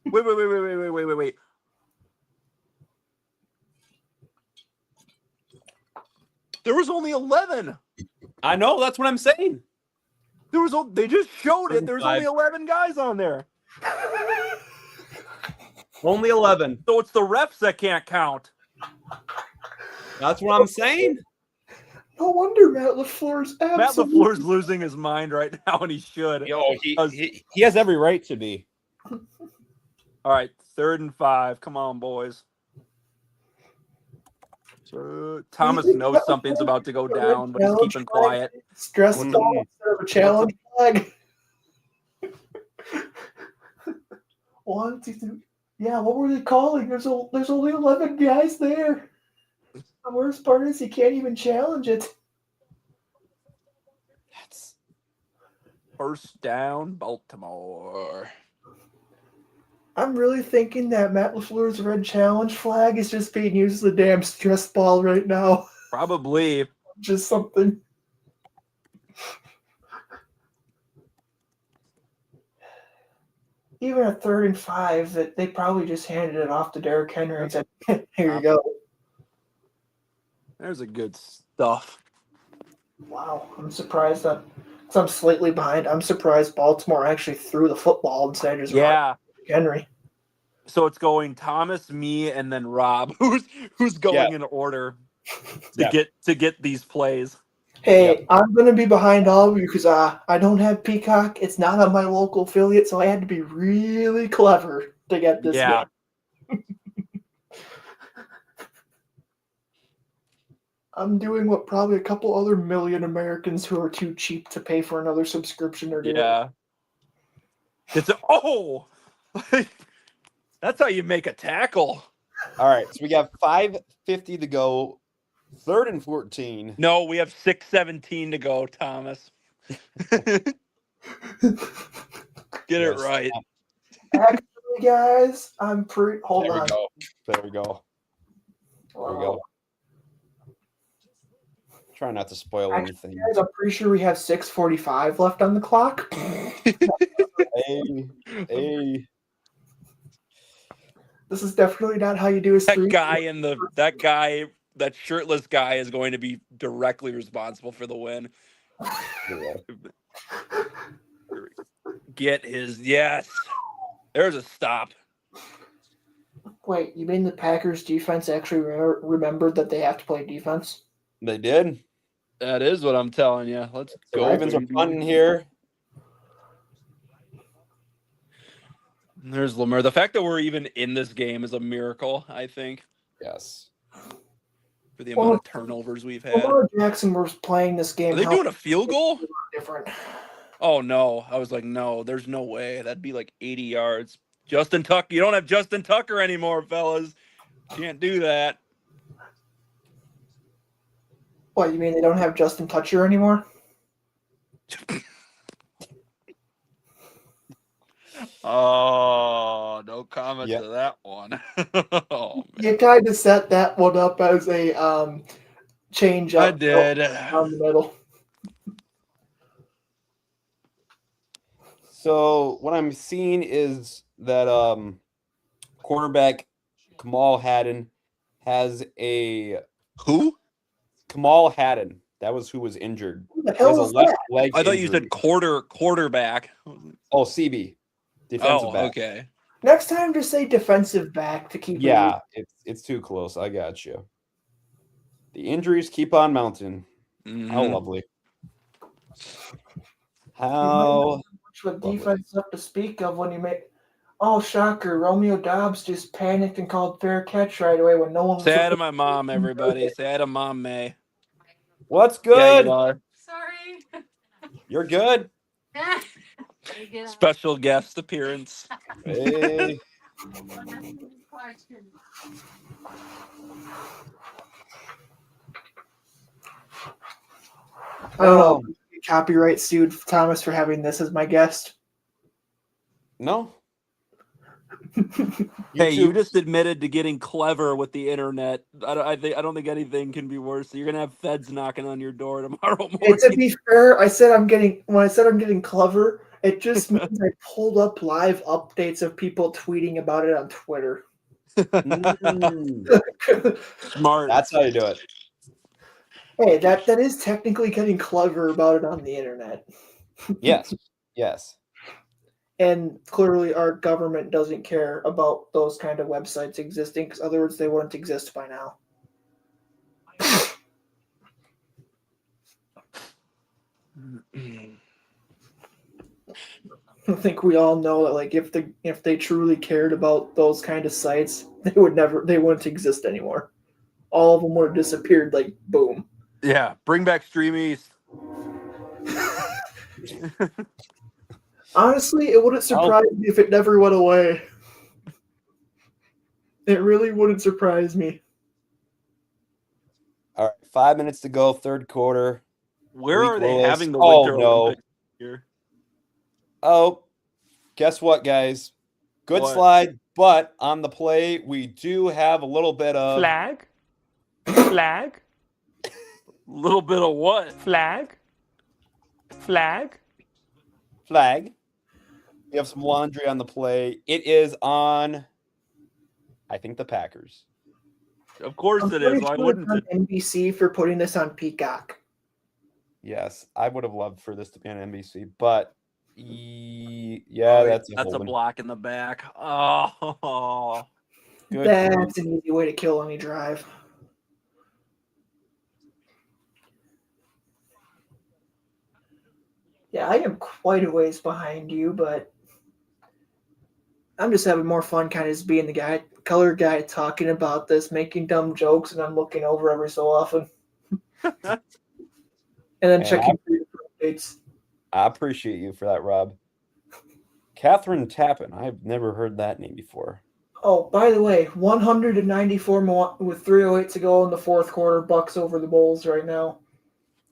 Wait. There was only 11. I know, that's what I'm saying. They just showed it. There's 5. only 11 guys on there. Only 11. So it's the refs that can't count. That's what I'm saying. No wonder Matt LaFleur's Matt LaFleur's losing his mind right now, and he should. Yo, he has every right to be. All right, 3rd and 5. Come on, boys. So, Thomas knows something's about to go down, but he's keeping quiet. Stress ball instead of a challenge flag. 1, 2, 3. Yeah, what were they calling? There's only 11 guys there. The worst part is he can't even challenge it. That's 1st down, Baltimore. I'm really thinking that Matt LaFleur's red challenge flag is just being used as a damn stress ball right now. Probably. Just something. Even a 3rd and 5, that they probably just handed it off to Derrick Henry and said, "Here you go." There's a good stuff. Wow, I'm surprised that because I'm slightly behind. I'm surprised Baltimore actually threw the football instead of just Yeah. Henry. So it's going Thomas, me, and then Rob, who's going in order to get these plays. Hey, I'm gonna be behind all of you because I don't have Peacock. It's not on my local affiliate, so I had to be really clever to get this Yeah. game. I'm doing what probably a couple other million Americans who are too cheap to pay for another subscription are doing. Yeah. That's how you make a tackle. All right, so we got 5:50 to go. 3rd and 14. No, we have 6:17 to go, Thomas. Get it right. Actually, guys, I'm pretty. Hold There we on. go. There we go. There we go. Try not to spoil anything. Guys, I'm pretty sure we have 6:45 left on the clock. Hey. This is definitely not how you do a stream. That shirtless guy is going to be directly responsible for the win. Get his yes. There's a stop. Wait, you mean the Packers defense actually remembered that they have to play defense? They did. That is what I'm telling you. Let's The go. Ravens are baby. punting here. There's Lamar. The fact that we're even in this game is a miracle, I think, Yes. for the amount of turnovers we've had. Lamar Jackson was playing this game. Are they doing a field goal? Different. Oh, no. I was like, no, there's no way. That'd be like 80 yards. Justin Tucker. You don't have Justin Tucker anymore, fellas. Can't do that. What, you mean they don't have Justin Toucher anymore? Oh, no comment to that one. Oh, man. You kind of set that one up as a change up. I did. Down the middle. So what I'm seeing is that cornerback Kamal Haddon has a Kamal Haddon. That was who was injured. Who the He has hell a was left that? leg I thought you injury. said quarterback. Oh, CB. Defensive back. Okay. Next time, just say defensive back to keep. Yeah, it's too close. I got you. The injuries keep on mounting. How Mhm. lovely. How Much of a defense up to speak of when you make. Oh, shocker! Romeo Dobbs just panicked and called fair catch right away when no one. Say hi to my mom, everybody. Say hi to Mom May. what's Yeah, good? you are. Sorry. You're good. Special guest appearance. Hey. I don't know. Copyright sued Thomas for having this as my guest. No. Hey, you just admitted to getting clever with the internet. I don't think anything can be worse. You're gonna have feds knocking on your door tomorrow morning. And to be fair, I said I'm getting clever. It just means I pulled up live updates of people tweeting about it on Twitter. Smart. That's how you do it. Hey, that is technically getting clever about it on the internet. Yes. Yes. And clearly our government doesn't care about those kind of websites existing, because otherwise they wouldn't exist by now. I think we all know that, like, if they truly cared about those kind of sites, they wouldn't exist anymore. All of them would have disappeared, like, boom. Yeah, bring back Stream East. Honestly, it wouldn't surprise me if it never went away. It really wouldn't surprise me. All right, 5 minutes to go, third quarter. Where Malik are they Willis. having the Oh, Winter no. Olympics here? Oh, guess what, guys? Good What? slide, but on the play, we do have a little bit of Flag. Flag. Little bit of what? Flag. Flag. flag. We have some laundry on the play. It is on, I think, the Packers. Of course I'm it pretty is. Why sure wouldn't it's it? on NBC for putting this on Peacock. Yes, I would have loved for this to be on NBC, but yeah, Oh, that's that's a holding. block in the back. Oh, Good grief. That's an easy way to kill any drive. Yeah, I am quite a ways behind you, but I'm just having more fun kind of just being the color guy talking about this, making dumb jokes, and I'm looking over every so often. And then Man, checking for your updates. I appreciate you for that, Rob. Catherine Tappan. I've never heard that name before. Oh, by the way, 194 with 3:08 to go in the fourth quarter. Bucks over the Bulls right now.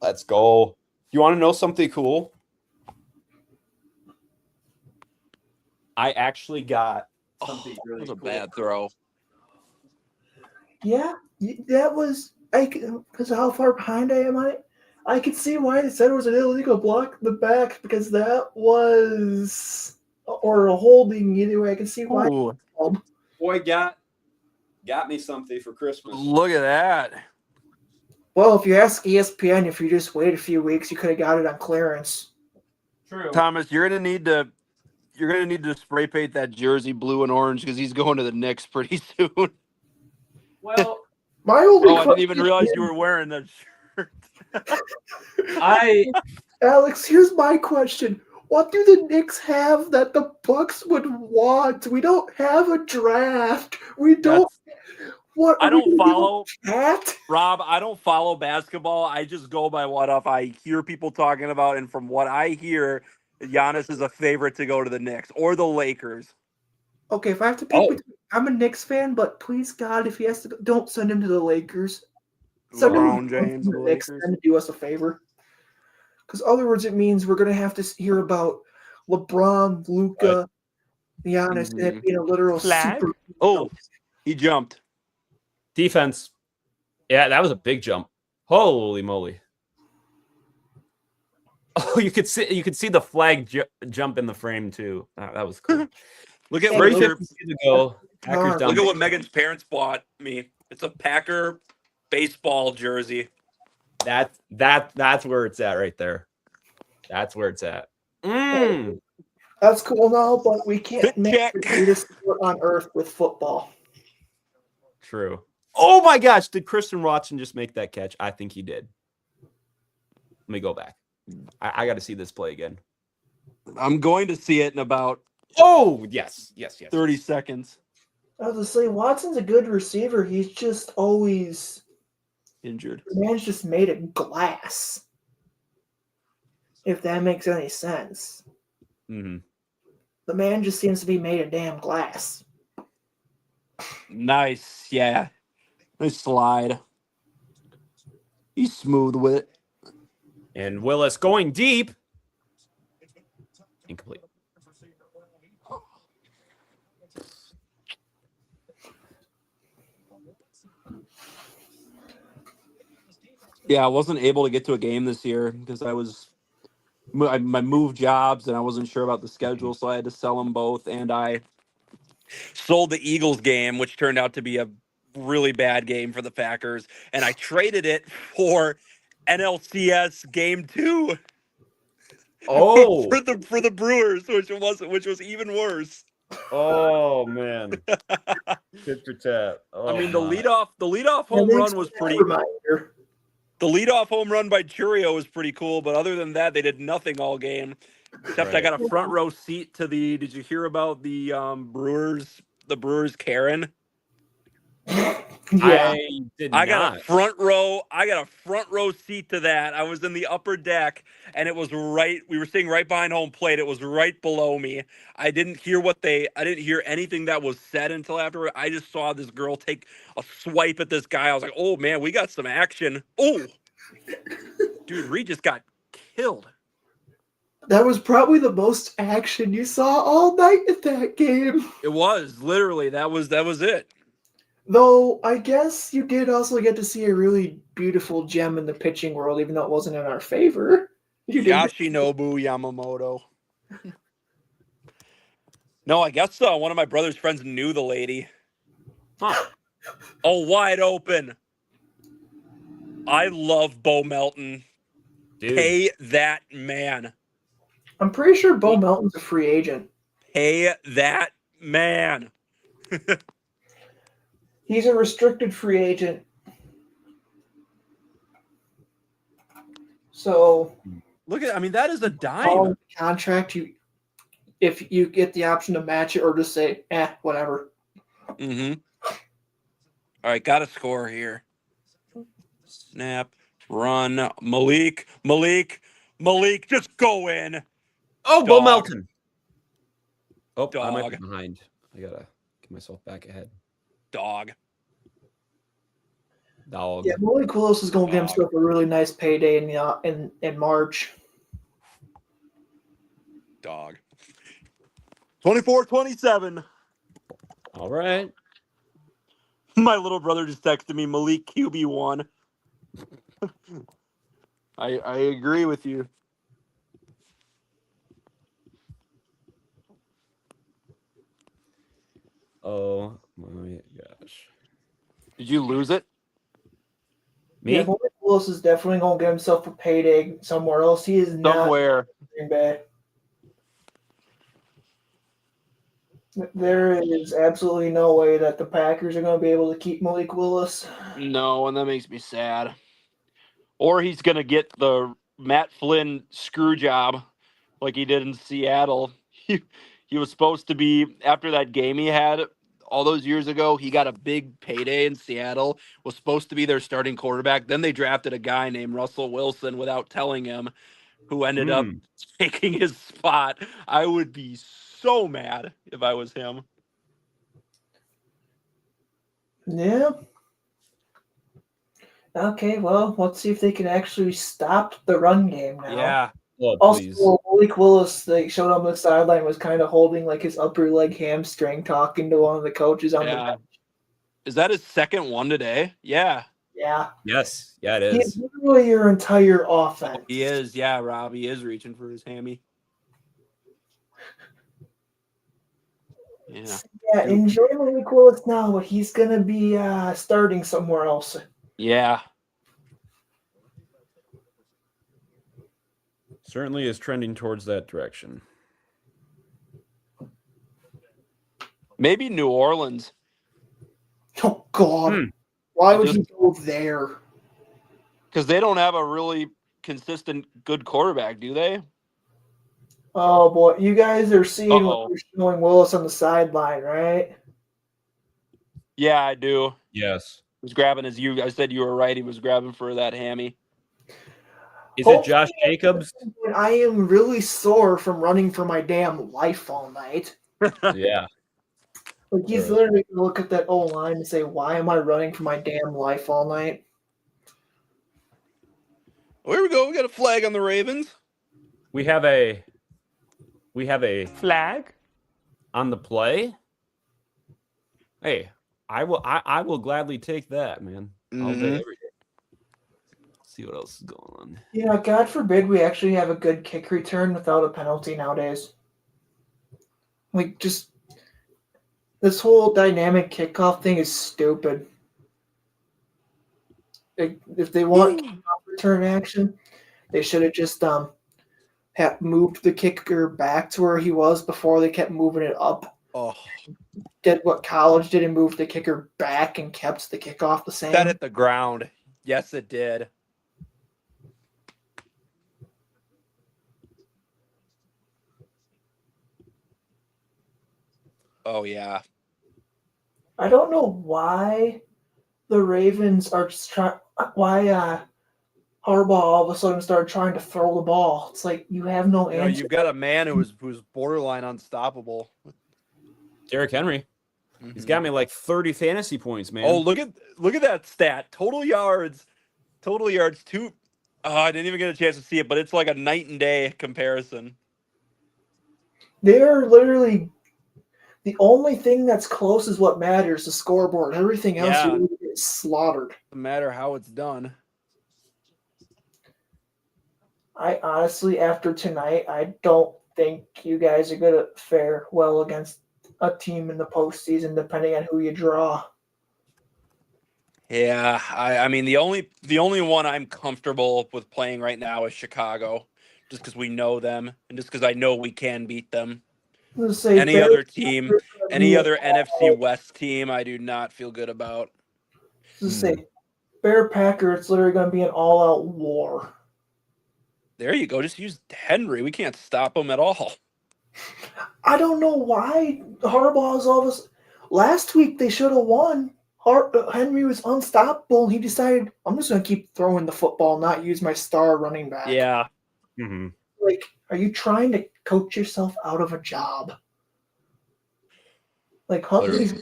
Let's go. You want to know something cool? I actually got something that really was a cool. bad throw. Yeah, that was because of how far behind I am on it. I could see why they said it was an illegal block in the back because that was or a holding either way. I can see why. Ooh, Boy got me something for Christmas. look at that. Well, if you ask ESPN, if you just wait a few weeks, you could have got it on clearance. True. Thomas, you're gonna need to spray paint that jersey blue and orange because he's going to the Knicks pretty soon. Well, My only Oh, I didn't even question realize is, you were wearing that shirt. Alex, here's my question. What do the Knicks have that the Bucks would want? We don't have a draft. We don't. What? I are we don't gonna give follow a cat? Rob. I don't follow basketball. I just go by what I hear people talking about, and from what I hear, Giannis is a favorite to go to the Knicks or the Lakers. Okay, if I have to pick, I'm a Knicks fan, but please God, if he has to, don't send him to the Lakers. Send LeBron him James to and the the Knicks Lakers. and to do us a favor. Because otherwise, it means we're gonna have to hear about LeBron, Luka, Giannis, and it being a literal Flag? super. Oh, he jumped. defense. Yeah, that was a big jump. Holy moly. Oh, you could see the flag jump in the frame too. That was cool. Look at Hey, what look your, to go. Packers Look down. look at what Megan's parents bought me. It's a Packer baseball jersey. That's where it's at right there. That's where it's at. That's cool now, but we can't Fit make check. the greatest sport on earth with football. True. Oh my gosh, did Christian Watson just make that catch? I think he did. Let me go back. I got to see this play again. I'm going to see it in about Oh, yes. 30 seconds. I was to say, Watson's a good receiver. He's just always Injured. the man's just made of glass. If that makes any sense. Mm-hmm. The man just seems to be made of damn glass. Nice. Yeah. Nice slide. He's smooth with it. And Willis going deep. Incomplete. Yeah, I wasn't able to get to a game this year because I moved jobs and I wasn't sure about the schedule, so I had to sell them both. And I sold the Eagles game, which turned out to be a really bad game for the Packers, and I traded it for NLCS Game 2. Oh. for the Brewers, which was even worse. Oh man. Tit for tat. Oh, I mean, the my. leadoff home And run was pretty. reminder. The leadoff home run by Churio was pretty cool, but other than that, they did nothing all game. Except I Right. got a front row seat to the. Did you hear about the Brewers? The Brewers Karen. Yeah. I did I not. got a front row. I got a front row seat to that. I was in the upper deck, and it was right. We were sitting right behind home plate. It was right below me. I didn't hear anything that was said until afterward. I just saw this girl take a swipe at this guy. I was like, "Oh man, we got some action." Oh, dude, Reed just got killed. That was probably the most action you saw all night at that game. It was literally that was it. Though I guess you did also get to see a really beautiful gem in the pitching world, even though it wasn't in our favor. You did. Yoshinobu Yamamoto. No, I guess one of my brother's friends knew the lady. Huh. Oh, wide open. I love Bo Melton. Dude, Pay that man. I'm pretty sure Bo Melton's a free agent. Pay that man. He's a restricted free agent. So Look at, I mean, that is a all dime. contract, if you get the option to match it or just say, whatever. Mm-hmm. All right, got to score here. Snap, run, Malik, just go in. oh, Bo Dog. Melton. Oh, I might be Dog. behind. I gotta get myself back ahead. Dog. Dog. Yeah, Malik Willis is going to get Dog. himself a really nice payday in March. Dog. 24-27. All right. My little brother just texted me Malik QB1. I agree with you. Oh my gosh. Did you lose it? Me? Yeah, Malik Willis is definitely going to get himself a payday somewhere else. He is not Somewhere. Green Bay. There is absolutely no way that the Packers are going to be able to keep Malik Willis. No, and that makes me sad. Or he's going to get the Matt Flynn screw job like he did in Seattle. He was supposed to be, after that game he had all those years ago, he got a big payday in Seattle, was supposed to be their starting quarterback. Then they drafted a guy named Russell Wilson without telling him, who ended up taking his spot. I would be so mad if I was him. Yeah. Okay, well, let's see if they can actually stop the run game now. Yeah. Oh, Also, please. Malik Willis, they showed on the sideline, was kind of holding like his upper leg hamstring, talking to one of the coaches on the Yeah. bench. Is that his second one today? Yeah. Yeah. Yes. Yeah, it He's is. literally your entire offense. He is. Yeah, Rob. He is reaching for his hammy. Yeah. Yeah, enjoy Malik Willis now, but he's going to be starting somewhere else. Yeah. Certainly is trending towards that direction. Maybe New Orleans. Oh, God. Hmm. Why would he go there? Because they don't have a really consistent good quarterback, do they? Oh, boy. You guys are seeing Uh-oh. what they're showing Willis on the sideline, right? Yeah, I do. Yes. He was grabbing his I said you were right. He was grabbing for that hammy. Is it Josh Jacobs? I am really sore from running for my damn life all night. Yeah. Like he's literally going to look at that old line and say, "Why am I running for my damn life all night?" Oh, here we go. We got a flag on the Ravens. We have a Flag. on the play. Hey, I will gladly take that, man. All day, Mhm. every day. See what else is going on. Yeah, God forbid we actually have a good kick return without a penalty nowadays. Like, just this whole dynamic kickoff thing is stupid. If they want kickoff return action, they should have just have moved the kicker back to where he was before they kept moving it up. Oh, Did what college did and moved the kicker back and kept the kickoff the same. that hit the ground. Yes, it did. Oh, yeah. I don't know why the Ravens are just trying. Why Harbaugh all of a sudden started trying to throw the ball. It's like you have no You know, answer. you've got a man who's borderline unstoppable. Derrick Henry. He's got me like 30 fantasy points, man. Oh, look at that stat. Total yards. Two. Oh, I didn't even get a chance to see it, but it's like a night and day comparison. They're literally the only thing that's close is what matters, the scoreboard. Everything else Yeah. you really get slaughtered. No matter how it's done. I honestly, after tonight, I don't think you guys are going to fare well against a team in the postseason, depending on who you draw. Yeah, I mean the only one I'm comfortable with playing right now is Chicago, just because we know them and just because I know we can beat them. Let's say Any Bears other team, Packers gonna any be other NFC all- West team, I do not feel good about. let's say Bear Packer. It's literally going to be an all-out war. There you go. Just use Henry. We can't stop him at all. I don't know why Harbaugh's all this. Last week they should have won. Henry was unstoppable. He decided, I'm just going to keep throwing the football, not use my star running back. Yeah. Mm-hmm. Like, are you trying to coach yourself out of a job? Like, Huntley's.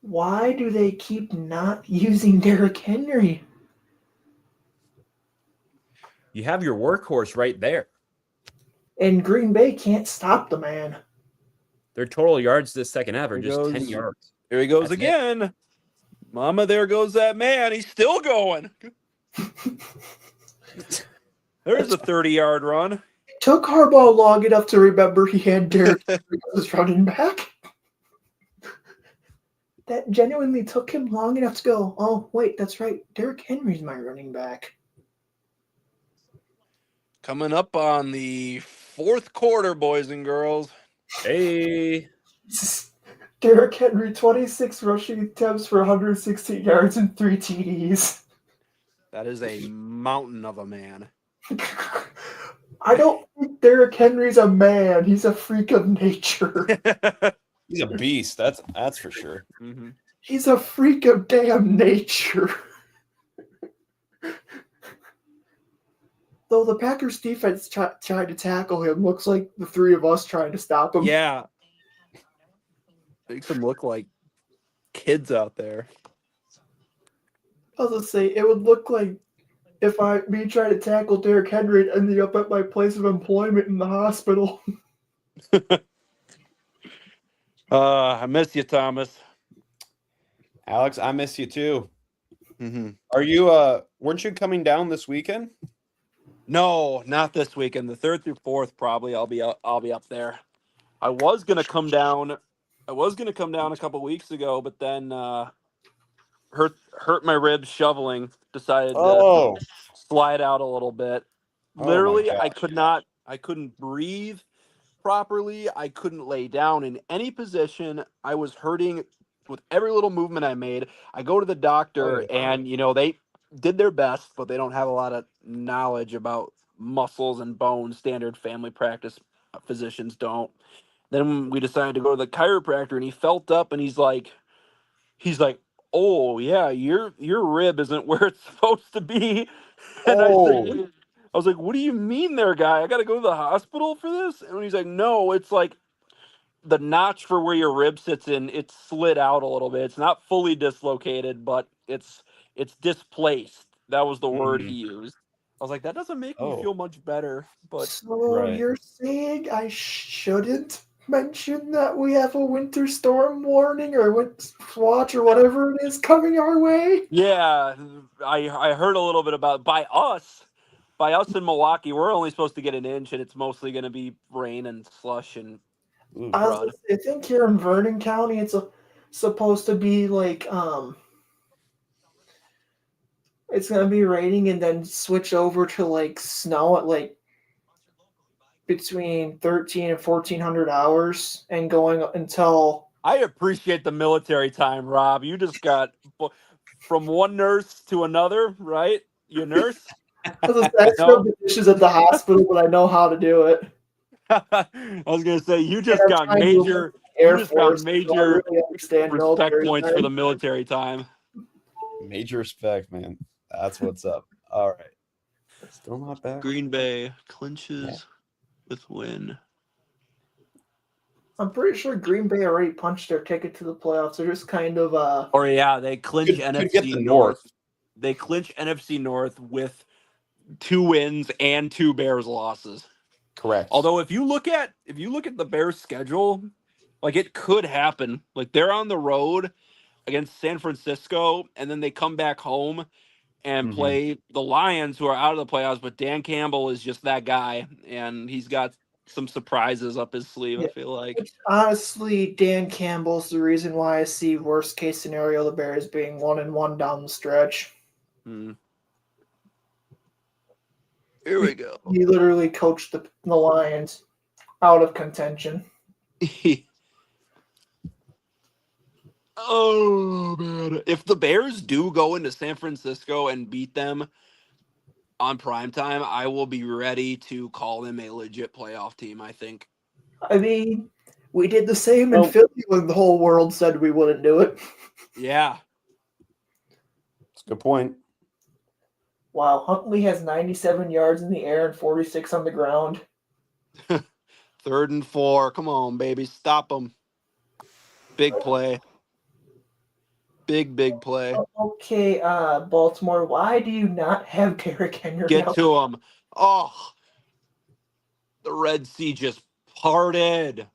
Why do they keep not using Derrick Henry? You have your workhorse right there. And Green Bay can't stop the man. Their total yards this second half are Here just goes- 10 yards. Here he goes That's it. again. Mama, there goes that man. He's still going. There's a 30-yard run. It took Harbaugh long enough to remember he had Derrick Henry as his running back. That genuinely took him long enough to go, oh, wait, that's right. Derrick Henry's my running back. Coming up on the fourth quarter, boys and girls. Hey. Derrick Henry, 26 rushing attempts for 116 yards and 3 TDs. That is a mountain of a man. I don't think Derrick Henry's a man. He's a freak of nature. He's a beast. That's for sure. Mm-hmm. He's a freak of damn nature. Though the Packers defense tried to tackle him, looks like the three of us trying to stop him. Yeah. Makes them look like kids out there. I was gonna say it would look like if me trying to tackle Derrick Henry and ending up at my place of employment in the hospital. I miss you, Thomas. Alex, I miss you too. Mm-hmm. Are you weren't you coming down this weekend? No, not this weekend. The 3rd through 4th, probably I'll be up there. I was gonna come down a couple weeks ago, but then hurt my ribs shoveling. Decided to slide out a little bit. Oh, Literally, my gosh. I couldn't breathe properly. I couldn't lay down in any position. I was hurting with every little movement I made. I go to the doctor, and they did their best, but they don't have a lot of knowledge about muscles and bones. Standard family practice physicians don't. Then we decided to go to the chiropractor, and he felt up, and he's like, "Oh yeah, your rib isn't where it's supposed to be." And I was like, "What do you mean, there, guy? I got to go to the hospital for this?" And he's like, "No, it's like the notch for where your rib sits in. It's slid out a little bit. It's not fully dislocated, but it's displaced." That was the word he used. I was like, "That doesn't make me feel much better." But So you're saying I shouldn't mention that we have a winter storm warning or winter watch or whatever it is coming our way? yeah, I heard a little bit about by us in Milwaukee. We're only supposed to get an inch, and it's mostly going to be rain and slush and I think here in Vernon County, it's supposed to be like it's gonna be raining and then switch over to like snow at like between 13 and 1400 hours and going until. I appreciate the military time, Rob. You just got from one nurse to another, right? You nurse? I still do dishes at the hospital, but I know how to do it. I was gonna say you just got major respect points for the military time. Major respect, man. That's what's up. All right. Still not back. Green Bay clinches with win. I'm pretty sure Green Bay already punched their ticket to the playoffs. They're just kind of Or yeah, they clinch NFC North. They clinch NFC North with 2 wins and 2 Bears losses. Correct. Although if you look at the Bears schedule, like it could happen. Like they're on the road against San Francisco, and then they come back home and play the Lions, who are out of the playoffs. But Dan Campbell is just that guy, and he's got some surprises up his sleeve. I feel like. Honestly, Dan Campbell's the reason why I see worst case scenario the Bears being 1-1 down the stretch. Hmm. Here we go. He literally coached the Lions out of contention. Oh man! If the Bears do go into San Francisco and beat them on primetime, I will be ready to call them a legit playoff team. I think. I mean, we did the same in Well- Philly when the whole world said we wouldn't do it. Yeah. That's a good point. Wow, Huntley has 97 yards in the air and 46 on the ground. 3rd and 4. Come on, baby. Stop them. Big play. Big play. Okay, Baltimore, why do you not have Derrick Henry? Get out? to him. Oh, the Red Sea just parted.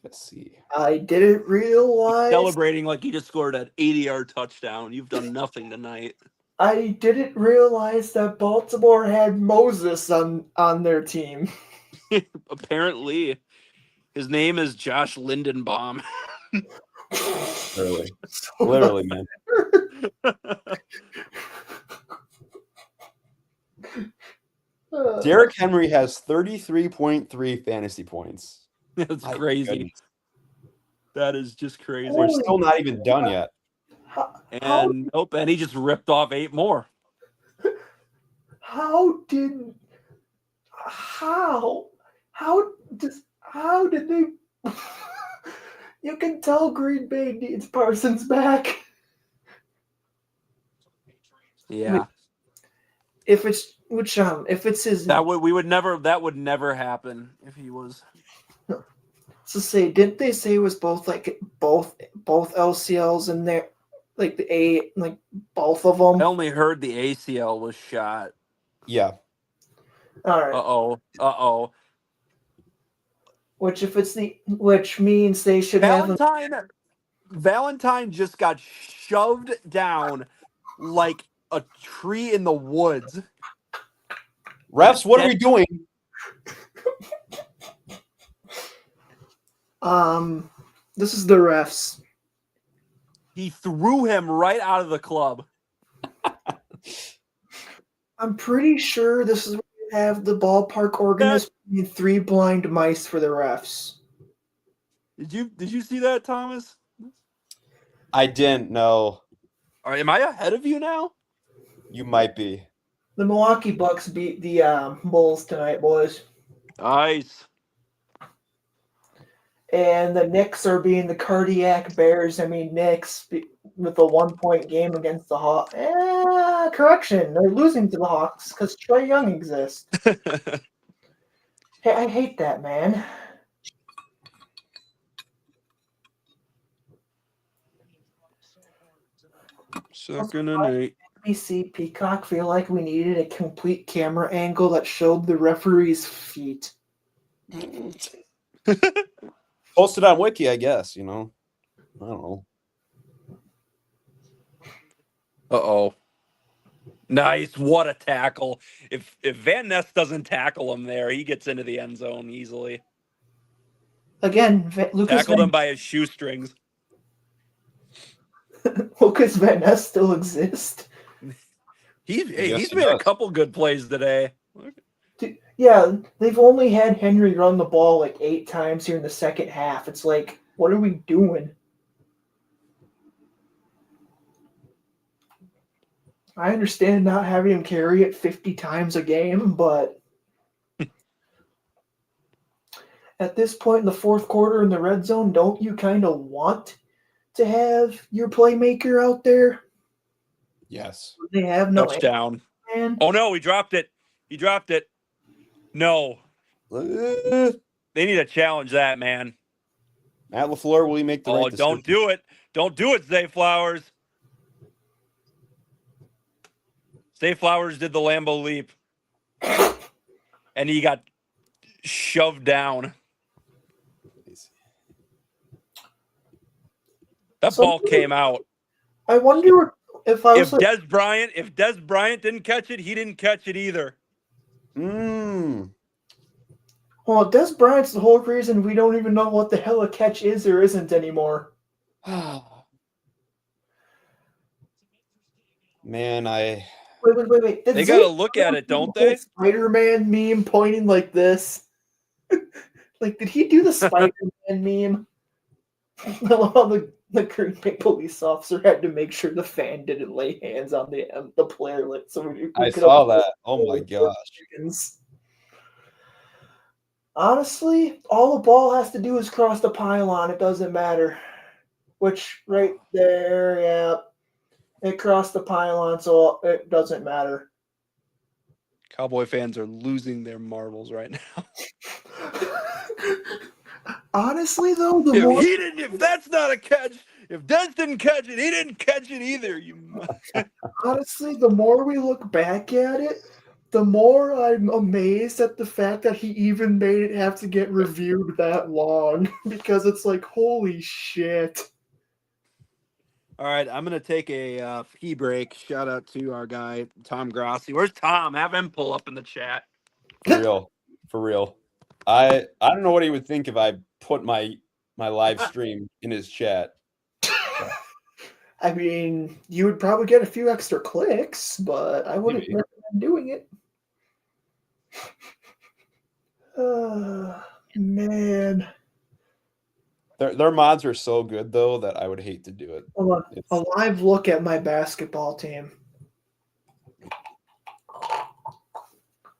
Let's see. I didn't realize. Celebrating like he just scored an 80-yard touchdown. You've done nothing tonight. I didn't realize that Baltimore had Moses on their team. Apparently, his name is Josh Lindenbaum. Literally. Literally, man. Derrick Henry has 33.3 fantasy points. That's My crazy. goodness. That is just crazy. We're still not even done yet. And nope, and he just ripped off 8 more. How did they? You can tell Green Bay needs Parsons back. Yeah. If it's his, That would never happen if he was. to say, didn't they say it was both LCLs in there, like both of I them? only heard the ACL was shot. Yeah. All right. Uh-oh. Which means they should have. Valentine just got shoved down like a tree in the woods. Refs, what are we doing? This is the refs. He threw him right out of the club. I'm pretty sure this is where you have the ballpark organist being 3 blind mice for the refs. Did you see that, Thomas? I didn't know. All right, am I ahead of you now? You might be. The Milwaukee Bucks beat the Bulls tonight, boys. Nice. And the Knicks are being the cardiac Bears. I mean, Knicks with a 1-point game against the Hawks. Correction, they're losing to the Hawks because Trae Young exists. Hey, I hate that, man. Second and 8. NBC Peacock feel like we needed a complete camera angle that showed the referee's feet. Post it on Wiki, I guess, I don't know. Uh-oh. Nice. What a tackle. If Van Ness doesn't tackle him there, he gets into the end zone easily. Again, Lucas Tackled him by his shoestrings. Van Ness still exists. He's Yes, he made a does. couple good plays today. Yeah, they've only had Henry run the ball like 8 times here in the second half. It's like, what are we doing? I understand not having him carry it 50 times a game, but at this point in the fourth quarter in the red zone, don't you kind of want to have your playmaker out there? Yes. They have no Touchdown. man. Oh, no, he dropped it. No. Matt They need to challenge that, man. LaFleur, will he make the right Oh, don't decision? do it. Don't do it, Zay Flowers. Zay Flowers did the Lambeau leap. And he got shoved down. That ball came out. I wonder if I was If Des Bryant didn't catch it, he didn't catch it either. Mm. Well, Des Bryant's the whole reason we don't even know what the hell a catch is or isn't anymore. Man, Wait. Did They Zay gotta look at it, don't they? Spider-Man meme pointing like this. Like, did he do the Spider-Man meme? I love how the Green Bay police officer had to make sure the fan didn't lay hands on the player. So we I could saw that. Oh my gosh. chickens. Honestly, all the ball has to do is cross the pylon. It doesn't matter. Which, right there, yeah. It crossed the pylon, so it doesn't matter. Cowboy fans are losing their marbles right now. Honestly, though, the more If that's not a catch, if Dez didn't catch it, he didn't catch it either. honestly, the more we look back at it, the more I'm amazed at the fact that he even made it have to get reviewed that long because it's like, holy shit. All right, I'm gonna take a pee break. Shout out to our guy Tom Grassi. Where's Tom? Have him pull up in the chat. For real. I don't know what he would think if I put my live stream in his chat. I mean, you would probably get a few extra clicks, but I wouldn't Maybe. recommend doing it. Man. Their mods are so good though that I would hate to do it. Hold on. It's- A live look at my basketball team.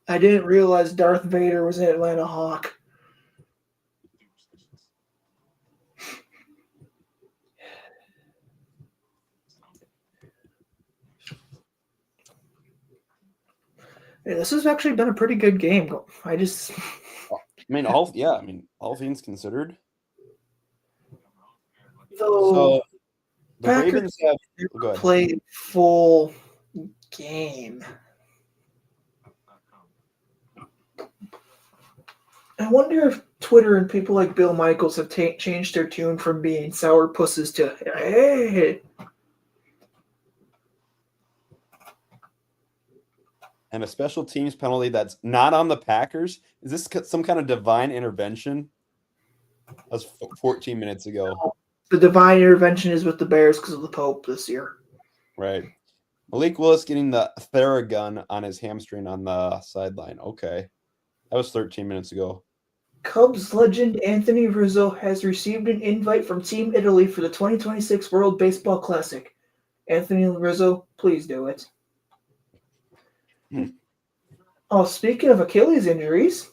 I didn't realize Darth Vader was an Atlanta Hawk. Yeah, this has actually been a pretty good game. I mean, all things considered. though So the Packers Ravens have go ahead. played full game. I wonder if Twitter and people like Bill Michaels have changed their tune from being sour pusses to hey. And a special teams penalty that's not on the Packers. Is this some kind of divine intervention? That was 14 minutes ago. The divine intervention is with the Bears because of the Pope this year. Right. Malik Willis getting the Theragun on his hamstring on the sideline. Okay. That was 13 minutes ago. Cubs legend Anthony Rizzo has received an invite from Team Italy for the 2026 World Baseball Classic. Anthony Rizzo, please do it. Oh, speaking of Achilles injuries,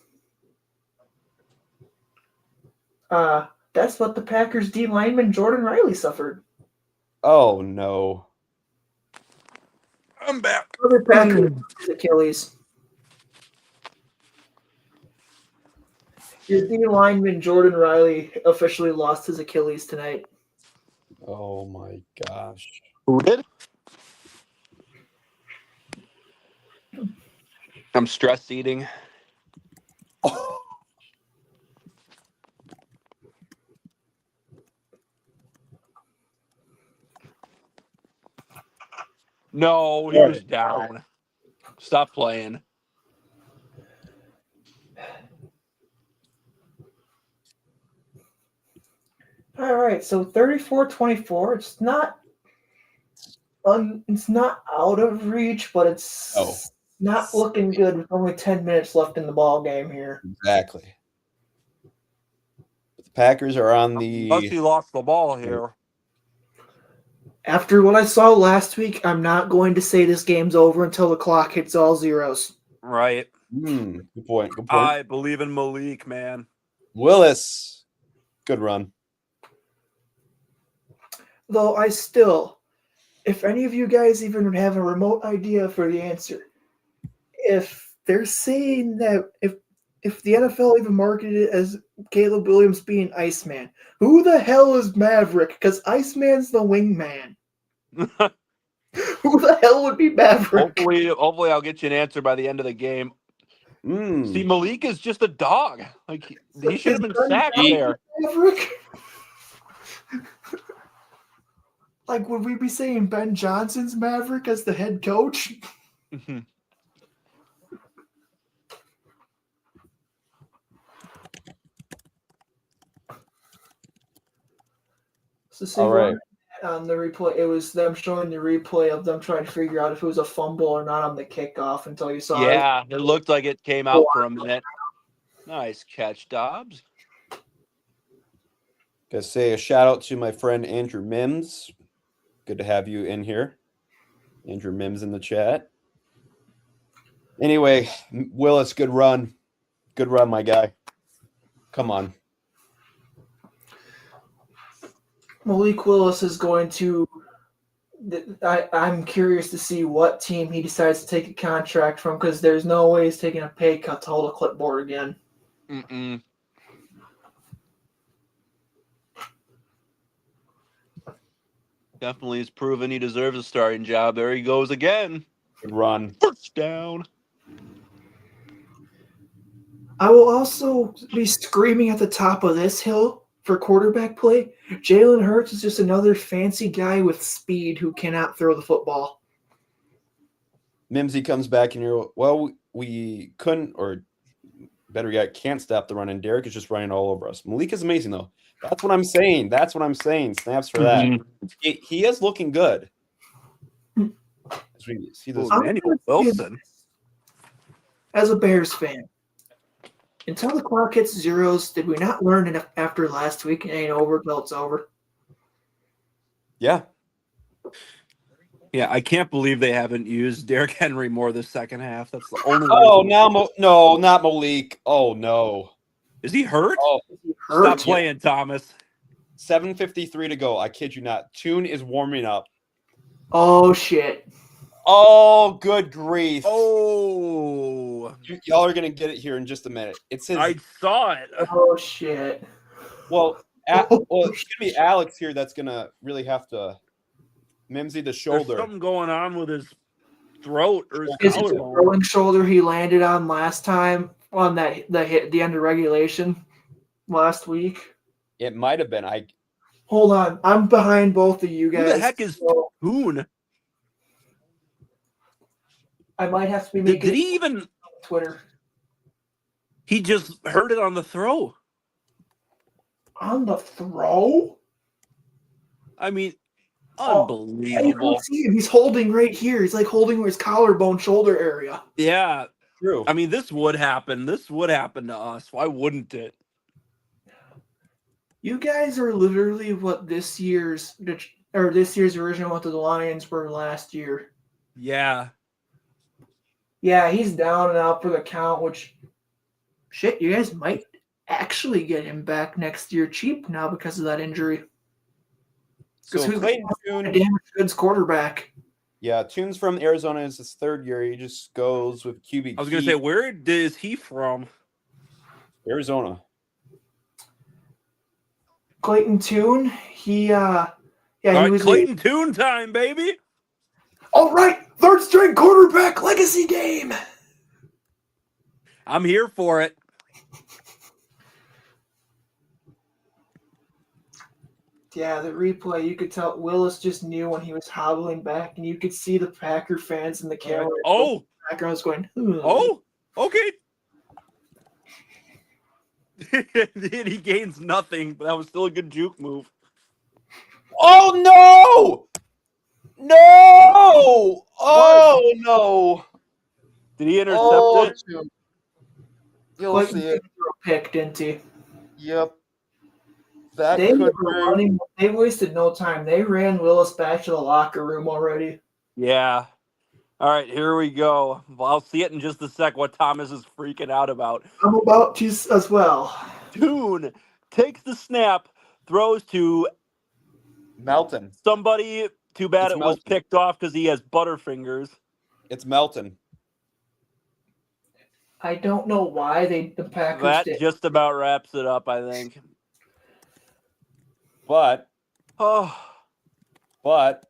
that's what the Packers D lineman Jordan Riley suffered. Oh no. I'm back. Other Packers Achilles. Your D lineman Jordan Riley officially lost his Achilles tonight. Oh my gosh. Who did? I'm stress eating. No, he was down. Stop playing. All right, so 34-24. It's not out of reach, but it's not looking good with only 10 minutes left in the ball game here. Exactly. The Packers are on Unless the he lost the ball here. After what I saw last week, I'm not going to say this game's over until the clock hits all zeros. Right. good point. Good point. I believe in Malik, man. Willis. Good run. Though if any of you guys even have a remote idea for the answer, if they're saying that if the NFL even marketed it as Caleb Williams being Iceman, who the hell is Maverick? Because Iceman's the wingman. Who the hell would be Maverick? Hopefully I'll get you an answer by the end of the game. See, Malik is just a dog. Like he should have been sacked there. Maverick? Like, would we be saying Ben Johnson's Maverick as the head coach? So see All right. on the replay, it was them showing the replay of them trying to figure out if it was a fumble or not on the kickoff until you saw it. Yeah, it looked like it came out for a minute. Nice catch, Dobbs. Gotta say a shout out to my friend Andrew Mims. Good to have you in here. Andrew Mims in the chat. Anyway, Willis, good run. Good run, my guy. Come on. Malik Willis is going to. I'm curious to see what team he decides to take a contract from because there's no way he's taking a pay cut to hold a clipboard again. Mm-mm. Definitely has proven he deserves a starting job. There he goes again. Good run. First down. I will also be screaming at the top of this hill for quarterback play. Jalen Hurts is just another fancy guy with speed who cannot throw the football. Mimsy comes back and you're, well, we couldn't, or better yet, can't stop the run, and Derek is just running all over us. Malik is amazing, though. That's what I'm saying. Snaps for that. He is looking good. As we see this. Ooh, Manuel Wilson. As a Bears fan, until the clock hits zeros, did we not learn enough after last week? It ain't over till it's over. Yeah. Yeah, I can't believe they haven't used Derrick Henry more this second half. That's the only. Oh, reason. now no, not Malik. Oh, no. Is he hurt? Oh, Stop playing, Thomas. 7:53 to go. I kid you not. Tune is warming up. Oh, shit. Oh, good grief. Oh, Y'all are going to get it here in just a minute. It says, I saw it. Oh, shit. well, it's going to be Alex here that's going to really have to Mimsy the There's shoulder. something going on with his throat or his Is it the collarbone. throwing shoulder he landed on last time on the end of regulation last week? It might have been. Hold on. I'm behind both of you guys. Who the heck is so Hoon? I might have to be Did making he even? Twitter. He just heard it on the throw. On the throw? I mean, Oh, I unbelievable. don't see him. He's holding right here. He's like holding his collarbone shoulder area. Yeah, True. I mean, this would happen. This would happen to us. Why wouldn't it? You guys are literally what this year's version of what the Lions were last year. Yeah. Yeah, he's down and out for the count, which shit, you guys might actually get him back next year cheap now because of that injury. So Because who's Clayton a Tune, damn Goods quarterback? yeah, Tune's from Arizona. Is his third year. He just goes with QB. I was going to say, where is he from? Arizona. Clayton Tune, he All he right, was Clayton Tune time, baby. all right, third string quarterback legacy game. I'm here for it. Yeah, the replay, you could tell Willis just knew when he was hobbling back, and you could see the Packer fans in the camera. Oh, The background was going, "Ugh." oh, okay. He gains nothing, but that was still a good juke move. Oh no! No! Oh no! Did he intercept Oh, it? Tune. You'll Clayton see it. Tune threw a pick, didn't he? Yep. That They were could be. running. They wasted no time. They ran Willis back to the locker room already. Yeah. All right, here we go. Well, I'll see it in just a sec what Thomas is freaking out about. I'm about to as well. Tune takes the snap, throws to Melton. somebody. Too bad It's it was Melton. picked off because he has butterfingers. It's Melton. I don't know why the Packers That did. just about wraps it up, I think. But Oh,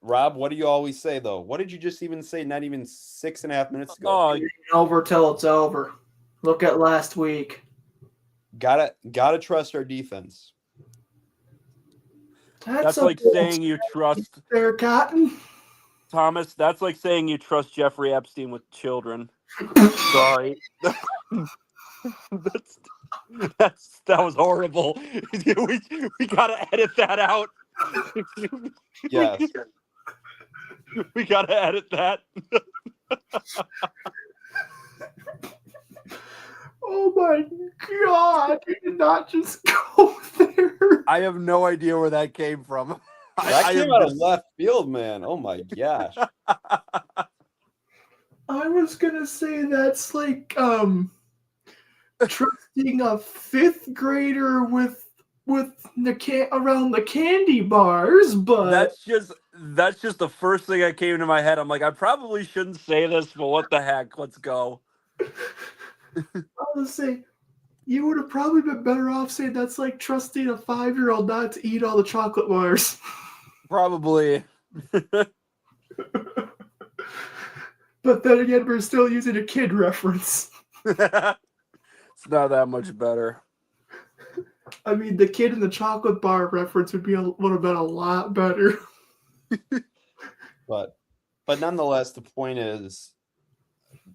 Rob, what do you always say though? What did you just even say? Not even 6.5 minutes ago. oh, It ain't over till it's over. Look at last week. Gotta trust our defense. that's a like bold saying you trust there, Cotton. Thomas. That's like saying you trust Jeffrey Epstein with children. Sorry. that was horrible. we gotta edit that out. Yes. We gotta edit that. Oh my god! You did not just go there. I have no idea where that came from. That I came am out of just- left field, man. Oh my gosh. I was gonna say that's like trusting a fifth grader with the around the candy bars, but That's just the first thing that came to my head. I'm like, I probably shouldn't say this, but what the heck? Let's go. I was say you would have probably been better off saying that's like trusting a 5-year-old not to eat all the chocolate bars. Probably. But then again, we're still using a kid reference. It's not that much better. I mean, the kid in the chocolate bar reference would have been a lot better. But nonetheless, the point is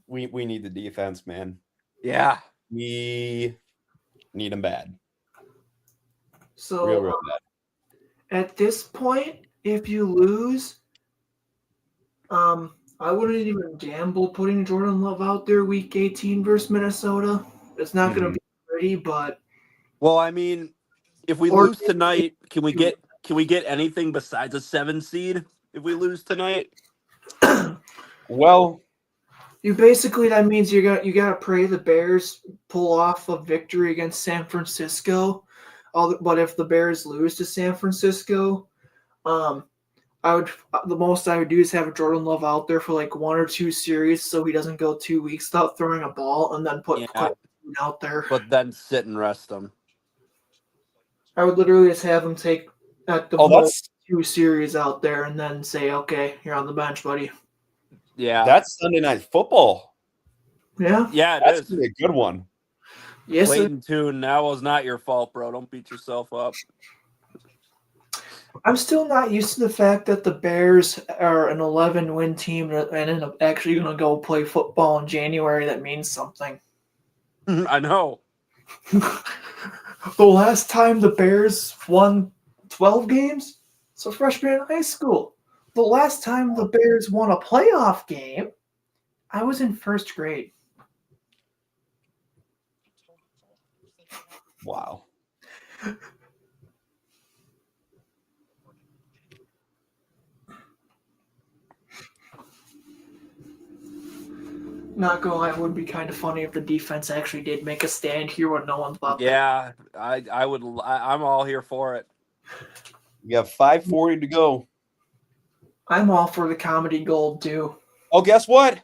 we need the defense, man. Yeah. We need them bad. So Real bad. at this point, if you lose, I wouldn't even gamble putting Jordan Love out there week 18 versus Minnesota. It's not going to be pretty, but Well, I mean, if we Or- lose tonight, can we get anything besides a 7 seed if we lose tonight? Well, that means you got to pray the Bears pull off a victory against San Francisco. But if the Bears lose to San Francisco, the most I would do is have Jordan Love out there for like 1 or 2 series, so he doesn't go 2 weeks without throwing a ball, and then put Yeah. out there. But then sit and rest them. I would literally just have him take at the oh, most 2 series out there, and then say, "Okay, you're on the bench, buddy." Yeah. that's Sunday Night Football. Yeah. Yeah, it That's is. gonna be a good one. Yes. sir. Clayton Tune, that was not your fault, bro. Don't beat yourself up. I'm still not used to the fact that the Bears are an 11-win team and end up actually going to go play football in January. That means something. I know. The last time the Bears won 12 games, so freshman in high school. The last time the Bears won a playoff game, I was in first grade. Wow. Not gonna lie, it would be kind of funny if the defense actually did make a stand here when no one thought. Yeah, I would. I'm all here for it. We have 5:40 to go. I'm all for the comedy gold too. Oh, guess what?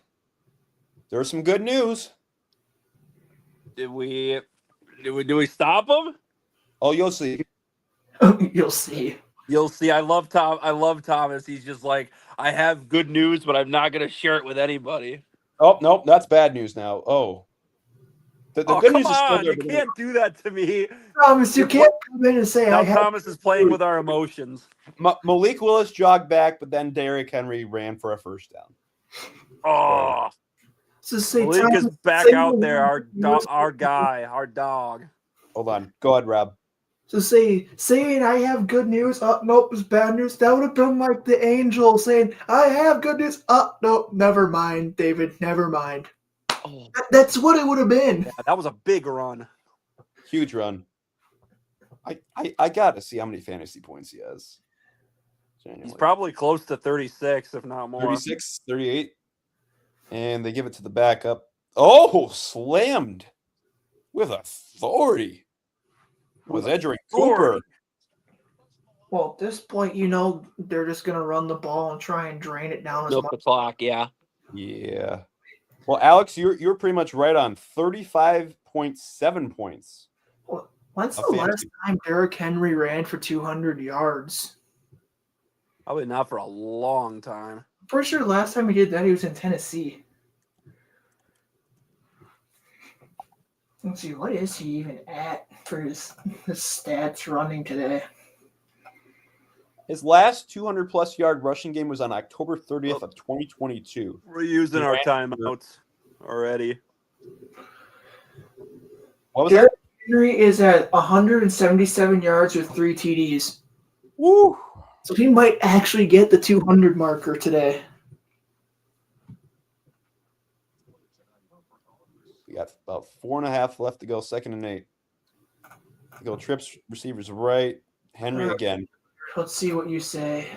There's some good news. Do we stop them? Oh, you'll see. You'll see. You'll see. I love Thomas. He's just like, I have good news, but I'm not gonna share it with anybody. Oh, nope, that's bad news now. Oh. The good Come news is still on, there. you can't do that to me. Thomas, you can't come in and say Now I have. Thomas is playing with our emotions. Malik Willis jogged back, but then Derrick Henry ran for a first down. Oh, So say Malik Thomas, is back say out you there. have- Our guy, our dog. Hold on. Go ahead, Rob. So saying I have good news. Nope, it's bad news. That would have been like the angel saying I have good news. Nope, never mind, David. Never mind. Oh, That's what it would have been. yeah, that was a big run. Huge run. I got to see how many fantasy points he has. He's Genuinely. probably close to 36, if not more. 36, 38. And they give it to the backup. Oh, slammed with authority. Was Edgerrin Cooper. Well, at this point, they're just gonna run the ball and try and drain it down as Milk much. the clock, yeah. Yeah. Well, Alex, you're pretty much right on 35.7 points. When's A the last fantasy. time Derrick Henry ran for 200 yards? Probably not for a long time. I'm pretty sure the last time he did that, he was in Tennessee. Let's see, what is he even at for his stats running today? His last 200-plus yard rushing game was on October 30th of 2022. We're using He our ran- timeouts already. What was Derrick that? Henry is at 177 yards with 3 TDs. Woo! So he might actually get the 200 marker today. We got about 4.5 left to go. 2nd and 8. Go trips, receivers right. Henry again. Let's see what you say.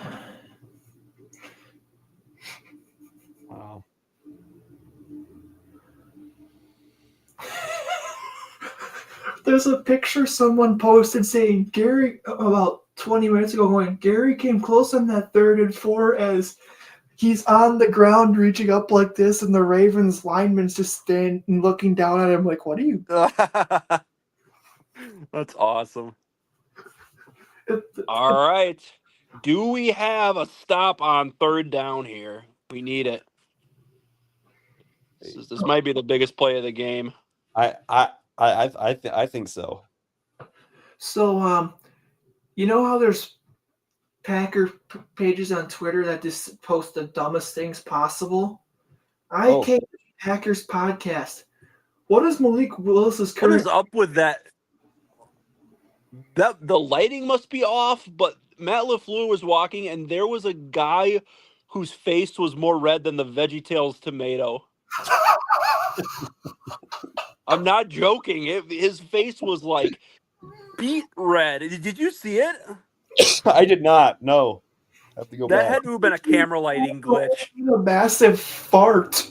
Wow. There's a picture someone posted saying Gary about 20 minutes ago going, Gary came close on that 3rd and 4 as he's on the ground reaching up like this, and the Ravens lineman's just standing looking down at him like, what are you? That's awesome. All right. Do we have a stop on 3rd down here? We need it. This might be the biggest play of the game. I think so. So, you know how there's Packer pages on Twitter that just post the dumbest things possible? I came to Packers podcast. What is Malik Willis's What current? is up with that? The lighting must be off, but Matt LaFleur was walking, and there was a guy whose face was more red than the VeggieTales tomato. I'm not joking. His face was like beet red. Did you see it? I did not. No. I have to go That back. had to have been a camera lighting glitch. A massive fart.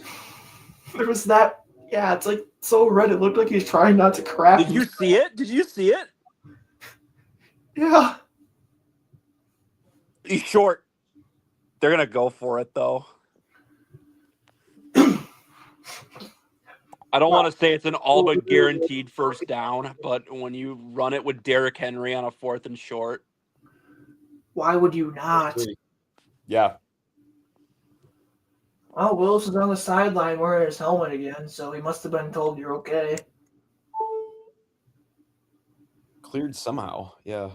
There was that. Yeah, it's like so red. It looked like he's trying not to crap. Did you see it? Did you see it? Yeah. He's short. They're gonna go for it though. I don't want to say it's an all but guaranteed 1st down, but when you run it with Derrick Henry on a 4th and short, Why would you not? Yeah. Oh, Willis is on the sideline wearing his helmet again, so he must have been told you're okay. Cleared somehow. Yeah.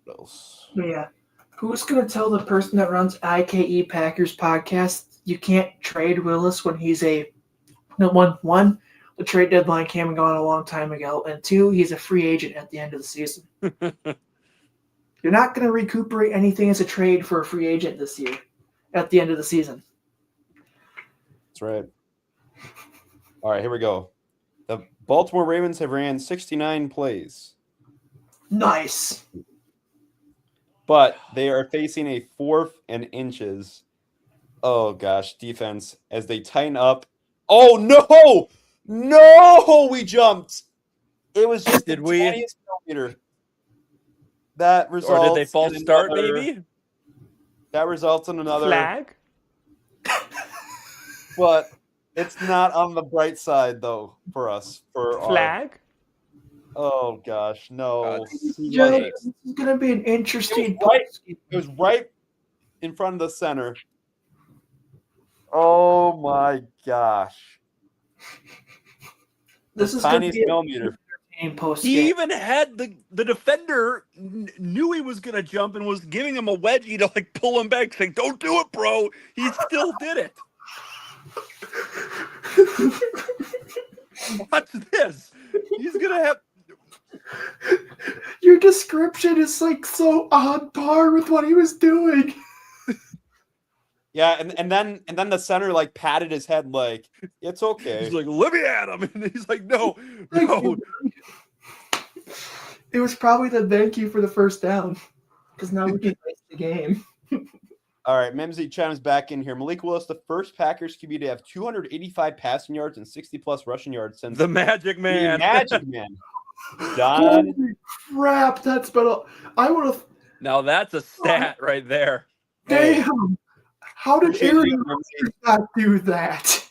What else? Yeah. Who's going to tell the person that runs IKE Packers podcast you can't trade Willis when he's a one, the trade deadline came and gone a long time ago, and 2, he's a free agent at the end of the season. You're not going to recuperate anything as a trade for a free agent this year at the end of the season. That's right. All right, here we go. The Baltimore Ravens have ran 69 plays, Nice. but they are facing a 4th and inches. Oh, gosh, defense, as they tighten up. Oh, no! No! We jumped. It was just Did the we? tiniest millimeter. That results or did they false in start? another- Maybe. That results in another. Flag. But it's not on the bright side, though, for us. For our, Flag. oh, gosh, no. Joe, this is going to be an interesting It was right in front of the center. Oh, my gosh. This The is going to tiniest be an millimeter. entertaining post He game. even had the defender knew he was gonna jump and was giving him a wedgie to like pull him back, saying, "Don't do it, bro." He still did it. Watch this. He's gonna have. Your description is like so on par with what he was doing. Yeah, and then the center like patted his head like it's okay. He's like, "Let me at him," and he's like, "No, Thank no." you. It was probably the thank you for the first down, because now we can face the game. All right, Mimsy chimes back in here. Malik Willis, the first Packers QB to have 285 passing yards and 60+ rushing yards since The Magic the Man. Magic Man. Don, Holy crap, that's been a... I would have... Now that's a stat right there. Hey. Damn! How did Appreciate Aaron you, Rodgers not do that?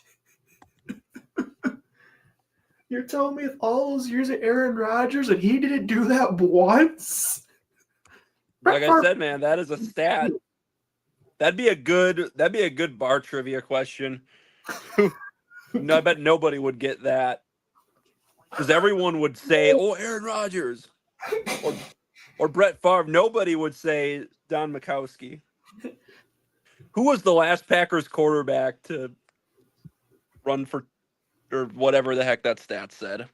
You're telling me with all those years of Aaron Rodgers and he didn't do that once? Like I said, man, that is a stat. That'd be a good bar trivia question. No, I bet nobody would get that. Because everyone would say, "Oh, Aaron Rodgers," or Brett Favre. Nobody would say Don Mikowski. Who was the last Packers quarterback to run for, or whatever the heck that stat said?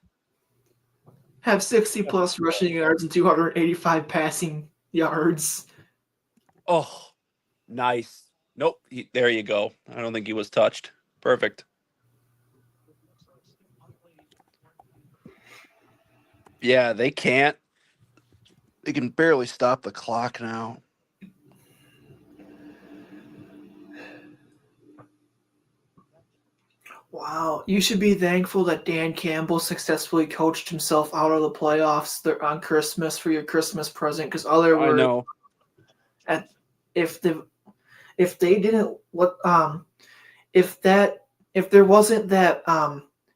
have 60 plus rushing yards and 285 passing yards. Oh, nice. Nope. There you go. I don't think he was touched. Perfect. Yeah, they can't. They can barely stop the clock now. Wow, you should be thankful that Dan Campbell successfully coached himself out of the playoffs on Christmas for your Christmas present. Because other I words, know. if they didn't if there wasn't that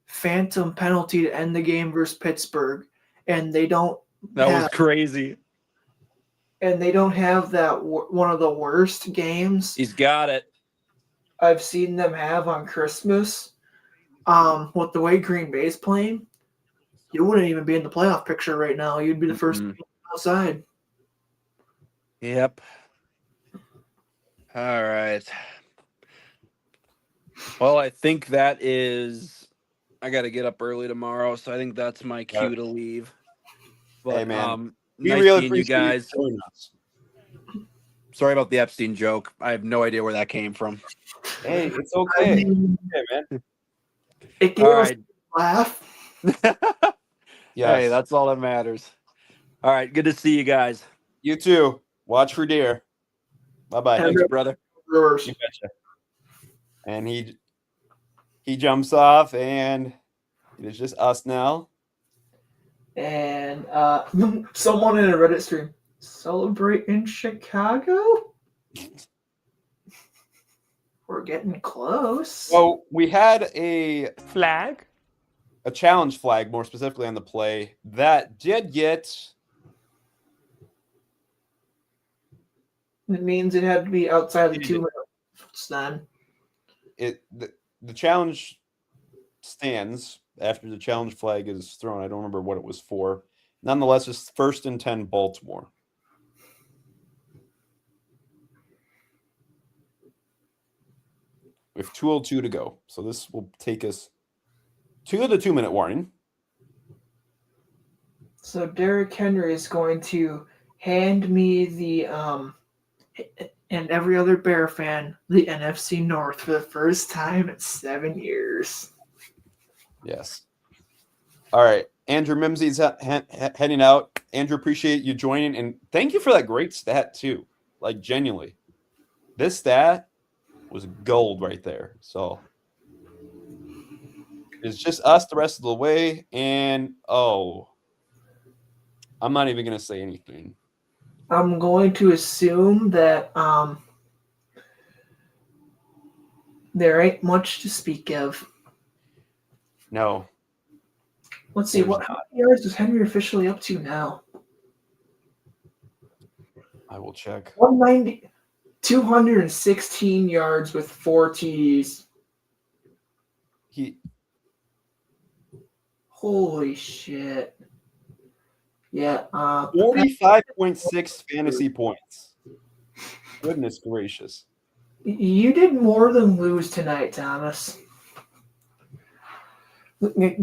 phantom penalty to end the game versus Pittsburgh, and they don't That was have, crazy. and they don't have that one of the worst games He's got it. I've seen them have on Christmas. With the way Green Bay's playing, you wouldn't even be in the playoff picture right now. You'd be the first Mhm. outside. Yep. All right. Well, I think that is. I got to get up early tomorrow, so I think that's my cue to leave. But, Hey, man. We nice really seeing you appreciate guys. joining us. Sorry about the Epstein joke. I have no idea where that came from. Hey, it's I okay. mean, Hey, man. it gave All us right. a laugh. Yes. Hey, that's all that matters. All right. Good to see you guys. You too. Watch for deer. Bye-bye. Have Thanks, brother. Brewers. You betcha. And he jumps off, and it is just us now. And someone in a Reddit stream, celebrate in Chicago? We're getting close. So we had a flag, challenge flag, more specifically on the play, that did get It means it had to be outside the 2 minutes then. it. The challenge stands after the challenge flag is thrown. I don't remember what it was for. Nonetheless, it's 1st and 10 Baltimore. With 2:02 to go. So this will take us to the 2-minute warning. So Derrick Henry is going to hand me the and every other Bear fan the NFC North for the first time in 7 years. Yes. All right. Andrew Mimsey's heading out. Andrew, appreciate you joining. And thank you for that great stat, too. Like, genuinely. This stat was gold right there. So it's just us the rest of the way. And, I'm not even going to say anything. I'm going to assume that there ain't much to speak of. No. Let's see, how many yards is Henry officially up to now? I will check. 190, 216 yards with 4 TDs. Holy shit. Yeah. 45.6 fantasy points. Goodness gracious. You did more than lose tonight, Thomas.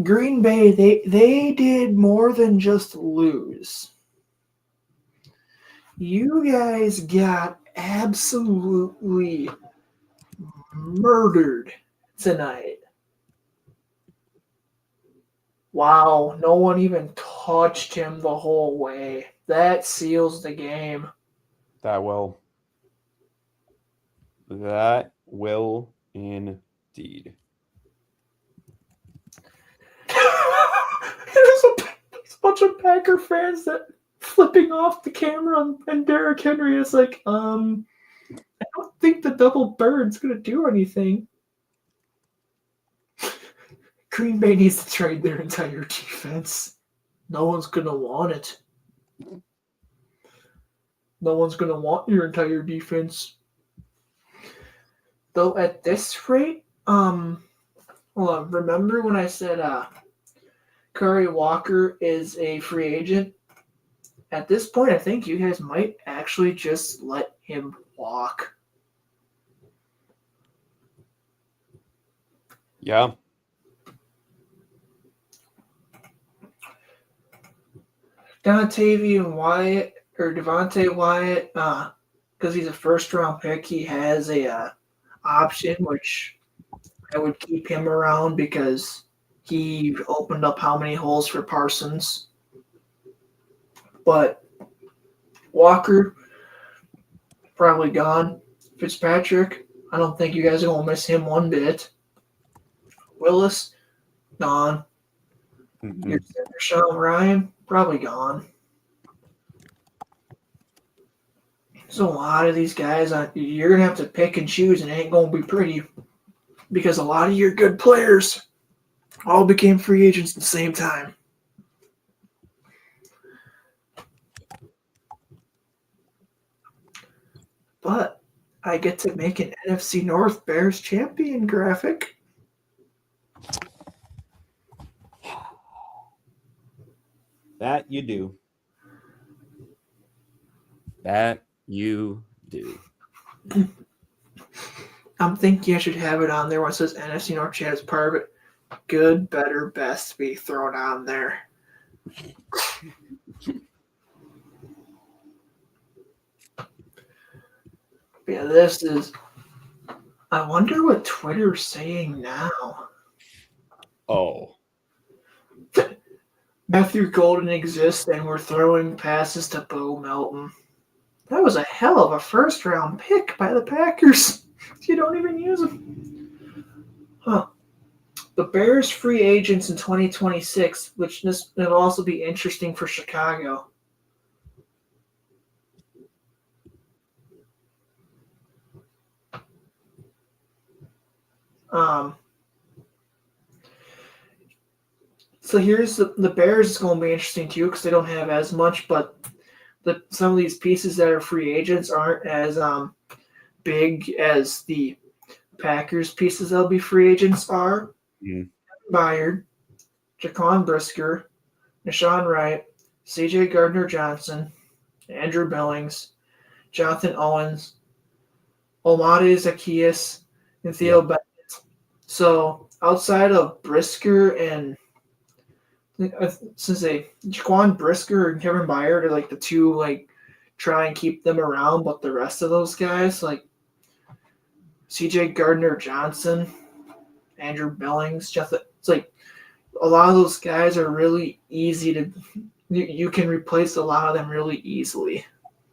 Green Bay, they did more than just lose. You guys got absolutely murdered tonight. Wow, no one even touched him the whole way. That seals the game. That will indeed. There's a bunch of Packer fans that flipping off the camera, and Derrick Henry is like, I don't think the double bird's gonna do anything. Green Bay needs to trade their entire defense. No one's gonna want it. No one's gonna want your entire defense. Though at this rate, hold on, remember when I said Curry Walker is a free agent? At this point, I think you guys might actually just let him walk. Yeah. Dontavian Wyatt or Devontae Wyatt, because he's a first round pick, he has a option which I would keep him around because he opened up how many holes for Parsons. But Walker probably gone. Fitzpatrick, I don't think you guys are gonna miss him one bit. Willis, gone. Mhm. Your center, Sean Ryan, probably gone. So a lot of these guys, you're gonna have to pick and choose, and it ain't gonna be pretty because a lot of your good players all became free agents at the same time. But I get to make an NFC North Bears champion graphic. That you do. That you do. I'm thinking I should have it on there when it says NFC North Champs part of it. Good, better, best be thrown on there. Yeah, this is. I wonder what Twitter's saying now. Oh. Matthew Golden exists, and we're throwing passes to Bo Melton. That was a hell of a first round pick by the Packers. You don't even use him. Huh. The Bears free agents in 2026, which this will also be interesting for Chicago. So here's the Bears is going to be interesting too because they don't have as much, but some of these pieces that are free agents aren't as big as the Packers pieces that'll be free agents are. Mm. Byard, Jaquan Brisker, Nashawn Wright, C.J. Gardner-Johnson, Andrew Billings, Jonathan Owens, Omade Zacchaeus, and Theo Bennett. So outside of Brisker and since Jaquan Brisker and Kevin Byard are like the two try and keep them around, but the rest of those guys like C.J. Gardner-Johnson, Andrew Billings, it's like a lot of those guys are really easy to. You can replace a lot of them really easily.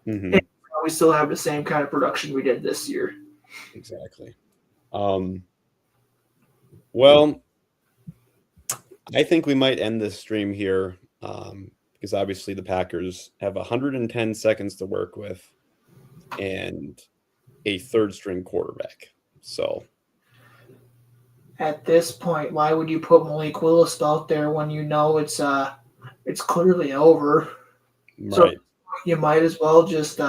Mm-hmm. And we still have the same kind of production we did this year. Exactly. Well, I think we might end this stream here because obviously the Packers have 110 seconds to work with and a third string quarterback. So at this point, why would you put Malik Willis out there when you know it's clearly over? right. So you might as well just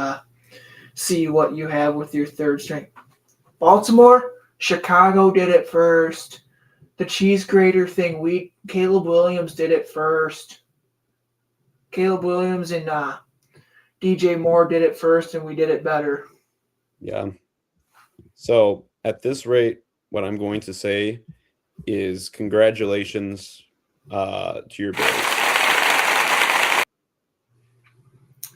see what you have with your third string. Baltimore, Chicago did it first. The cheese grater thing, Caleb Williams did it first. Caleb Williams and DJ Moore did it first, and we did it better. Yeah. So at this rate, what I'm going to say is congratulations to your Bears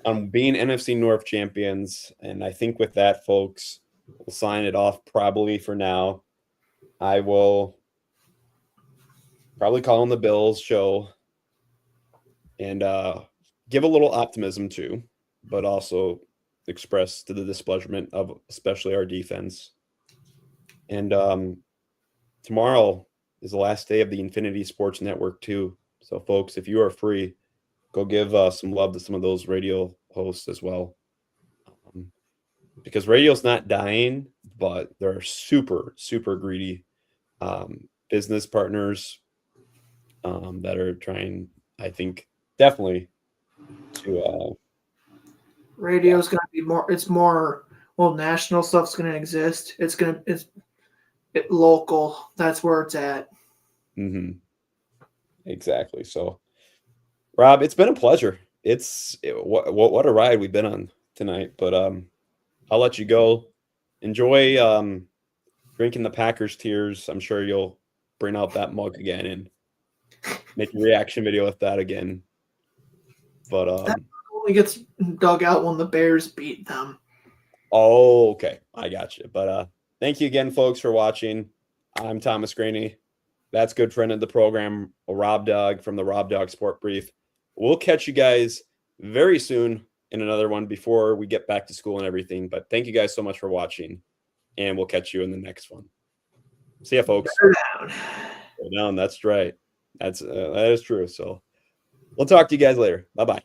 on being NFC North champions. And I think with that, folks, we'll sign it off probably for now. I will probably call on the Bills show and give a little optimism too, but also express to the displeasurement of especially our defense. And tomorrow is the last day of the Infinity Sports Network too. So folks, if you are free, go give some love to some of those radio hosts as well. Because radio's not dying, but there are super, super greedy business partners that are trying, I think, definitely to Radio's gonna be more. It's more. Well, national stuff's gonna exist. It's local. That's where it's at. Mm-hmm. Exactly. So, Rob, it's been a pleasure. What a ride we've been on tonight. But I'll let you go. Enjoy drinking the Packers tears. I'm sure you'll bring out that mug again and make a reaction video with that again. But Only gets dug out when the Bears beat them. oh, okay, I got you. But thank you again, folks, for watching. I'm Thomas Graney. That's good friend of the program, Rob Dog from the Rob Dog Sport Brief. We'll catch you guys very soon in another one before we get back to school and everything. But thank you guys so much for watching, and we'll catch you in the next one. See ya, folks. Bear down. Go down. That's right. That is true. So we'll talk to you guys later. Bye-bye.